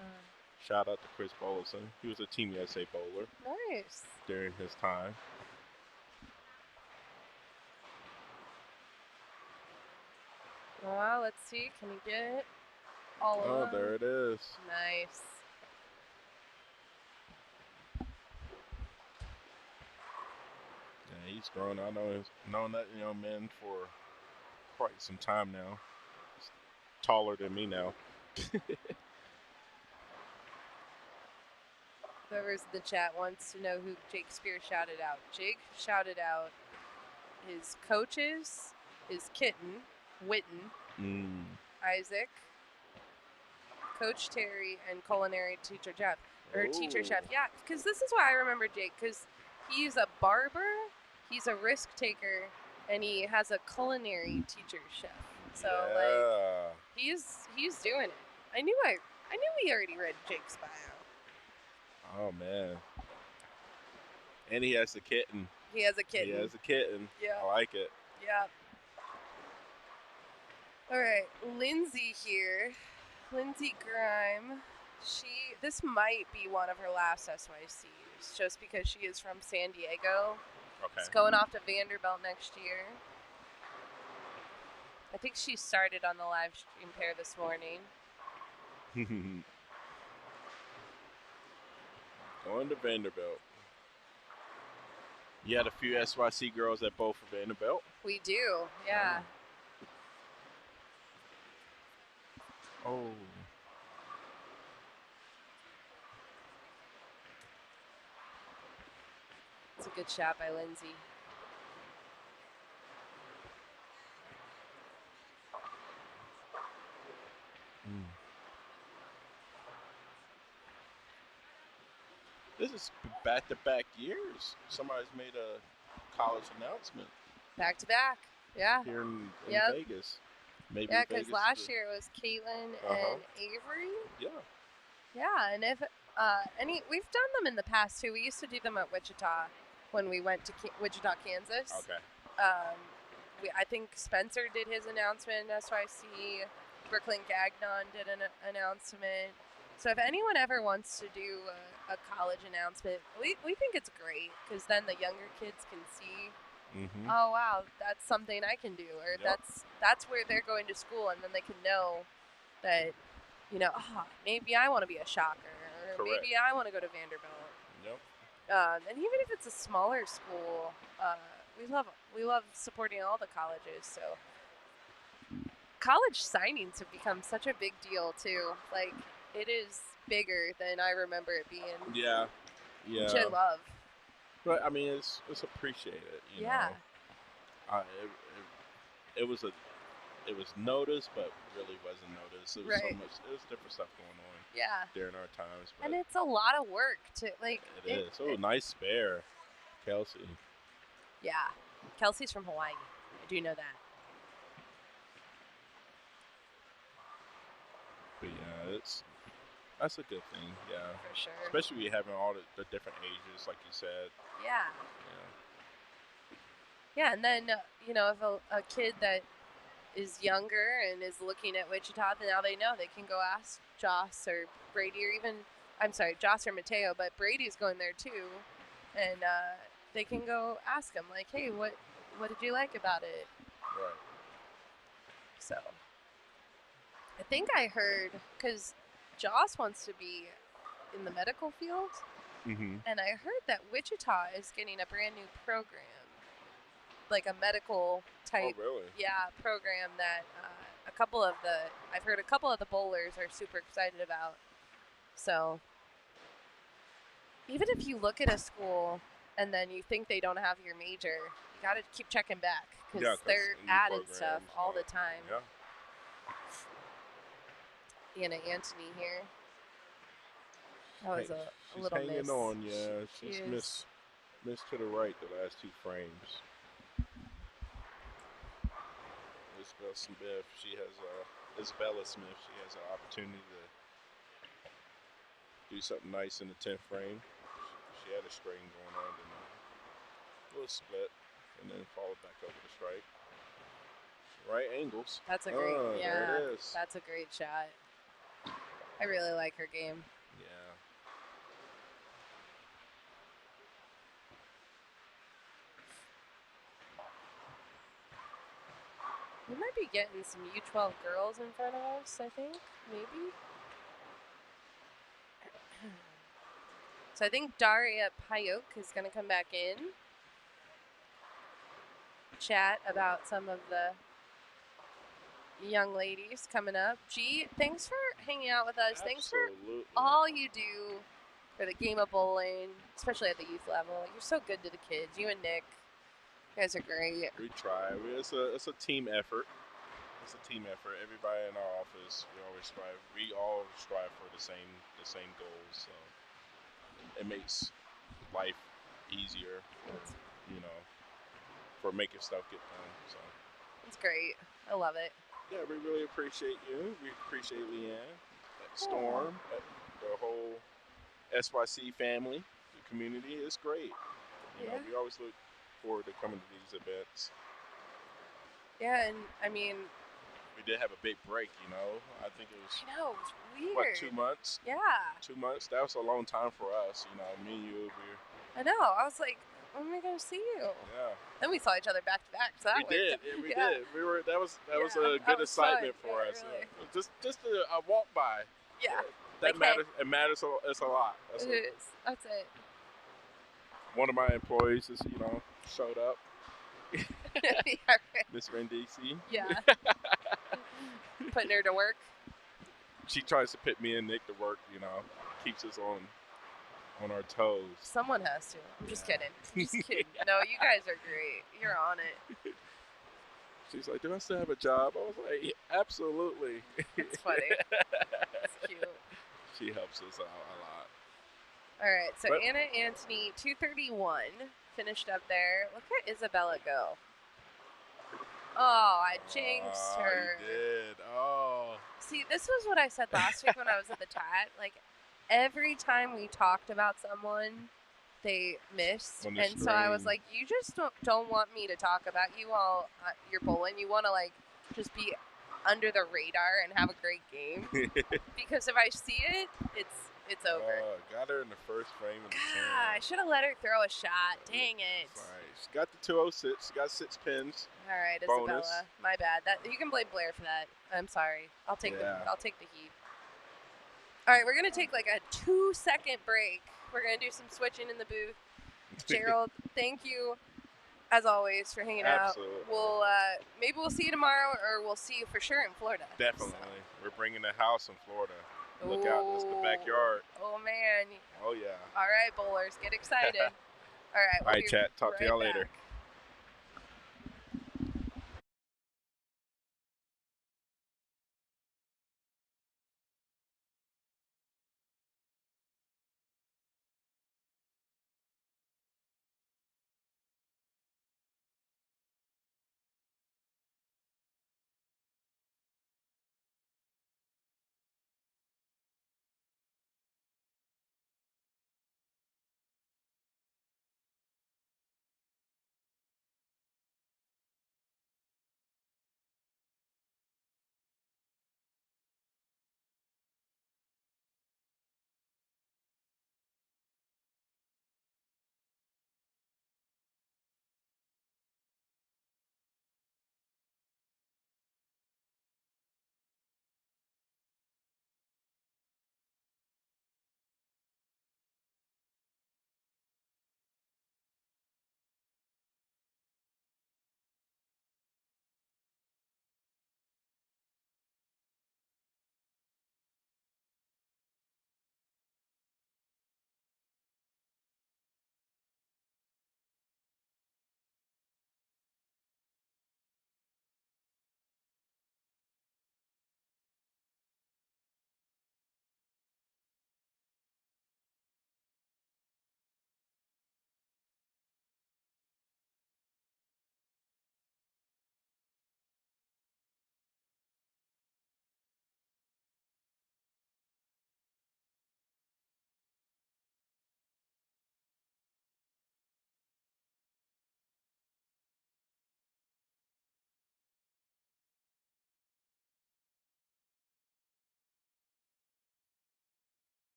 Shout out to Chris Bolison. He was a Team USA bowler. Nice. During his time. Well, let's see. Can you get it? All Oh, of them? there it is. Nice. Yeah, he's grown. I known that young man for quite some time now. He's taller than me now. Whoever's in the chat wants to know who Jake Spear shouted out. Jake shouted out his coaches, his kitten, Witten, Isaac, Coach Terry, and culinary teacher Jeff. Or teacher chef, yeah. Because this is why I remember Jake, because he's a barber, he's a risk taker, and he has a culinary teacher chef. So like he's doing it. I knew we already read Jake's bio. Oh man. And he has a kitten. He has a kitten. He has a kitten. Yeah. I like it. Yeah. All right, Lindsay here. Lindsay Grime. This might be one of her last SYCs, just because she is from San Diego. Okay. She's going off to Vanderbilt next year. I think she started on the live stream pair this morning. Going to Vanderbilt. You had a few SYC girls that both for Vanderbilt? We do, yeah. Oh. It's a good shot by Lindsay. This is back-to-back years. Somebody's made a college announcement. Back to back, yeah. Here in Yep. Vegas. Maybe Yeah, because Vegas last year it was Caitlin and Avery. Yeah. Yeah, and if we've done them in the past too. We used to do them at Wichita when we went to Wichita, Kansas. Okay. I think Spencer did his announcement in SYC. Brooklyn Gagnon did an announcement. So if anyone ever wants to do a college announcement, we think it's great because then the younger kids can see, oh wow, that's something I can do, or that's where they're going to school, and then they can know that, maybe I want to be a shocker, or maybe I want to go to Vanderbilt. Yep. And even if it's a smaller school, we love supporting all the colleges. So college signings have become such a big deal too. Like, it is bigger than I remember it being. Yeah. Which I love. But I mean, it's appreciated. You know? It was noticed, but really wasn't noticed. There was so much. There was different stuff going on. Yeah. During our times. But and it's a lot of work to like. It is. Oh, nice spare, Kelsey. Yeah, Kelsey's from Hawaii. I do know that. But yeah, that's a good thing. Yeah. For sure. Especially when you're having all the different ages, like you said. Yeah. Yeah, and then if a kid that is younger and is looking at Wichita, then now they know they can go ask Joss or Brady, or even Joss or Mateo, but Brady's going there too, and they can go ask him like, hey, what did you like about it? Right. So I think I heard, because Joss wants to be in the medical field, and I heard that Wichita is getting a brand new program, like a medical type, oh, really? program that I I've heard a couple of the bowlers are super excited about. So even if you look at a school and then you think they don't have your major, you got to keep checking back because they're adding stuff all the time. Yeah. Anna Antony here. That was a she's little hanging miss. on, yeah. She's missed to the right the last 2 frames. Isabella Smith, she has an opportunity to do something nice in the 10th frame. She had a strain going on, and a little split, and then followed back over the strike. Right angles. That's a great, there it is. That's a great shot. I really like her game. Yeah. We might be getting some U12 girls in front of us, I think, maybe. So I think Daria Payok is going to come back in. Chat about some of the young ladies coming up. G, thanks for hanging out with us. Absolutely. Thanks for all you do for the game of bowling, especially at the youth level. You're so good to the kids. You and Nick, you guys are great. We try. It's a team effort. It's a team effort. Everybody in our office, we all strive for the same goals. So it makes life easier, for making stuff get done. So it's great. I love it. Yeah, we really appreciate you. We appreciate Leanne, Storm, the whole SYC family, the community. It's great. You know, we always look forward to coming to these events. Yeah, and I mean, we did have a big break, I think it was. I know, it was weird. What, 2 months? Yeah. 2 months? That was a long time for us, me and you. I know. I was like, when am I going to see you? Yeah. Then we saw each other back to back. So that we did. We were. That was a good assignment for us. Really. Just a walk by. Yeah. That matters. It matters. It's a lot. It is. That's it. One of my employees is, showed up. Yeah, right. Miss Rendisi. Yeah. Putting her to work. She tries to put me and Nick to work. Keeps us on our toes. Someone has to. I'm just kidding. Just kidding. No, you guys are great. You're on it. She's like, do I still have a job? I was like, yeah, absolutely. It's funny. It's cute. She helps us out a lot. All right, so Anna Antony, 231, finished up there. Look at Isabella go. Oh, I jinxed her. You did. Oh. See, this was what I said last week when I was at the TAT. Like, every time we talked about someone, they missed. And so I was like, you just don't want me to talk about you while you're bowling. You want to, like, just be under the radar and have a great game. Because if I see it, it's over. Got her in the first frame of the I should have let her throw a shot. Dang it. Right. She got the 206. She got 6 pins. All right, bonus. Isabella. My bad. You can blame Blair for that. I'm sorry. I'll take the heat. All right, we're going to take like a 2-second break. We're going to do some switching in the booth. Gerald, thank you, as always, for hanging out. Maybe we'll see you tomorrow, or we'll see you for sure in Florida. Definitely. So. We're bringing the house in Florida. Look out, it's the backyard. Oh, man. Oh, yeah. All right, bowlers, get excited. All right. All right, chat. Talk to y'all later.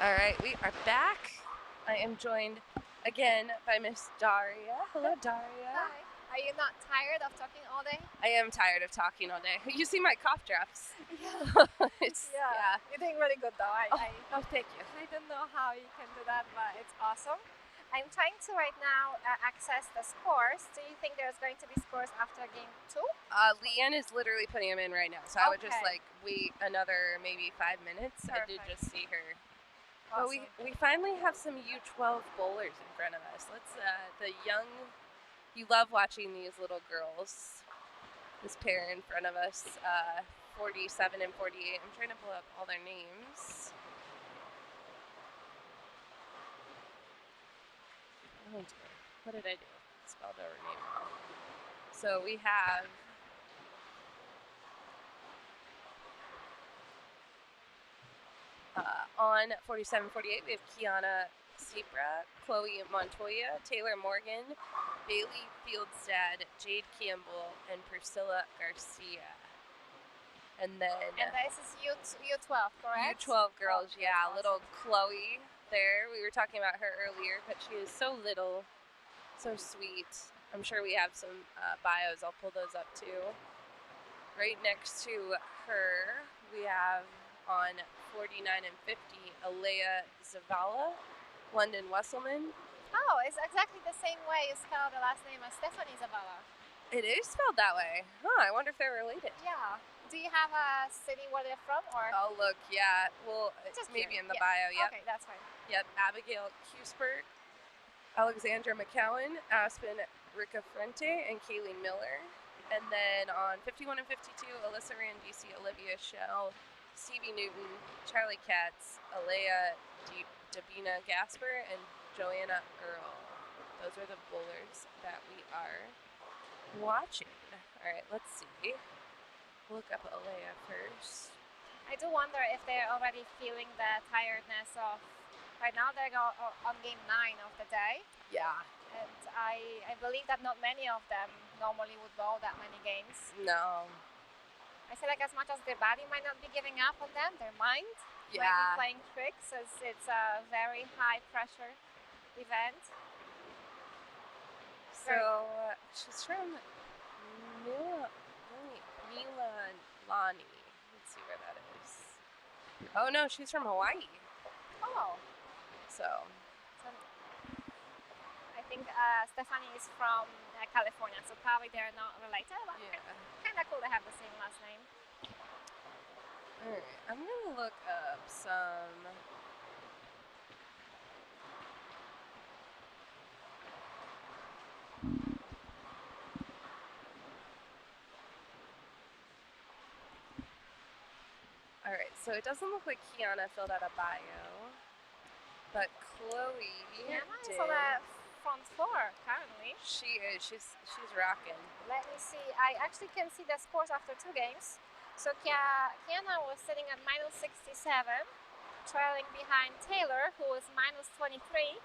All right, we are back. I am joined again by Miss Daria. Hello, Daria. Hi. Are you not tired of talking all day? I am tired of talking all day. You see my cough drops. Yeah. Yeah. You're doing really good though. Oh, thank you. I don't know how you can do that, but it's awesome. I'm trying to right now access the scores. Do you think there's going to be scores after game 2? Leanne is literally putting them in right now, so I would just Okay. wait another maybe 5 minutes. I did Perfect. just see her. Awesome. But we finally have some U12 bowlers in front of us. Let's the young. You love watching these little girls. This pair in front of us, 47 and 48. I'm trying to pull up all their names. Oh dear. What did I do? Spelled our name wrong. So we have on 47, 48, we have Kiana Sipra, Chloe Montoya, Taylor Morgan, Bailey Fieldstad, Jade Campbell, and Priscilla Garcia. And then And this is U12, correct? U12 girls, Oh, yeah. that's Little Chloe there. We were talking about her earlier, but she is so little, so sweet. I'm sure we have some bios. I'll pull those up too. Right next to her, we have on 49 and 50, Alea Zavala, London Wesselman. Oh, it's exactly the same way you spell the last name as Stephanie Zavala. It is spelled that way. Huh, I wonder if they're related. Yeah. Do you have a city where they're from, or? Oh, look, yeah. Well, Just maybe curious. in the Yeah. bio, yep. Okay, that's fine. Yep, Abigail Cuthbert, Alexandra McCowan, Aspen Ricafrente, and Kayleen Miller. And then on 51 and 52, Alyssa Randisi, Olivia Shell, Stevie Newton, Charlie Katz, Alea Dabina Gasper, and Joanna Earl. Those are the bowlers that we are watching. All right, let's see. Look up Alea first. I do wonder if they're already feeling the tiredness of. Right now they're on game 9 of the day, Yeah. and I believe that not many of them normally would bowl that many games. No. I feel like as much as their body might not be giving up on them, their mind might be Yeah. playing tricks, as it's a very high pressure event. So she's from Mililani. Let's see where that is. Oh no, she's from Hawaii. Oh, So so I think Stephanie is from California, so probably they're not related, but yeah. kind of cool to have the same last name. All right, I'm gonna look up some. All right, so it doesn't look like Kiana filled out a bio, but Chloe Yeah, mine is did. on the front floor currently. She is. She's rocking. Let me see. I actually can see the scores after 2 games. So Kiana was sitting at minus 67, trailing behind Taylor, who was minus 23,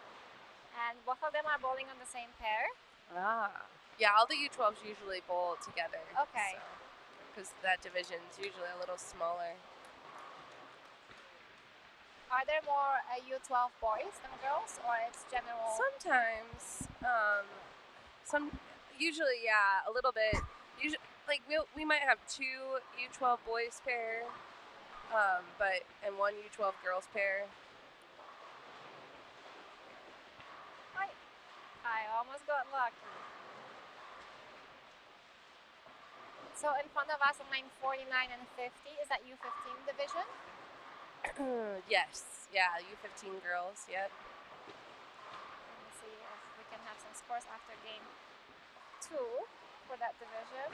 and both of them are bowling on the same pair. Ah. Yeah, all the U12s usually bowl together. Okay. Because that division's usually a little smaller. Are there more U12 boys than girls, or it's general? Sometimes, usually, yeah, a little bit. Usually, like we might have 2 U12 boys pair, and 1 U12 girls pair. I almost got lucky. So in front of us on line 49 and 50, is that U15 division? Yes, yeah, U15 girls, yep. Let me see if we can have some scores after game 2 for that division.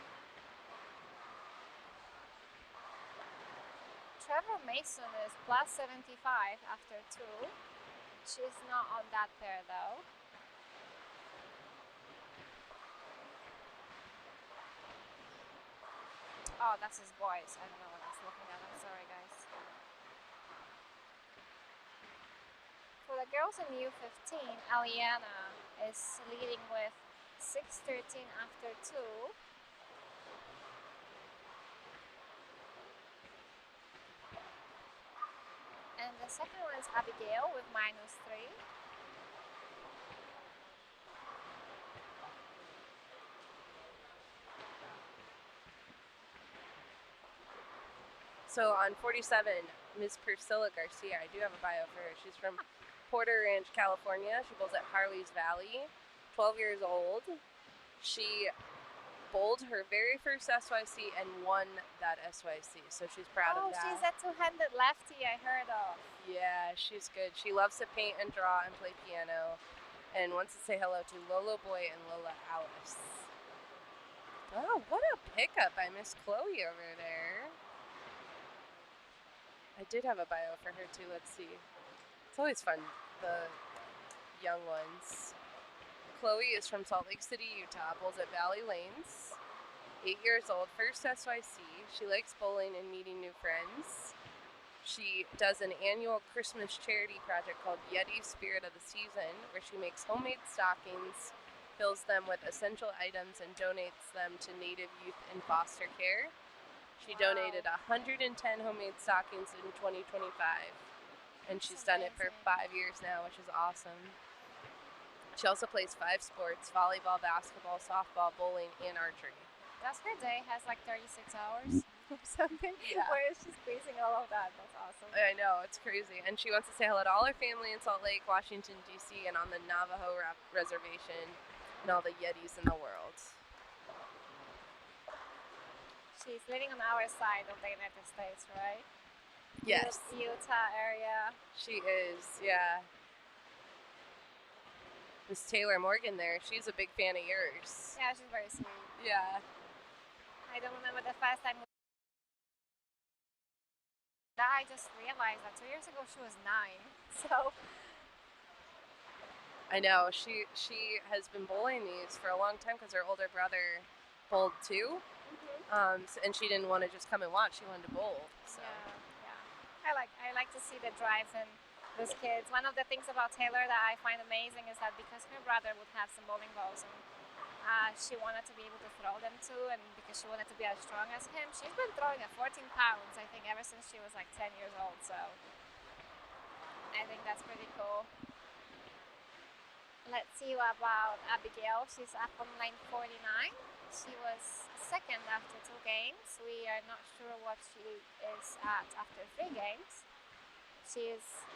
Trevor Mason is plus 75 after 2. She's not on that pair though. Oh, that's his boys. I don't know what I was looking at. I'm sorry, guys. For the girls in U15, Aliana is leading with 6-13 after 2. And the second one is Abigail with -3. So on 47, Ms. Priscilla Garcia, I do have a bio for her. She's from Porter Ranch, California. She bowls at Harley's Valley, 12 years old. She bowled her very first SYC and won that SYC, so she's proud of that. Oh, she's a two-handed lefty I heard of. Yeah, she's good. She loves to paint and draw and play piano, and wants to say hello to Lolo Boy and Lola Alice. Oh, what a pickup by Miss Chloe over there. I did have a bio for her too. Let's see. It's always fun, the young ones. Chloe is from Salt Lake City, Utah, bowls at Valley Lanes. 8 years old, first SYC. She likes bowling and meeting new friends. She does an annual Christmas charity project called Yeti Spirit of the Season, where she makes homemade stockings, fills them with essential items, and donates them to Native youth in foster care. She donated 110 homemade stockings in 2025, and she's done it for 5 years now, which is awesome. She also plays 5 sports: volleyball, basketball, softball, bowling, and archery. Does her day has like 36 hours or something? Yeah. Where is she squeezing all of that? That's awesome. I know, it's crazy. And she wants to say hello to all her family in Salt Lake, Washington, D.C., and on the Navajo Reservation, and all the Yetis in the world. She's living on our side of the United States, right? Yes. Utah area. She is, yeah. Miss Taylor Morgan there, she's a big fan of yours. Yeah, she's very sweet. Yeah. I don't remember the first time. I just realized that 2 years ago she was 9. So I know, she has been bowling these for a long time because her older brother bowled too. And she didn't want to just come and watch, she wanted to bowl. So. Yeah. I like to see the drives in those kids. One of the things about Taylor that I find amazing is that because her brother would have some bowling balls and she wanted to be able to throw them too, and because she wanted to be as strong as him, she's been throwing at 14 pounds, I think, ever since she was like 10 years old. So I think that's pretty cool. Let's see about Abigail. She's up on lane 49. She was second after 2 games. We are not sure what she is at after 3 games. She's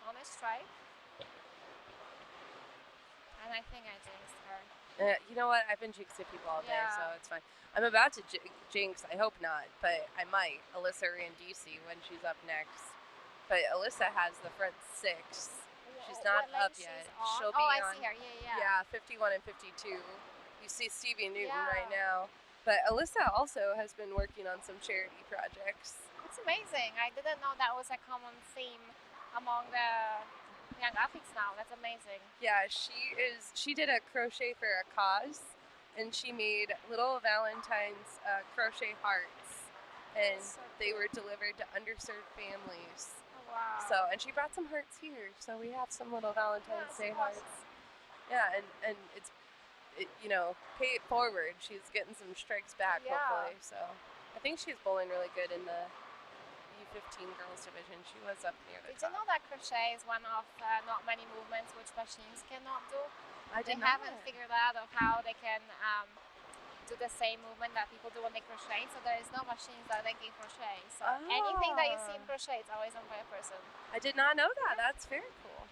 on a strike. And I think I jinxed her. You know what? I've been jinxing people all day, Yeah. so it's fine. I'm about to jinx, I hope not, but I might, Alyssa Randisi when she's up next. But Alyssa has the front 6. She's not What lane up yet. on? She'll be I on. see her. Yeah. Yeah, 51 and 52. You see Stevie Newton Yeah. right now. But Alyssa also has been working on some charity projects. It's amazing. I didn't know that was a common theme among the young athletes now. That's amazing. Yeah, she did a crochet for a cause, and she made little Valentine's crochet hearts, and That's so they were delivered to underserved families. Oh, wow. So, and she brought some hearts here, so we have some little Valentine's That's Day awesome. hearts. Yeah, and pay it forward. She's getting some strikes back, Yeah. hopefully. So, I think she's bowling really good in the U15 girls division. She was up near the Did you top. know that crochet is one of not many movements which machines cannot do? I They did haven't not. figured out of how they can do the same movement that people do when they crochet. So there is no machines that they can crochet. So anything that you see in crochet is always done by a person. I did not know that. That's very cool.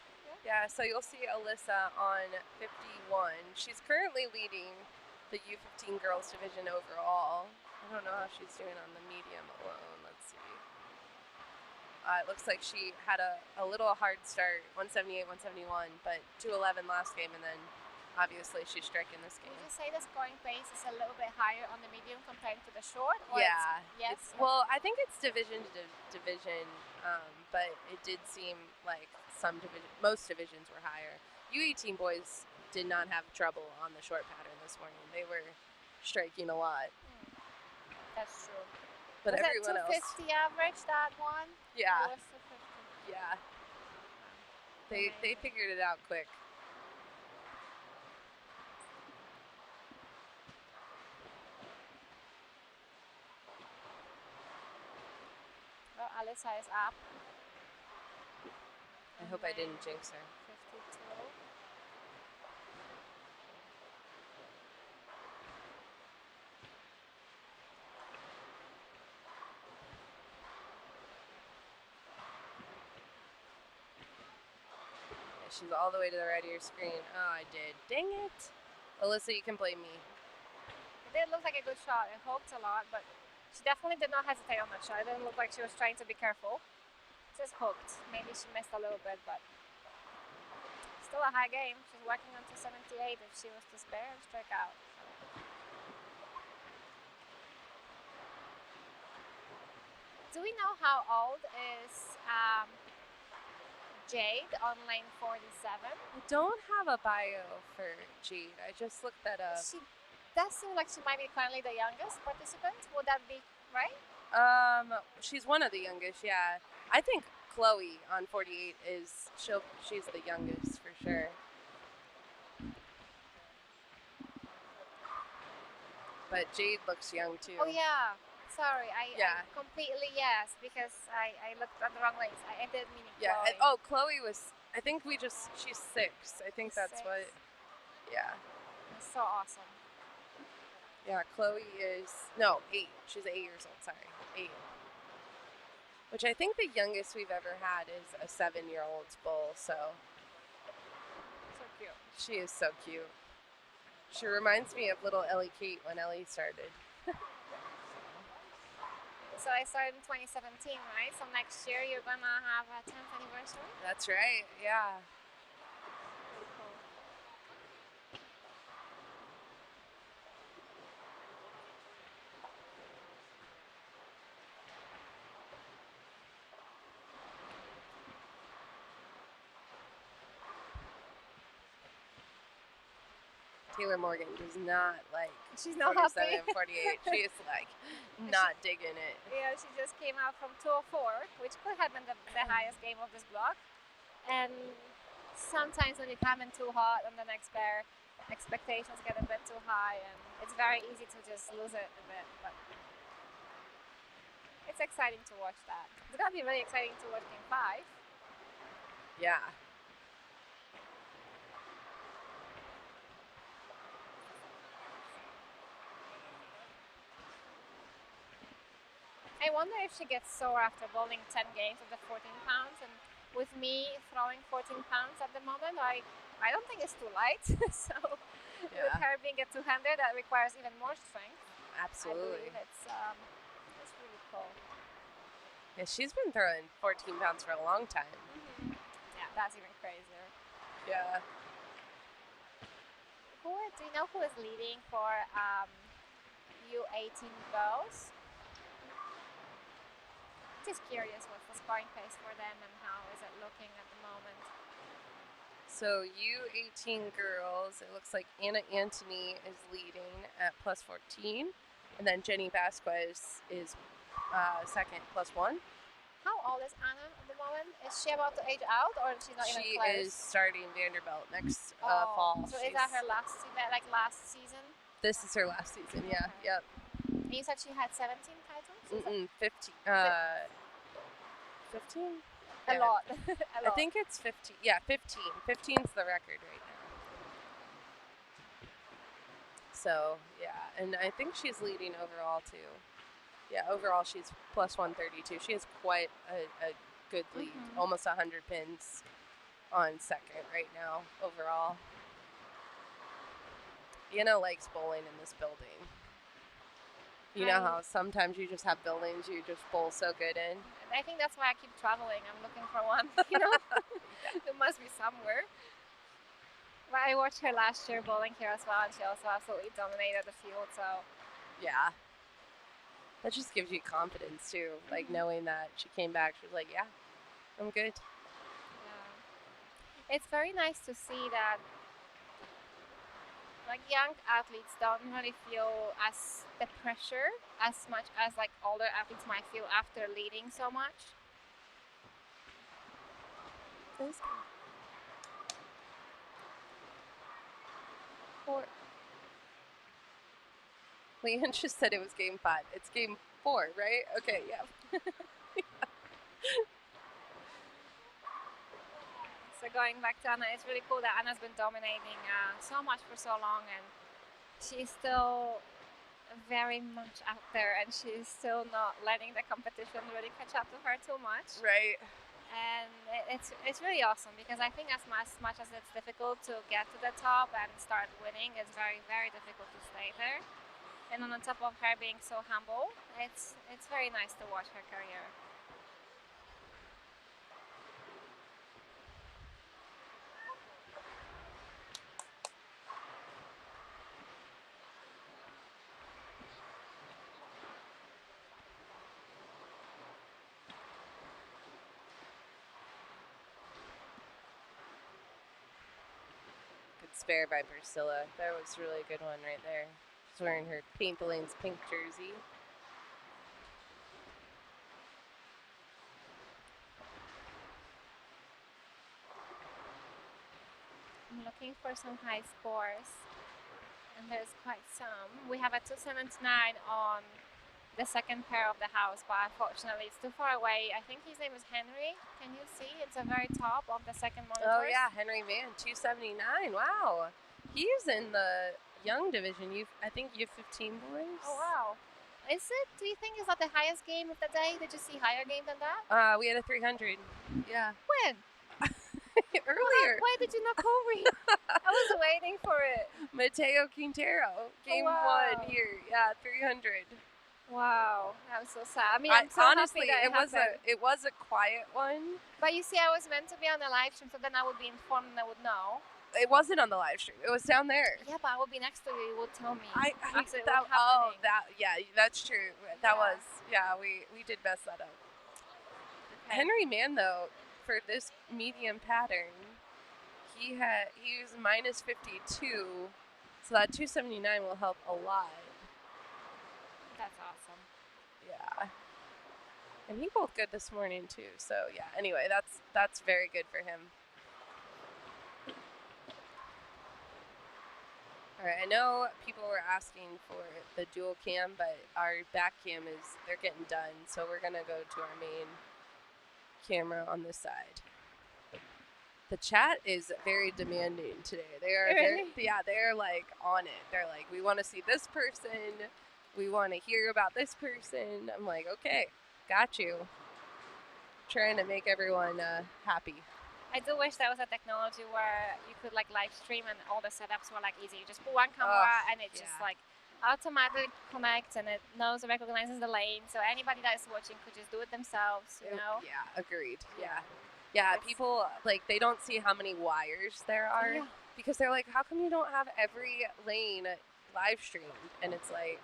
Yeah, so you'll see Alyssa on 51. She's currently leading the U15 girls division overall. I don't know how she's doing on the medium alone. Let's see. It looks like she had a little hard start, 178, 171, but 211 last game, and then obviously she's striking this game. Would you say the scoring pace is a little bit higher on the medium compared to the short? Or Yeah. Yes. Well, I think it's division to division, but it did seem like most divisions were higher. U18 boys did not have trouble on the short pattern this morning. They were striking a lot. That's true. But was everyone that else. 250 average, that one? Yeah. It was 250. Yeah. They figured it out quick. Well, Alyssa is up. hope I didn't jinx her. 52. Yeah, she's all the way to the right of your screen. Oh, I did. Dang it. Alyssa, you can blame me. It did look like a good shot. It hoped a lot, but she definitely did not hesitate on that shot. It didn't look like she was trying to be careful. Just hooked. Maybe she missed a little bit, but still a high game. She's working on to 78 if she was to spare and strike out. Do we know how old is Jade on lane 47? I don't have a bio for Jade. I just looked that up. She does seem like she might be currently the youngest participant. Would that be right? She's one of the youngest, yeah. I think Chloe on 48 she's the youngest for sure. But Jade looks young too. Oh yeah. Sorry, I Yeah. completely yes, because I looked at the wrong lanes. I did mean Yeah. Chloe. Chloe was. I think she's 6. I think that's 6. what. Yeah. That's so awesome. Yeah. Chloe is 8. She's 8 years old. Sorry, 8. Which I think the youngest we've ever had is a 7-year-old bull. So So cute. she is so cute. She reminds me of little Ellie Kate when Ellie started. So I started in 2017, right? So next year you're gonna have a 10th anniversary? That's right. Yeah. Pretty cool. Taylor Morgan does not like She's not 47 happy. and 48. She is like not digging it. Yeah, she just came out from 204, which could have been the highest game of this block. And sometimes when you come in too hot on the next pair, expectations get a bit too high, and it's very easy to just lose it a bit. But it's exciting to watch that. It's gonna be really exciting to watch game 5. Yeah. I wonder if she gets sore after bowling 10 games with the 14 pounds, and with me throwing 14 pounds at the moment, I don't think it's too light. So with Yeah. her being a two-hander, that requires even more strength. Absolutely. I believe it's really cool. Yeah, she's been throwing 14 pounds for a long time. Yeah, that's even crazier. Yeah. Do you know who is leading for U18 girls? Just curious what's the scoring pace for them and how is it looking at the moment. So U18 girls, it looks like Anna Antony is leading at plus 14, and then Jenny Vasquez is second, plus 1. How old is Anna at the moment? Is she about to age out, or she's not even She close? is starting Vanderbilt next fall. So is that her last season? This is her last season, yeah. Okay. Yep. And you said she had 17 titles? Is it? 15. 15? A Yeah. lot. I think it's 15. Yeah, 15. 15's the record right now. So, yeah. And I think she's leading overall, too. Yeah, overall she's plus 132. She has quite a good lead. Almost 100 pins on second right now, overall. Anna likes bowling in this building. You know how sometimes you just have buildings you just bowl so good in? I think that's why I keep traveling. I'm looking for one, It must be somewhere. But I watched her last year bowling here as well, and she also absolutely dominated the field, so... Yeah. That just gives you confidence, too. Like, knowing that she came back, she was like, yeah, I'm good. Yeah. It's very nice to see that like young athletes don't really feel the pressure as much as like older athletes might feel after leading so much. Leanne just said it was game 5. It's game 4, right? Okay, yeah. So going back to Anna, it's really cool that Anna's been dominating so much for so long, and she's still very much out there, and she's still not letting the competition really catch up to her too much. Right. And it's really awesome, because I think as much as it's difficult to get to the top and start winning, it's very, very difficult to stay there. And on top of her being so humble, it's very nice to watch her career. Good spare by Priscilla. That was really a good one right there. She's wearing her Paint the Lanes pink jersey. I'm looking for some high scores, and there's quite some. We have a 279 on the second pair of the house, but unfortunately it's too far away. I think his name is Henry. Can you see? It's the very top of the second monitor. Oh yeah, Henry Mann, 279. Wow. He's in the young division. I think you have 15 boys. Oh wow. Is it? Do you think is that the highest game of the day? Did you see higher game than that? We had a 300. Yeah. When? Earlier. Why did you not call me? I was waiting for it. Mateo Quintero, game wow. 1 here. Yeah, 300. Wow, that was so sad. I mean, I'm so honestly, happy that it was a quiet one. But you see, I was meant to be on the live stream, so then I would be informed and I would know. It wasn't on the live stream. It was down there. Yeah, but I would be next to you. You would tell me. That's true. We did mess that up. Okay. Henry Mann, though, for this medium pattern, he was minus 52, so that 279 will help a lot. That's awesome. Yeah. And he bowled good this morning too. So yeah. Anyway, that's very good for him. All right. I know people were asking for the dual cam, but our back cam they're getting done. So we're gonna go to our main camera on this side. The chat is very demanding today. They're like on it. They're like, we want to see this person. We want to hear about this person. I'm like, okay, got you. Trying to make everyone happy. I do wish there was a technology where you could like live stream and all the setups were like easy. You just put one camera and it just like automatically connects, and it knows and recognizes the lane. So anybody that is watching could just do it themselves, you know? Yeah, agreed. Yeah, people like they don't see how many wires there are because they're like, how come you don't have every lane live streamed? And it's like,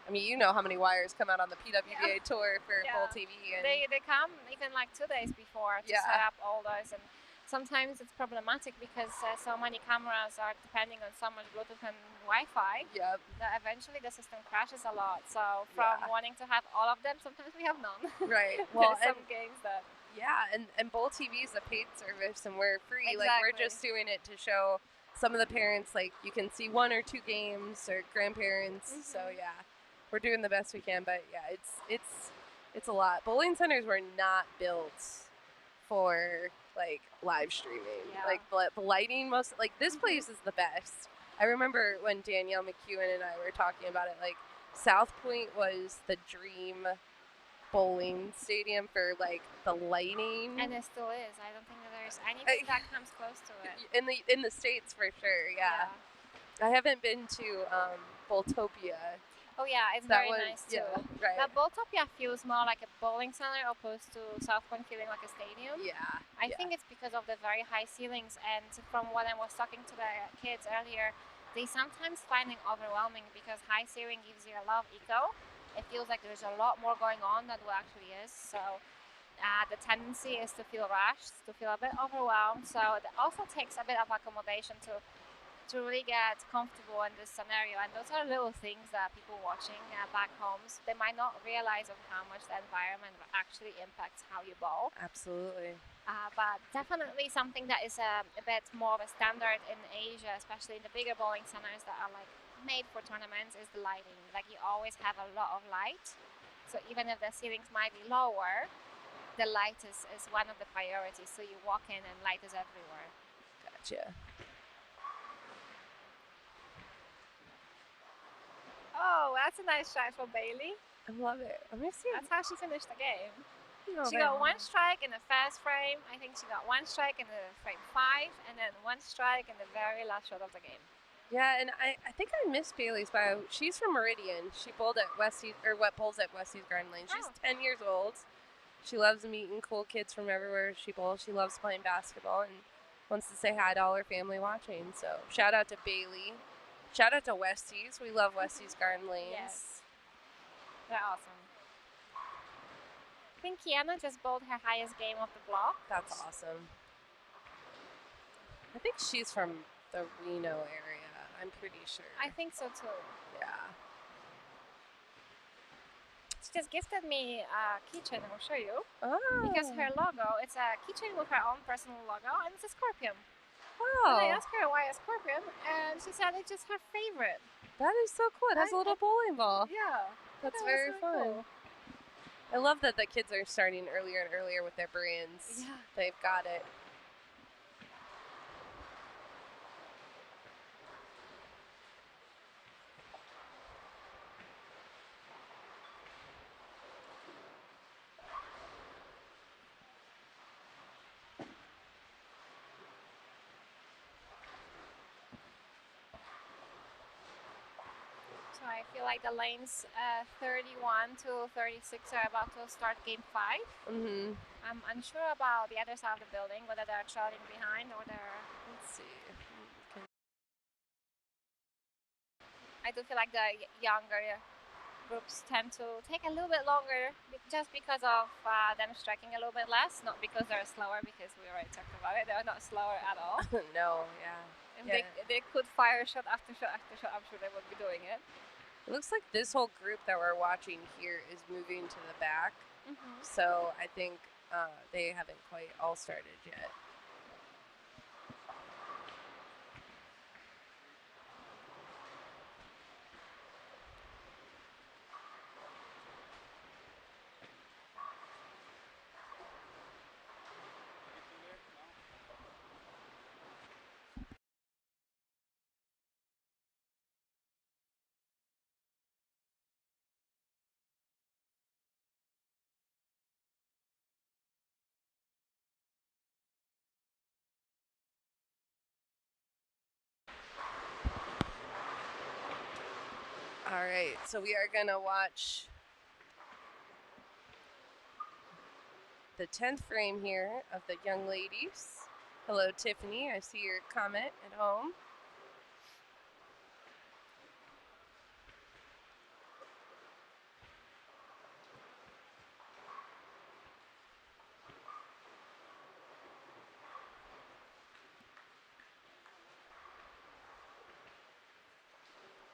I mean, you know how many wires come out on the PWBA tour for Bowl TV. And they come even like 2 days before to set up all those, and sometimes it's problematic because so many cameras are depending on so much Bluetooth and Wi-Fi that eventually the system crashes a lot. So from wanting to have all of them, sometimes we have none. Right. Well, there's some games that. Yeah, and Bowl TV is a paid service, and we're free. Exactly. Like we're just doing it to show some of the parents, like you can see 1 or 2 games or grandparents. Mm-hmm. So yeah, we're doing the best we can. But yeah, it's a lot. Bowling centers were not built for like live streaming. Yeah. Like the lighting, this place is the best. I remember when Danielle McEwen and I were talking about it. Like South Point was the dream bowling stadium for like the lighting, and it still is. I don't think that there's anything that comes close to it in the States for sure. Yeah. I haven't been to Bowltopia. Oh yeah, it's very nice too. Right. But Bowltopia feels more like a bowling center opposed to South Point feeling like a stadium. I think it's because of the very high ceilings, and from what I was talking to the kids earlier, they sometimes find it overwhelming because high ceiling gives you a lot of echo. It feels like there's a lot more going on than what actually is. So the tendency is to feel rushed, to feel a bit overwhelmed. So it also takes a bit of accommodation to really get comfortable in this scenario. And those are little things that people watching back homes, they might not realize of how much the environment actually impacts how you bowl. Absolutely. But definitely something that is a bit more of a standard in Asia, especially in the bigger bowling centers that are like made for tournaments, is the lighting. Like you always have a lot of light, so even if the ceilings might be lower, the light is one of the priorities. So you walk in and light is everywhere. Gotcha. Oh, that's a nice shot for Bailey. I love it. Let me see. That's how she finished the game. Oh, She got one strike in the first frame. I think she got one strike in the frame 5, and then one strike in the very last shot of the game. Yeah, and I think I missed Bailey's bio. She's from Meridian. She bowled at Westies, or what bowls at Westies Garden Lane. She's 10 years old. She loves meeting cool kids from everywhere she bowls. She loves playing basketball and wants to say hi to all her family watching. So shout out to Bailey. Shout out to Westies. We love Westies Garden Lanes. Yes. They're awesome. I think Kiana just bowled her highest game of the block. That's awesome. I think she's from the Reno area. I'm pretty sure. I think so too. Yeah. She just gifted me a keychain. I will show you. Oh. Because her logo, it's a keychain with her own personal logo, and it's a scorpion. Oh. And I asked her why a scorpion, and she said it's just her favorite. That is so cool. It has a little bowling ball. Yeah. That's That was very really fun. cool. I love that the kids are starting earlier and earlier with their brands. Yeah. They've got it. So I feel like the lanes 31 to 36 are about to start game 5. Mm-hmm. I'm unsure about the other side of the building, whether they're trailing behind or they're... Let's see. I do feel like the younger groups tend to take a little bit longer just because of them striking a little bit less, not because they're slower, because we already talked about it. They're not slower at all. No, yeah. If they could fire shot after shot after shot, I'm sure they would be doing it. It looks like this whole group that we're watching here is moving to the back. Mm-hmm. So I think they haven't quite all started yet. All right, so we are gonna watch the 10th frame here of the young ladies. Hello, Tiffany. I see your comment at home.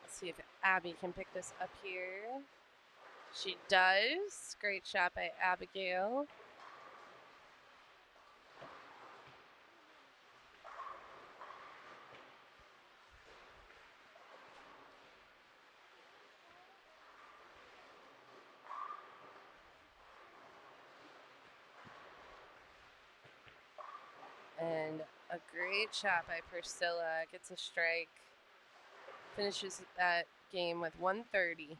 Let's see if Abby can pick this up here. She does. Great shot by Abigail. And a great shot by Priscilla. Gets a strike. Finishes that game with 130.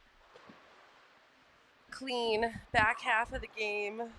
Clean back half of the game.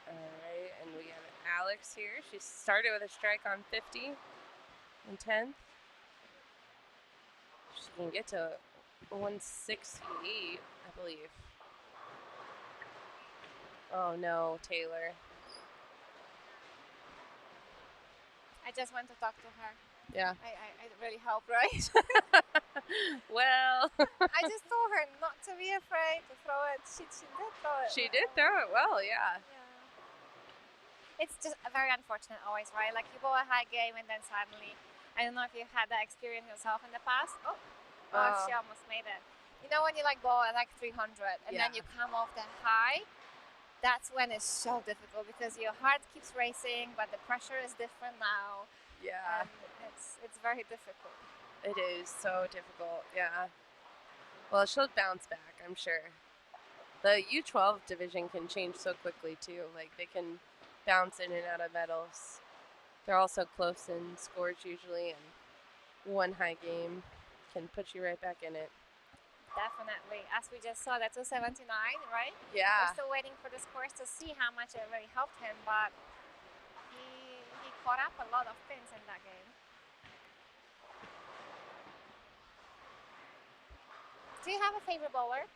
Alright, and we have Alex here. She started with a strike on 50 and 10th. She can get to 168, I believe. Oh no, Taylor. I just went to talk to her. Yeah. I really helped, right? Well. I just told her not to be afraid to throw it. She did throw it. She did throw it well, yeah. Yeah. It's just very unfortunate always, right? Like you bowl a high game and then suddenly, I don't know if you had that experience yourself in the past. She almost made it. You know when you like bowl at like 300 and then you come off the high, that's when it's so difficult because your heart keeps racing, but the pressure is different now. Yeah. It's very difficult. It is so difficult, yeah. Well, she'll bounce back, I'm sure. The U12 division can change so quickly, too. Like, they can bounce in and out of medals. They're also close in scores usually, and one high game can put you right back in it. Definitely. As we just saw, that's 279, right? Yeah. We're still waiting for the scores to see how much it really helped him, but he caught up a lot of pins in that game. Do you have a favorite bowler?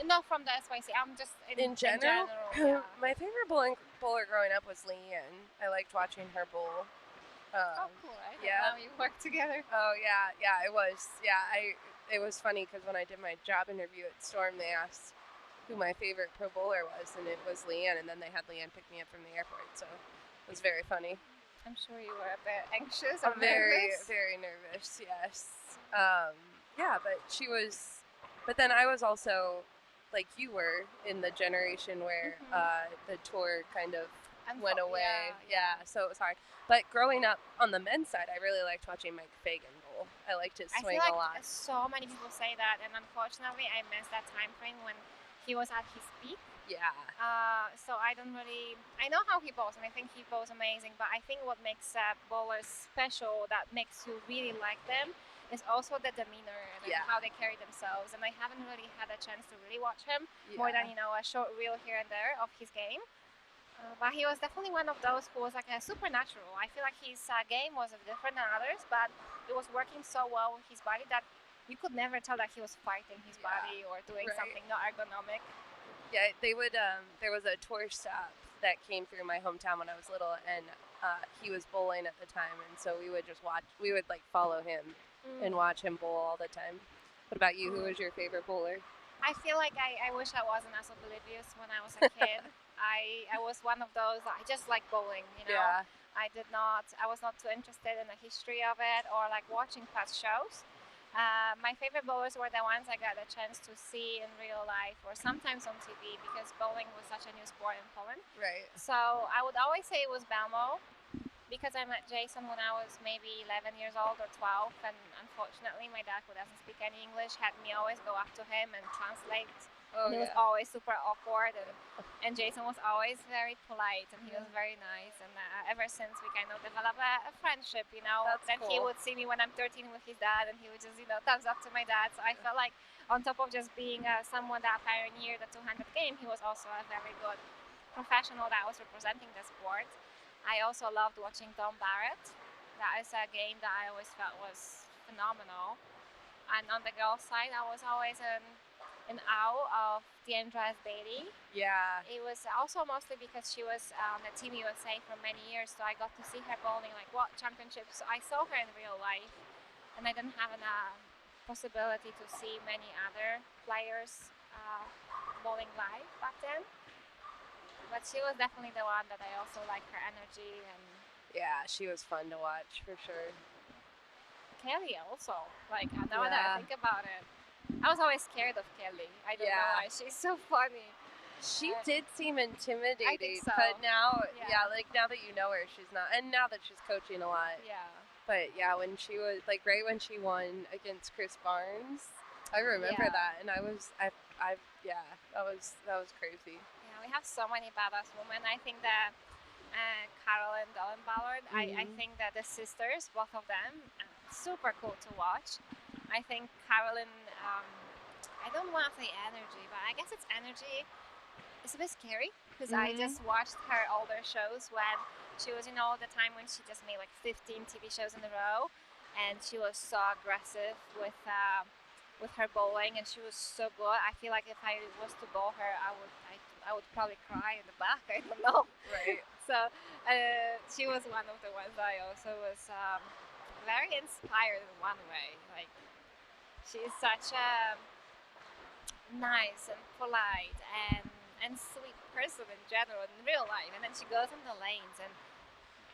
Not from the SYC. I'm just in general. Yeah. My favorite bowler growing up was Leanne. I liked watching her bowl. Cool! Right? Yeah. Now you work together. Oh yeah, it was. Yeah, it was funny because when I did my job interview at Storm, they asked who my favorite pro bowler was, and it was Leanne. And then they had Leanne pick me up from the airport, so it was very funny. I'm sure you were a bit anxious. I'm very, very nervous. Yes. But she was. But then I was also, like you were, in the generation where the tour kind of went away. Yeah, so it was hard. But growing up on the men's side, I really liked watching Mike Fagan bowl. I liked his swing a lot. So many people say that, and unfortunately, I missed that time frame when he was at his peak. Yeah. So I don't really. I know how he bowls, and I think he bowls amazing. But I think what makes bowlers special, that makes you really like them, is also the demeanor and how they carry themselves. And I haven't really had a chance to really watch him more than a short reel here and there of his game. But he was definitely one of those who was like a supernatural. I feel like his game was different than others, but it was working so well with his body that you could never tell that he was fighting his body or doing something not ergonomic. Yeah, they would. There was a tour stop that came through my hometown when I was little, and he was bowling at the time, and so we would just watch. We would like follow him and watch him bowl all the time. What about you? Who was your favorite bowler? I feel like I wish I wasn't as oblivious when I was a kid. I was one of those, I just like bowling, Yeah. I was not too interested in the history of it or like watching past shows. My favorite bowlers were the ones I got a chance to see in real life or sometimes on TV because bowling was such a new sport in Poland. Right. So I would always say it was Belmo because I met Jason when I was maybe 11 years old or 12, and unfortunately my dad, who doesn't speak any English, had me always go up to him and translate. And it was always super awkward, and Jason was always very polite, and he was very nice. And ever since we kind of developed a friendship, That's then cool. he would see me when I'm 13 with his dad, and he would just, thumbs up to my dad. So I felt like on top of just being someone that pioneered the 200 game, he was also a very good professional that was representing the sport. I also loved watching Tom Barrett. That is a game that I always felt was phenomenal. And on the girls' side, I was always in awe of Deandra Bailey. Yeah. It was also mostly because she was on the Team USA for many years, so I got to see her bowling like World Championships. So I saw her in real life, and I didn't have a possibility to see many other players bowling live back then. But she was definitely the one that I also liked her energy and. Yeah, she was fun to watch for sure. Kelly also, like now that I think about it. I was always scared of Kelly. I don't know why. She's so funny. She did seem intimidating, I think so. But now, like now that you know her, she's not. And now that she's coaching a lot. Yeah. But yeah, when she was like right when she won against Chris Barnes, I remember that, and that was crazy. Yeah, we have so many badass women. I think that Carol and Dawn Ballard. I think that the sisters, both of them, super cool to watch. I think Carolyn, I don't want to say energy, but I guess it's energy. It's a bit scary because I just watched her older shows when she was, the time when she just made like 15 TV shows in a row, and she was so aggressive with her bowling, and she was so good. I feel like if I was to bowl her, I would probably cry in the back. I don't know. Right. So she was one of the ones I also was very inspired in one way. Like. She's such a nice and polite and and sweet person in general in real life. And then she goes in the lanes and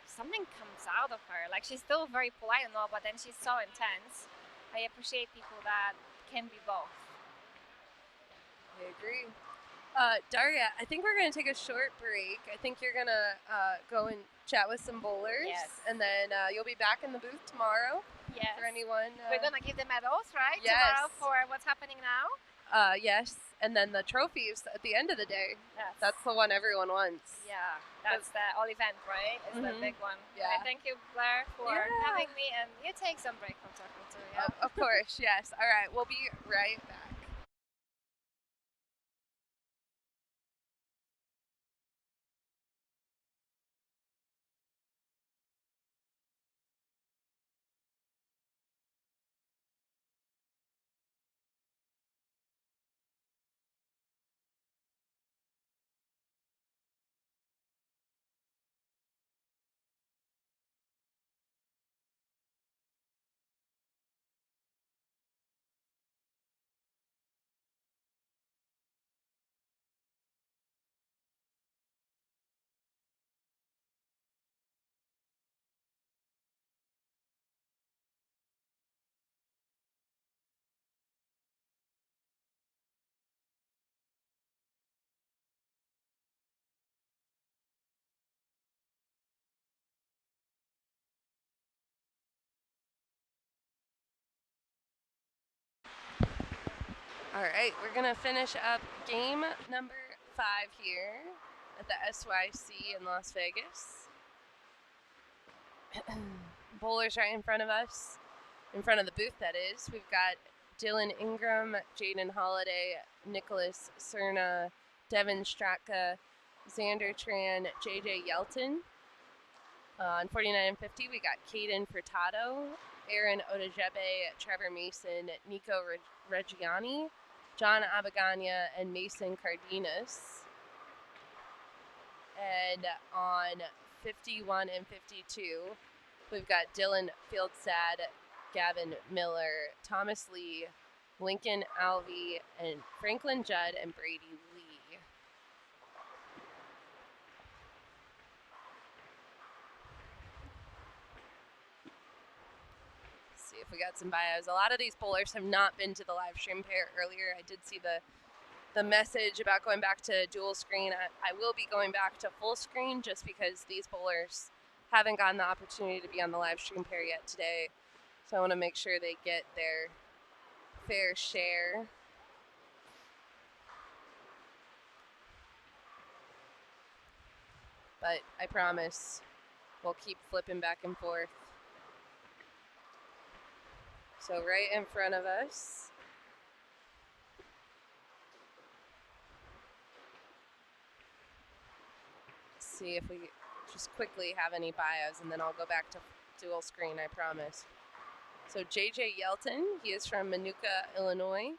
something comes out of her. Like, she's still very polite and all, but then she's so intense. I appreciate people that can be both. I agree. Daria, I think we're going to take a short break. I think you're going to go and chat with some bowlers. Yes. And then you'll be back in the booth tomorrow. Yes. For anyone. We're going to give the medals, right? Yes. Tomorrow for what's happening now? Yes. And then the trophies at the end of the day. Yes. That's the one everyone wants. Yeah. That's the all event, right? It's the big one. Yeah. Thank you, Blair, for having me. And you take some break from talking to me. Yeah? Of course, yes. All right. We'll be right back. All right, we're going to finish up game number 5 here at the SYC in Las Vegas. Bowlers right in front of us, in front of the booth, that is. We've got Dylan Ingram, Jaden Holiday, Nicholas Cerna, Devin Stratka, Xander Tran, JJ Yelton. On 49 and 50, we got Caden Furtado, Aaron Odejebe, Trevor Mason, Nico Reggiani, John Abagania, and Mason Cardenas. And on 51 and 52, we've got Dylan Fieldstad, Gavin Miller, Thomas Lee, Lincoln Alvey, and Franklin Judd and Brady Lee. See if we got some bios. A lot of these bowlers have not been to the live stream pair earlier. I did see the message about going back to dual screen. I will be going back to full screen just because these bowlers haven't gotten the opportunity to be on the live stream pair yet today. So I want to make sure they get their fair share. But I promise we'll keep flipping back and forth. So right in front of us, let's see if we just quickly have any bios, and then I'll go back to dual screen, I promise. So JJ Yelton, he is from Minooka, Illinois.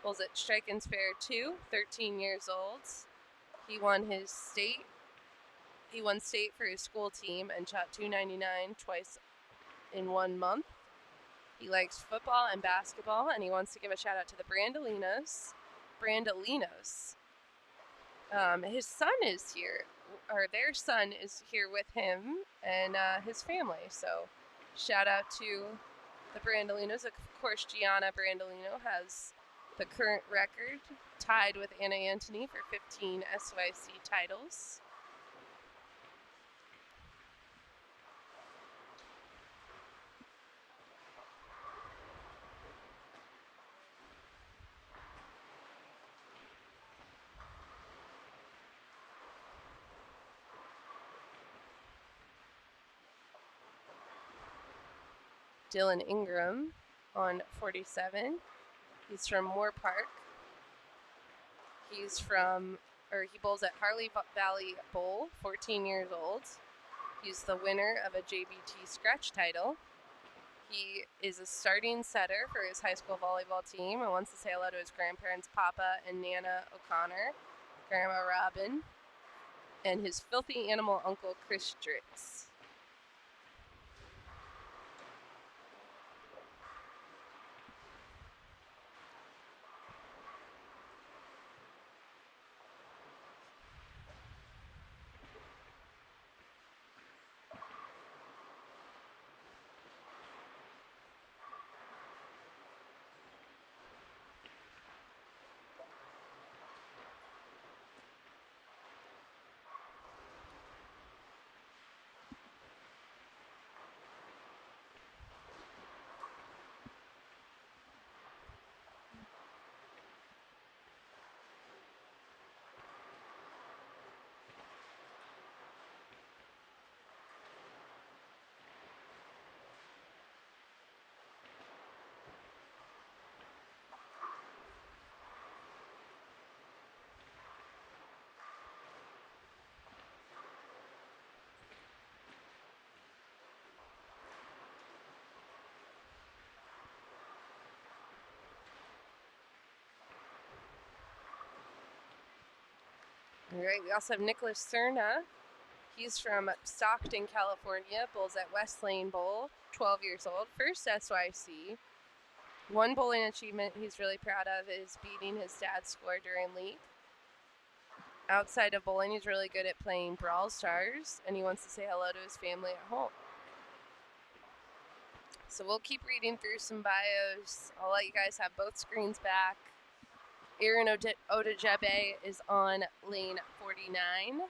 Bowls at Strike and Spare 2, 13 years old. He won state for his school team and shot .299 twice in 1 month. He likes football and basketball, and he wants to give a shout out to the Brandolinos. His son is here, or their son is here with him and his family. So shout out to the Brandolinos. Of course, Gianna Brandolino has the current record, tied with Anna Antony for 15 SYC titles. Dylan Ingram on 47. He's from Moore Park. He bowls at Harley Valley Bowl, 14 years old. He's the winner of a JBT scratch title. He is a starting setter for his high school volleyball team and wants to say hello to his grandparents, Papa and Nana O'Connor, Grandma Robin, and his filthy animal uncle, Chris Dritz. All right, we also have Nicholas Cerna. He's from Stockton, California, bowls at West Lane Bowl, 12 years old, first SYC. One bowling achievement he's really proud of is beating his dad's score during league. Outside of bowling, he's really good at playing Brawl Stars, and he wants to say hello to his family at home. So we'll keep reading through some bios. I'll let you guys have both screens back. Aaron Odejebe is on lane 49.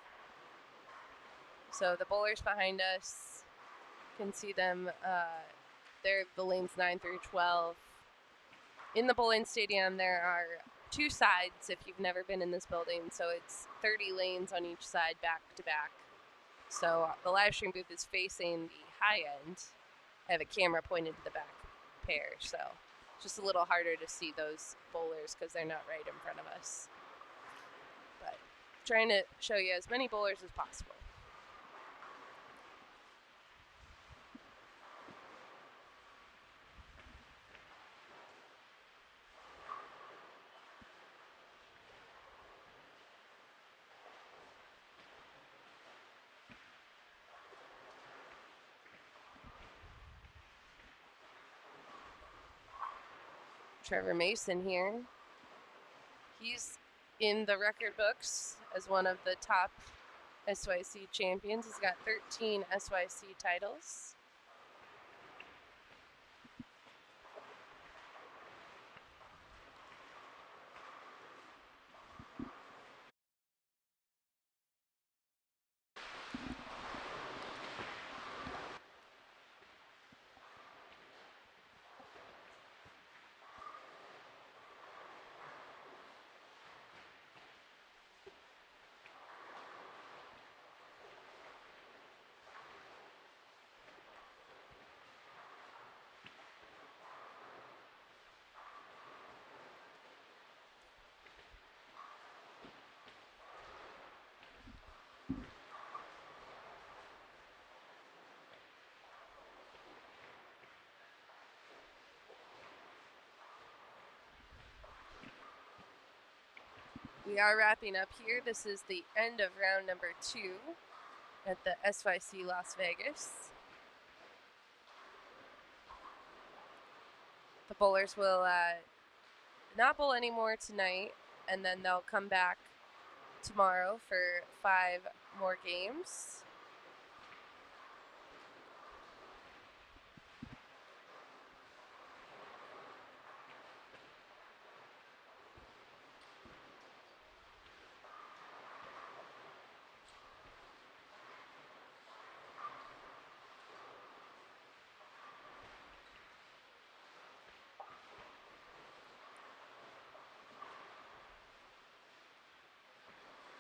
So the bowlers behind us, can see them. They're the lanes 9 through 12. In the bowling stadium, there are 2 sides if you've never been in this building. So it's 30 lanes on each side, back to back. So the live stream booth is facing the high end. I have a camera pointed to the back pair, so it's just a little harder to see those bowlers because they're not right in front of us. But trying to show you as many bowlers as possible. Trevor Mason here. He's in the record books as one of the top SYC champions. He's got 13 SYC titles. We are wrapping up here. This is the end of round number 2 at the SYC Las Vegas. The bowlers will not bowl anymore tonight, and then they'll come back tomorrow for 5 more games.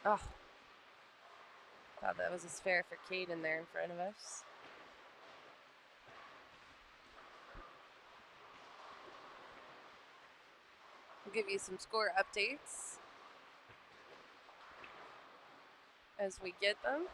Oh, thought that was a spare for Caden there in front of us. We'll give you some score updates as we get them.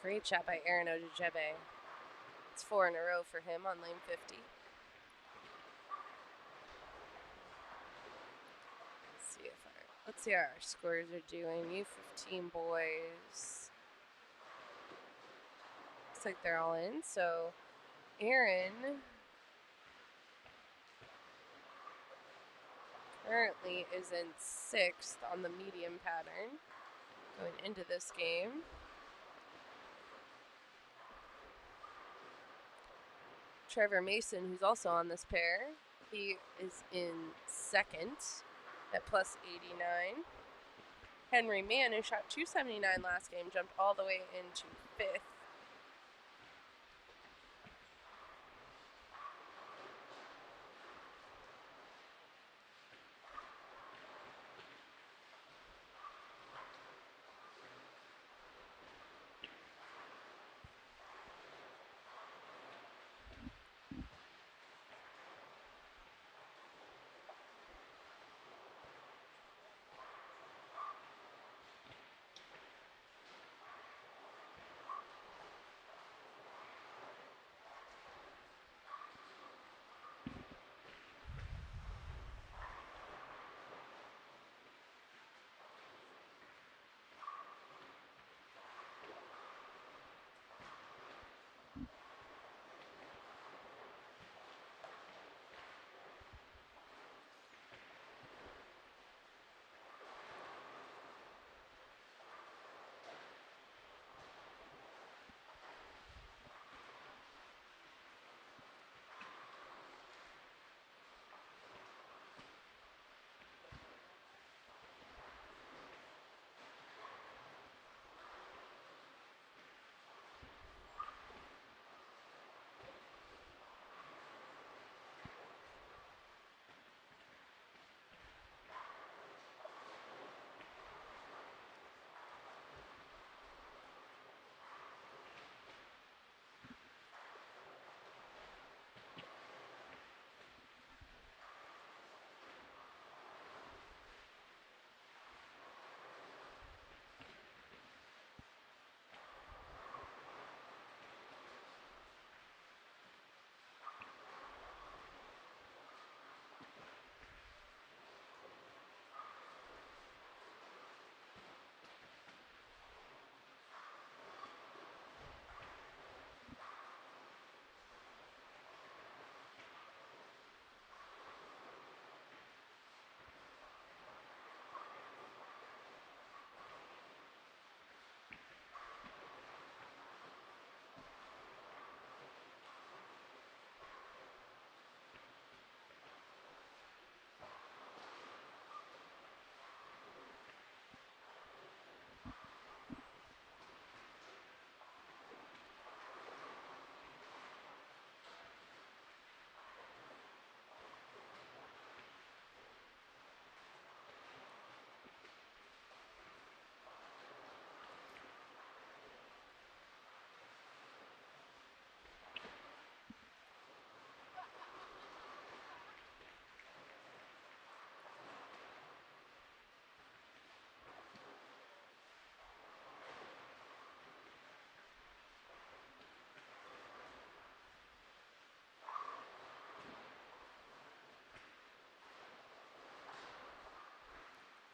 Great shot by Aaron Odejebe. It's 4 in a row for him on lane 50. Let's see how our scores are doing. U15 boys. Looks like they're all in. So Aaron currently is in 6th on the medium pattern going into this game. Trevor Mason, who's also on this pair, he is in 2nd at plus 89. Henry Mann, who shot 279 last game, jumped all the way into 5th.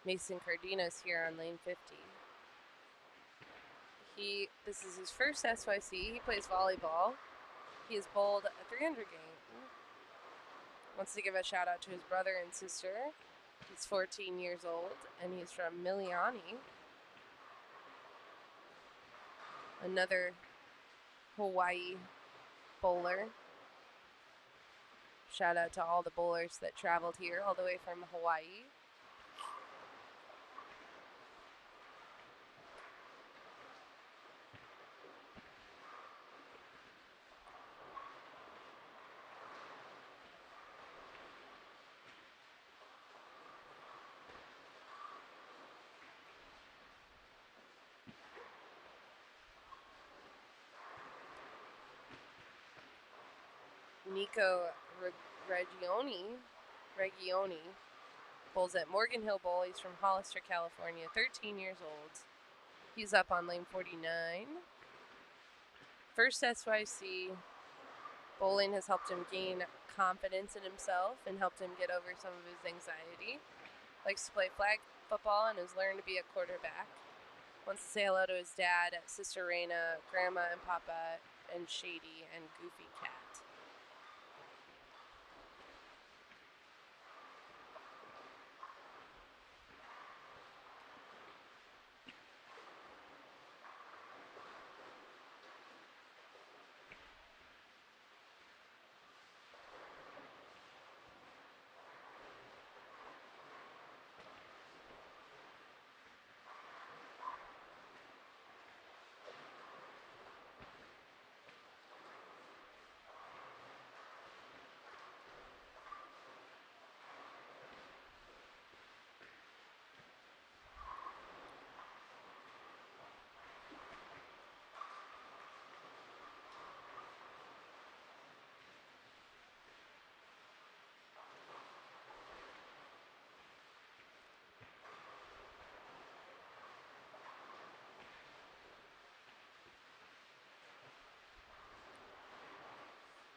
Mason Cardenas here on lane 50. This is his first SYC. He plays volleyball. He has bowled a 300 game. Wants to give a shout out to his brother and sister. He's 14 years old and he's from Miliani. Another Hawaii bowler. Shout out to all the bowlers that traveled here all the way from Hawaii. Nico Regioni bowls at Morgan Hill Bowl. He's from Hollister, California, 13 years old. He's up on lane 49. First SYC, bowling has helped him gain confidence in himself and helped him get over some of his anxiety. Likes to play flag football and has learned to be a quarterback. Wants to say hello to his dad, Sister Raina, Grandma and Papa, and Shady and Goofy Cat.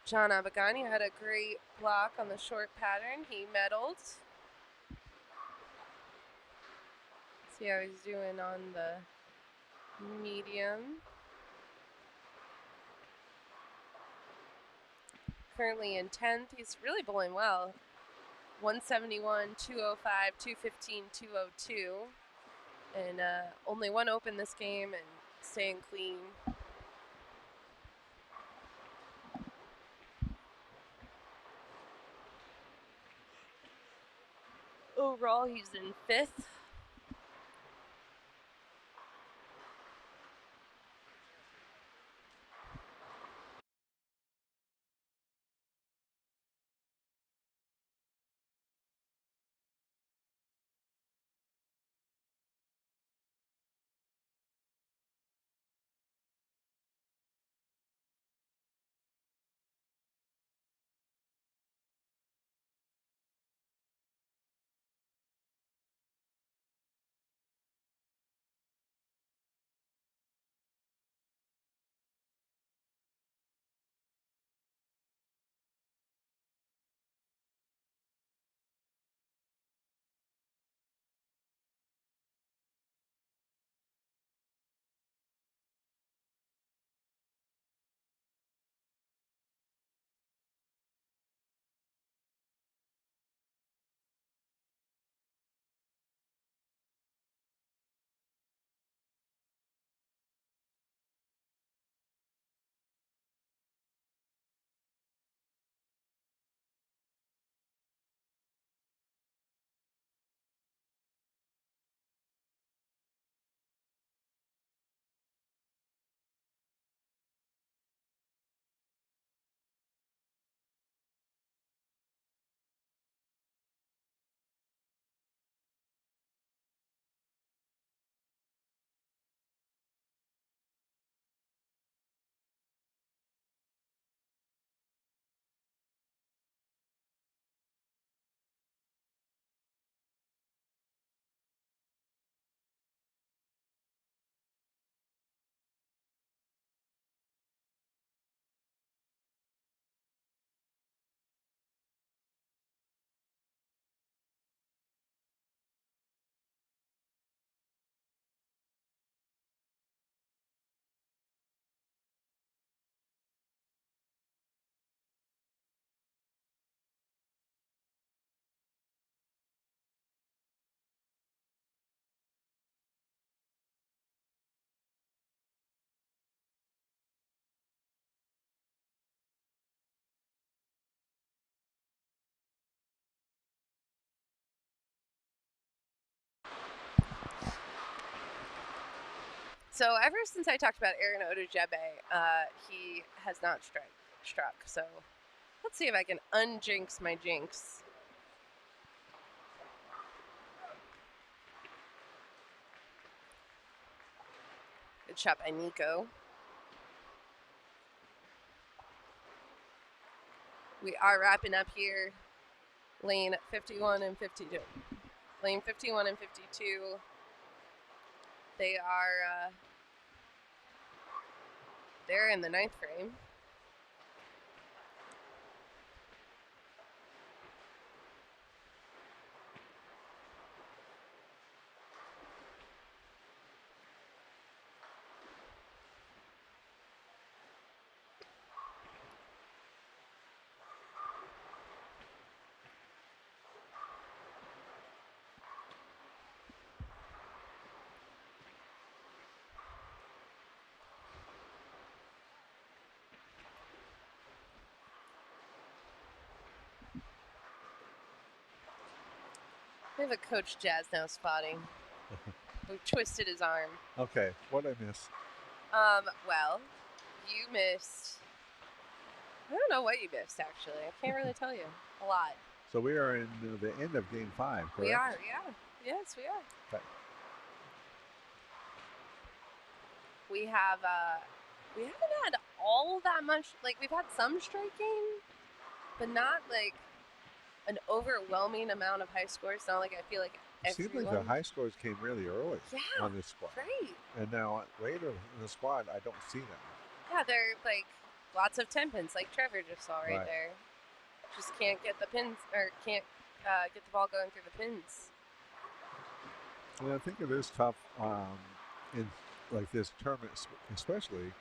John Abagani had a great block on the short pattern. He medaled. See how he's doing on the medium. Currently in 10th. He's really bowling well. 171, 205, 215, 202. And only one open this game and staying clean. Overall, he's in 5th. So ever since I talked about Aaron Odujebe, he has not struck. So let's see if I can unjinx my jinx. Good shot by Nico. We are wrapping up here. Lane 51 and 52. Lane 51 and 52. They are, they're in the 9th frame. We have a Coach Jazz now spotting. We twisted his arm. Okay, what did I miss? Well, you missed. I don't know what you missed, actually. I can't really tell you. A lot. So we are in the end of game 5, correct? We are, yeah. Yes, we are. Okay. We have, we haven't had all that much. Like, we've had some striking, but not, like, an overwhelming amount of high scores. Not like I feel like It seems like the high scores came really early on this squad. Right. And now later in the squad, I don't see them. Yeah, they're like lots of 10 pins, like Trevor just saw right there. Just can't get the pins, or can't get the ball going through the pins. And I think it is tough in like this tournament, especially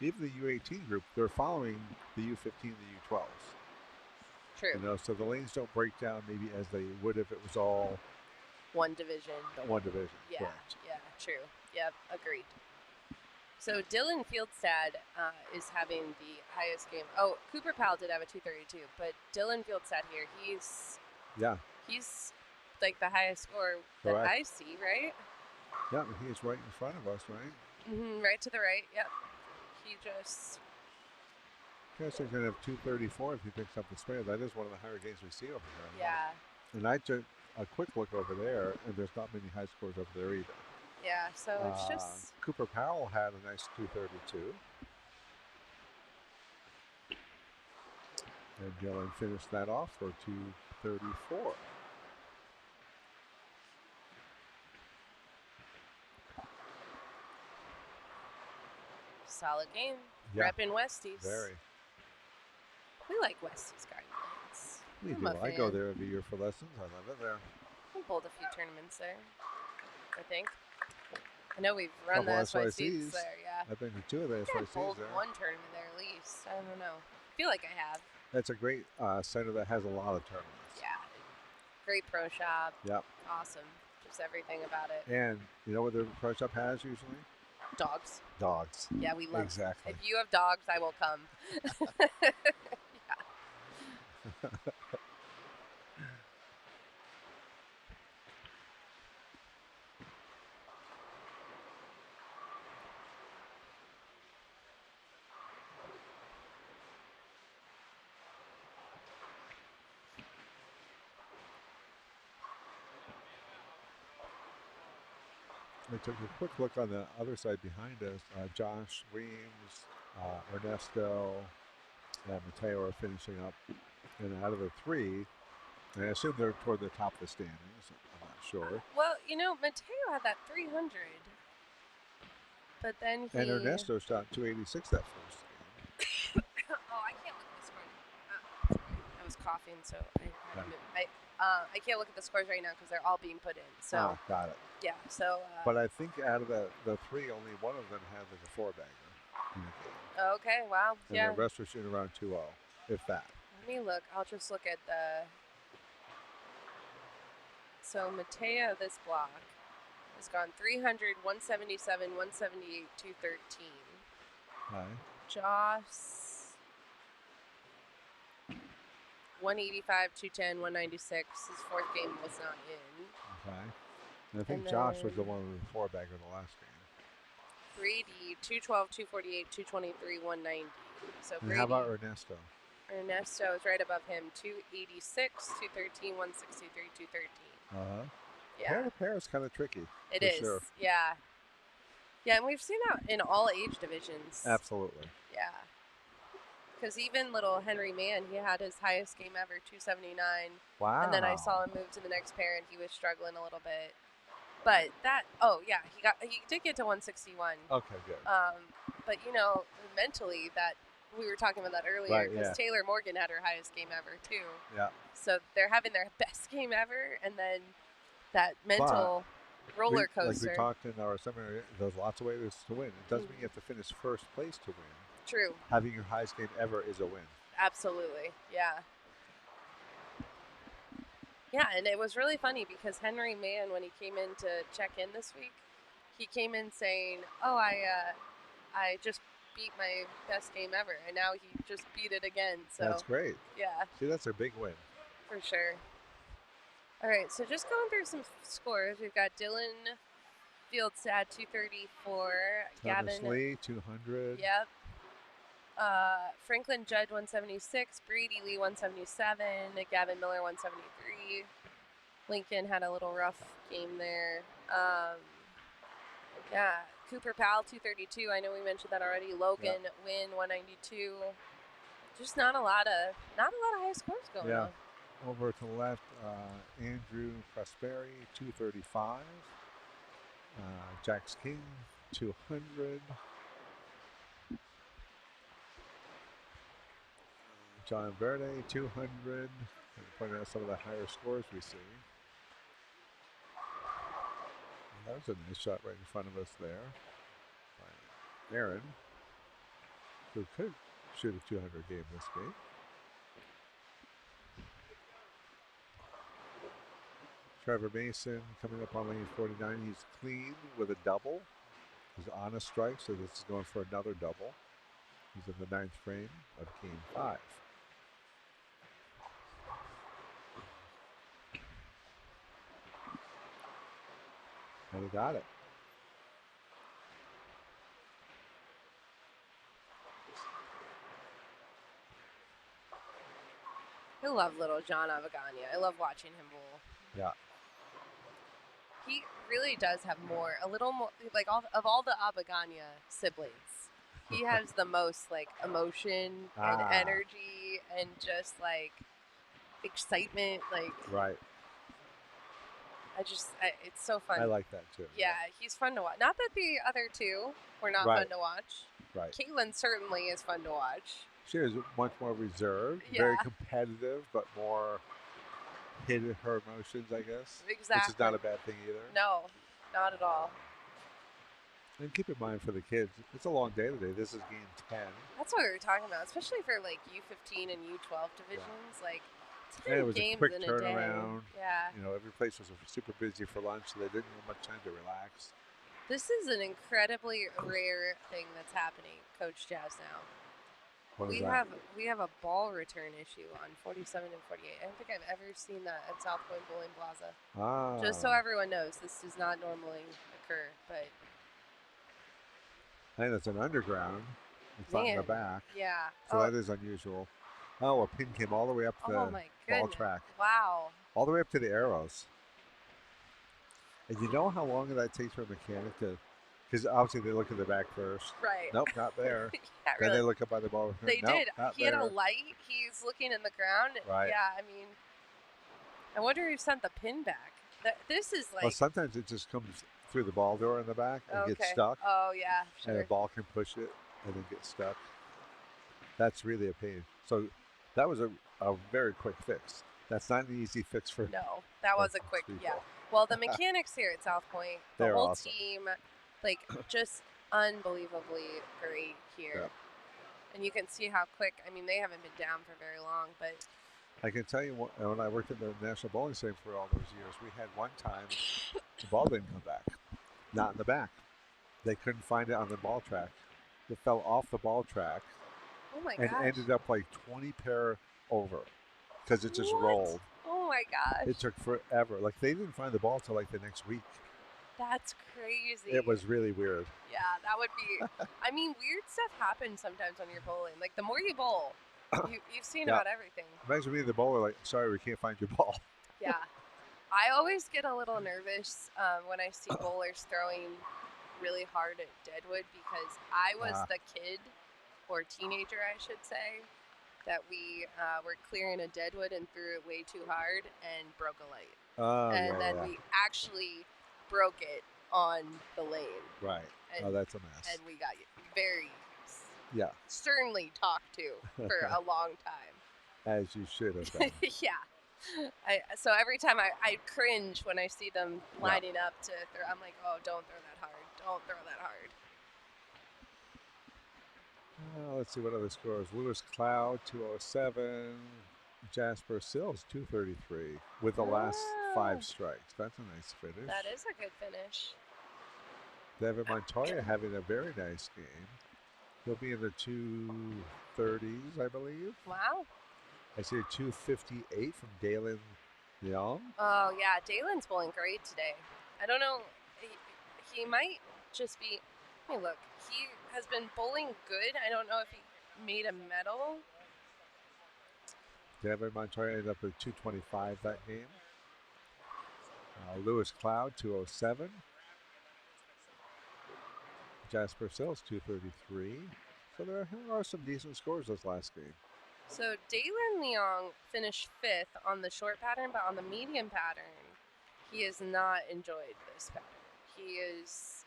even the U18 group. They're following the U15, the U12s. True. You know, so the lanes don't break down maybe as they would if it was all one division. One division. Yeah. Correct. Yeah. True. Yep. Agreed. So Dylan Fieldstad is having the highest game. Oh, Cooper Powell did have a 232, but Dylan Fieldstad here, he's like the highest score that I see, right? Yeah, he's right in front of us, right? Mm-hmm, right to the right. Yep. He just. I guess he's going to have 234 if he picks up the spare. That is one of the higher games we see over here. Yeah. And I took a quick look over there, and there's not many high scores over there either. Yeah, so it's just... Cooper Powell had a nice 232. And Dylan finished that off for 234. Solid game. Yeah. Reppin' Westies. Very. We like Westies Garden Lanes. We do. I go there every year for lessons. I love it there. We bowled a few tournaments there, I think. I know we've run the SYCs there, yeah. I've been to 2 of the SYCs bowled there. one tournament there at least. I don't know. I feel like I have. That's a great center that has a lot of tournaments. Yeah. Great pro shop. Yep. Awesome. Just everything about it. And you know what the pro shop has usually? Dogs. Dogs. Yeah, we love exactly. If you have dogs, I will come. Yeah. I took a quick look on the other side behind us. Josh, Weems, Ernesto, and Mateo are finishing up. And out of the 3, and I assume they're toward the top of the standings. I'm not sure. Well, you know, Mateo had that 300. But then he... And Ernesto shot 286 that first game. Oh, I can't look at the scores. I was coughing, so I can't look at the scores right now because they're all being put in. So got it. Yeah, so... but I think out of the 3, only one of them had like a 4-bagger in the game. Okay, wow, and yeah. the rest were shooting around 2-0, if that. Let me look. I'll just look at the... So Mateo, this block, has gone 300, 177, 178, 213. Okay. Joss, 185, 210, 196. His 4th game was not in. Okay. And I think Josh was the one with the 4-bagger in the last game. Brady, 212, 248, 223, 190. So And Brady. how about Ernesto? Ernesto is right above him, 286, 213, 163, 213. Pair Yeah, to pair is kind of tricky. it for is. Sure. Yeah. Yeah, and we've seen that in all age divisions. Absolutely. Yeah. Because even little Henry Mann, he had his highest game ever, 279. Wow. And then I saw him move to the next pair, and he was struggling a little bit. But that, oh yeah, he did get to 161. Okay, good. But you know, mentally, that we were talking about that earlier, Right, because yeah. Taylor Morgan had her highest game ever too. Yeah. So they're having their best game ever, and then that mental roller coaster. Like we talked in our seminar, there's lots of ways to win. It doesn't mean you have to finish first place to win. True. Having your highest game ever is a win. Absolutely. Yeah. Yeah, and it was really funny because Henry Mann, when he came in to check in this week, he came in saying, "Oh, I just beat my best game ever," and now he just beat it again. So That's great. Yeah, See, that's a big win. for sure. All right, so just going through some scores, we've got Dylan Fieldstad 234, Thomas Gavin Lee 200. Yep. Franklin Judd 176, Brady Lee 177, Gavin Miller 173. Lincoln had a little rough game there. Yeah, Cooper Powell 232. I know we mentioned that already. Logan Wynn 192. Just not a lot of high scores going on. Over to the left, Andrew Prosperi 235. Jax King 200. John Verde 200. Pointing out some of the higher scores we see. And that was a nice shot right in front of us there by Aaron, who could shoot a 200 game this game. Trevor Mason coming up on lane 49. He's clean with a double. He's on a strike, so this is going for another double. He's in the 9th frame of game 5. And he got it. I love little John Avagana. I love watching him bowl. Yeah. He really does have a little more, like of all the Avagana siblings, he has the most like emotion and energy and just like excitement. Like, right. It's so fun. I like that too. Yeah, he's fun to watch. Not that the other two were not fun to watch. Right. Caitlin certainly is fun to watch. She is much more reserved, Yeah. very competitive, but more hidden her emotions, I guess. Exactly. Which is not a bad thing either. No, not at all. And keep in mind for the kids, it's a long day today. This is game 10. That's what we were talking about, especially for like U15 and U12 divisions. Like, 10 And it was games a quick in a turnaround. day. Yeah. You know, every place was super busy for lunch, so they didn't have much time to relax. This is an incredibly rare thing that's happening, Coach Jazz now. What is We that? have a ball return issue on 47 and 48. I don't think I've ever seen that at South Point Bowling Plaza. Just so everyone knows, this does not normally occur, but And it's an underground. It's not in the Man. back. yeah. So that is unusual. Oh, a pin came all the way up the Oh my ball goodness. track. Wow. All the way up to the arrows. And you know how long that takes for a mechanic to, because obviously they look at the back first. Right. Nope, not there. Yeah, Then really. they look up by the ball. They Nope, did. not He had a there. light. He's looking in the ground. Right. Yeah, I mean, I wonder who sent the pin back. This is like. Well, sometimes it just comes through the ball door in the back and gets stuck. Oh, yeah, And sure. the ball can push it and then get stuck. That's really a pain. So that was a very quick fix. That's not an easy fix for No, that was a most quick, people. yeah. Well, the mechanics here at South Point, the They're whole awesome. team, like, just unbelievably great here. Yep. And you can see how quick, I mean, they haven't been down for very long, but I can tell you when I worked at the National Bowling Stadium for all those years, we had one time the ball didn't come back. Not in the back. They couldn't find it on the ball track. It fell off the ball track oh my and gosh. ended up like 20 pair over because it just What? rolled. Oh my gosh. It took forever. Like they didn't find the ball till like the next week. That's crazy. It was really weird. Yeah, that would be. I mean, weird stuff happens sometimes when you're bowling. Like the more you bowl, you've seen Yeah. about everything. Imagine being the bowler, like, sorry, we can't find your ball. Yeah. I always get a little nervous when I see bowlers throwing really hard at deadwood because I was the kid, or teenager, I should say, that we were clearing a deadwood and threw it way too hard and broke a light. And then we actually broke it on the lane. Right. And, that's a mess. And we got very sternly talked to for a long time. As you should have done. Yeah. So every time I cringe when I see them lining up to throw, I'm like, oh, don't throw that hard. Don't throw that hard. Let's see what other scores. Lewis Cloud, 207. Jasper Sills, 233. With the last 5 strikes. That's a nice finish. That is a good finish. Devin Montoya having a very nice game. He'll be in the 230s, I believe. Wow. I see a 258 from Dalen Young. Oh, yeah. Dalen's bowling great today. I don't know. He might just be... Let me look. He has been bowling good. I don't know if he made a medal. Devin Montoya ended up with 225 that game. Lewis Cloud, 207. Jasper Sills, 233. So there are some decent scores this last game. So Dalen Leong finished 5th on the short pattern, but on the medium pattern, he has not enjoyed this pattern. He is,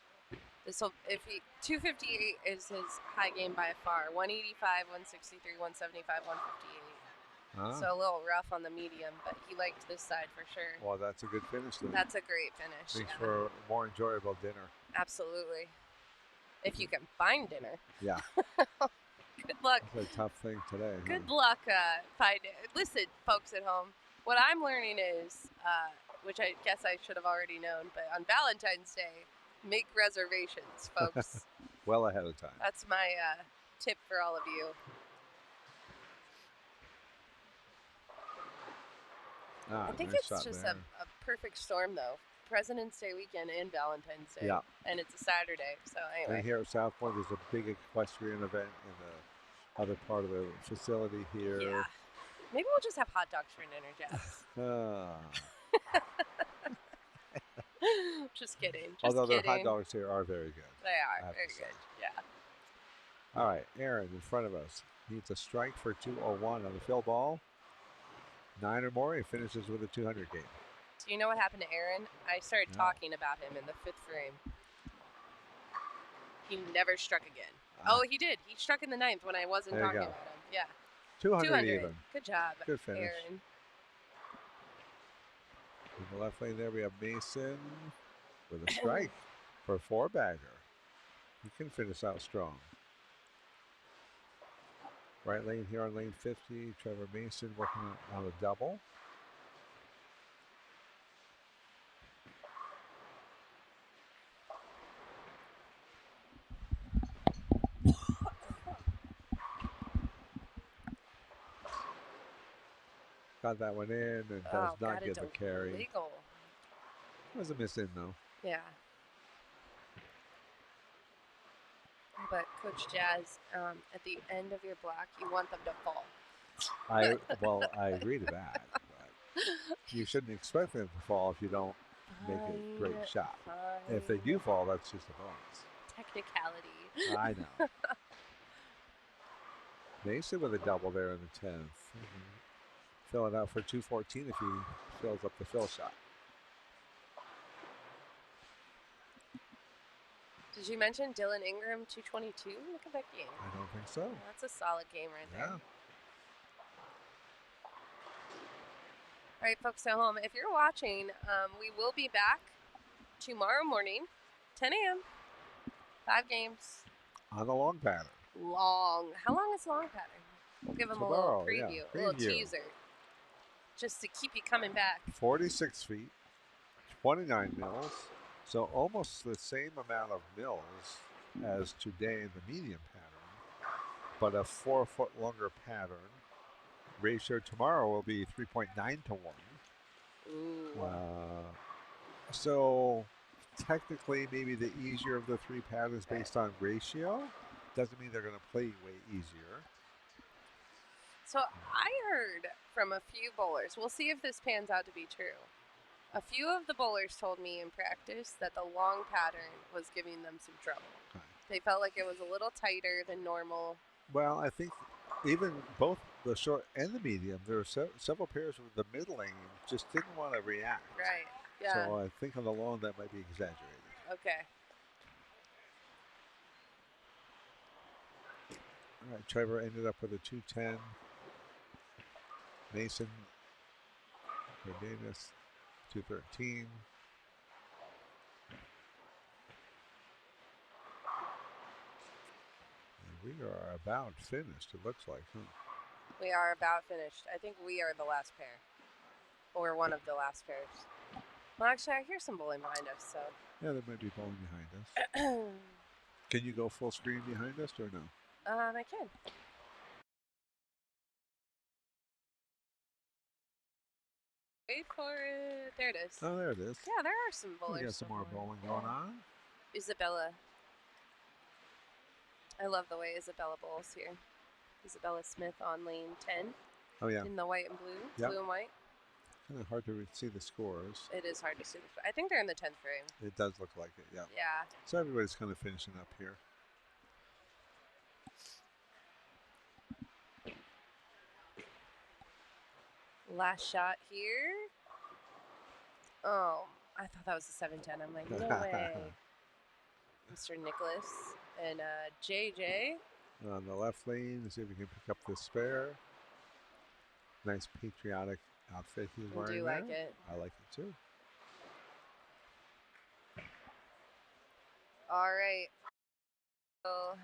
258 is his high game by far. 185, 163, 175, 158. So a little rough on the medium, but he liked this side for sure. Well, that's a good finish then. That's a great finish. Makes for a more enjoyable dinner. Absolutely. If you can find dinner. Yeah. Good luck. That's a tough thing today. Good luck finding. Listen, folks at home, what I'm learning is, which I guess I should have already known, but on Valentine's Day, make reservations, folks. Well ahead of time. That's my tip for all of you. I think nice it's just a perfect storm, though. President's Day weekend and Valentine's Day. Yeah. And it's a Saturday, so anyway. And here at South Point, there's a big equestrian event in the other part of the facility here. Yeah. Maybe we'll just have hot dogs for dinner, Jess. Just kidding. Although the hot dogs here are very good. They are very good. Yeah. All right, Aaron in front of us needs a strike for 201 on the fill ball. 9 or more, he finishes with a 200 game. Do you know what happened to Aaron? I started talking about him in the 5th frame. He never struck again. Oh, he did. He struck in the 9th when I wasn't talking about him. Yeah. 200 even. Good job, Good finish. Aaron. In the left lane there, we have Mason with a strike for a 4-bagger. He can finish out strong. Right lane here on lane 50, Trevor Mason working on a double. Got that one in and does not get the carry. Illegal. Was a miss in though. Yeah. But Coach Jazz, at the end of your block, you want them to fall. I agree to that. But you shouldn't expect them to fall if you don't make a great shot. If they do fall, that's just a bonus. Technicality. I know. Mason with a double there in the 10th. Fill it out for 214 if he fills up the fill shot. Did you mention Dylan Ingram 222? Look at that game. I don't think so. That's a solid game right there. Yeah. All right, folks at home, if you're watching, we will be back tomorrow morning, 10 a.m. 5 games. On the long pattern. Long. How long is the long pattern? We'll give them Tomorrow, a little preview, yeah, a little teaser, just to keep you coming back. 46 feet, 29 mils. So almost the same amount of mils as today in the medium pattern, but a 4 foot longer pattern. Ratio tomorrow will be 3.9 to 1. Ooh. So technically maybe the easier of the three patterns based on ratio. Doesn't mean they're going to play way easier. So I heard from a few bowlers, we'll see if this pans out to be true. A few of the bowlers told me in practice that the long pattern was giving them some trouble. Okay. They felt like it was a little tighter than normal. Well, I think even both the short and the medium, there were several pairs with the middling just didn't want to react. Right. Yeah. So I think on the long that might be exaggerated. Okay. All right, Trevor ended up with a 210. Mason, Cardenas, 213. And we are about finished, it looks like, huh? We are about finished. I think we are the last pair. Or one of the last pairs. Well, actually, I hear some bowling behind us, so. Yeah, there might be bowling behind us. Can you go full screen behind us or no? I can. Wait for it. There it is. Oh, there it is. Yeah, there are some bowlers. We got some more bowling going on. Isabella. I love the way Isabella bowls here. Isabella Smith on lane 10. Oh, yeah. In the white and blue. Yep. Blue and white. Kind of hard to see the scores. It is hard to see. I think they're in the 10th frame. It does look like it, yeah. Yeah. So everybody's kind of finishing up here. Last shot here. Oh, I thought that was a 710. I'm like, no way. Mr. Nicholas and JJ. On the left lane, see if we can pick up the spare. Nice patriotic outfit he's wearing. I do like it. I like it too. All right. So,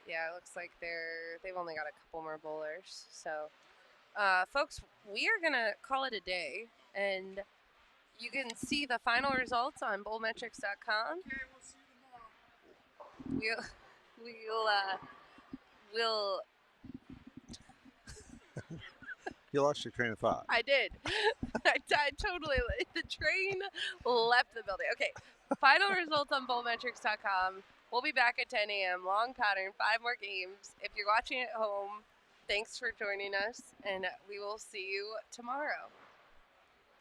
yeah, it looks like they've only got a couple more bowlers. So, folks, we are gonna call it a day, and you can see the final results on bowlmetrics.com. Okay, we'll see you tomorrow. We'll You lost your train of thought. I did. I totally. The train left the building. Okay. Final results on bowlmetrics.com. We'll be back at 10 a.m. Long pattern, 5 more games. If you're watching at home, thanks for joining us, and we will see you tomorrow.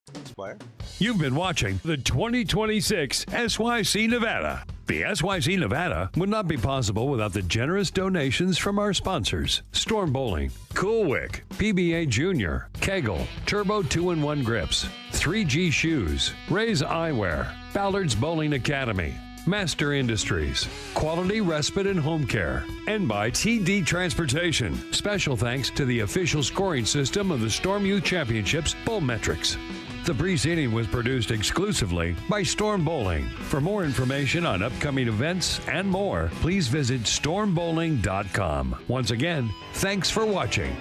Thanks, Blair. You've been watching the 2026 SYC Nevada. The SYC Nevada would not be possible without the generous donations from our sponsors: Storm Bowling, Cool Wick, PBA Junior, KEGEL, Turbo 2-in-1 Grips, 3G Shoes, Ray's Eyewear, Ballard's Bowling Academy, Master Industries, Quality Respite and Home Care, and by TD Transportation. Special thanks to the official scoring system of the Storm Youth Championships, Bowlmetrics. The preceding was produced exclusively by Storm Bowling. For more information on upcoming events and more, please visit stormbowling.com. Once again, thanks for watching.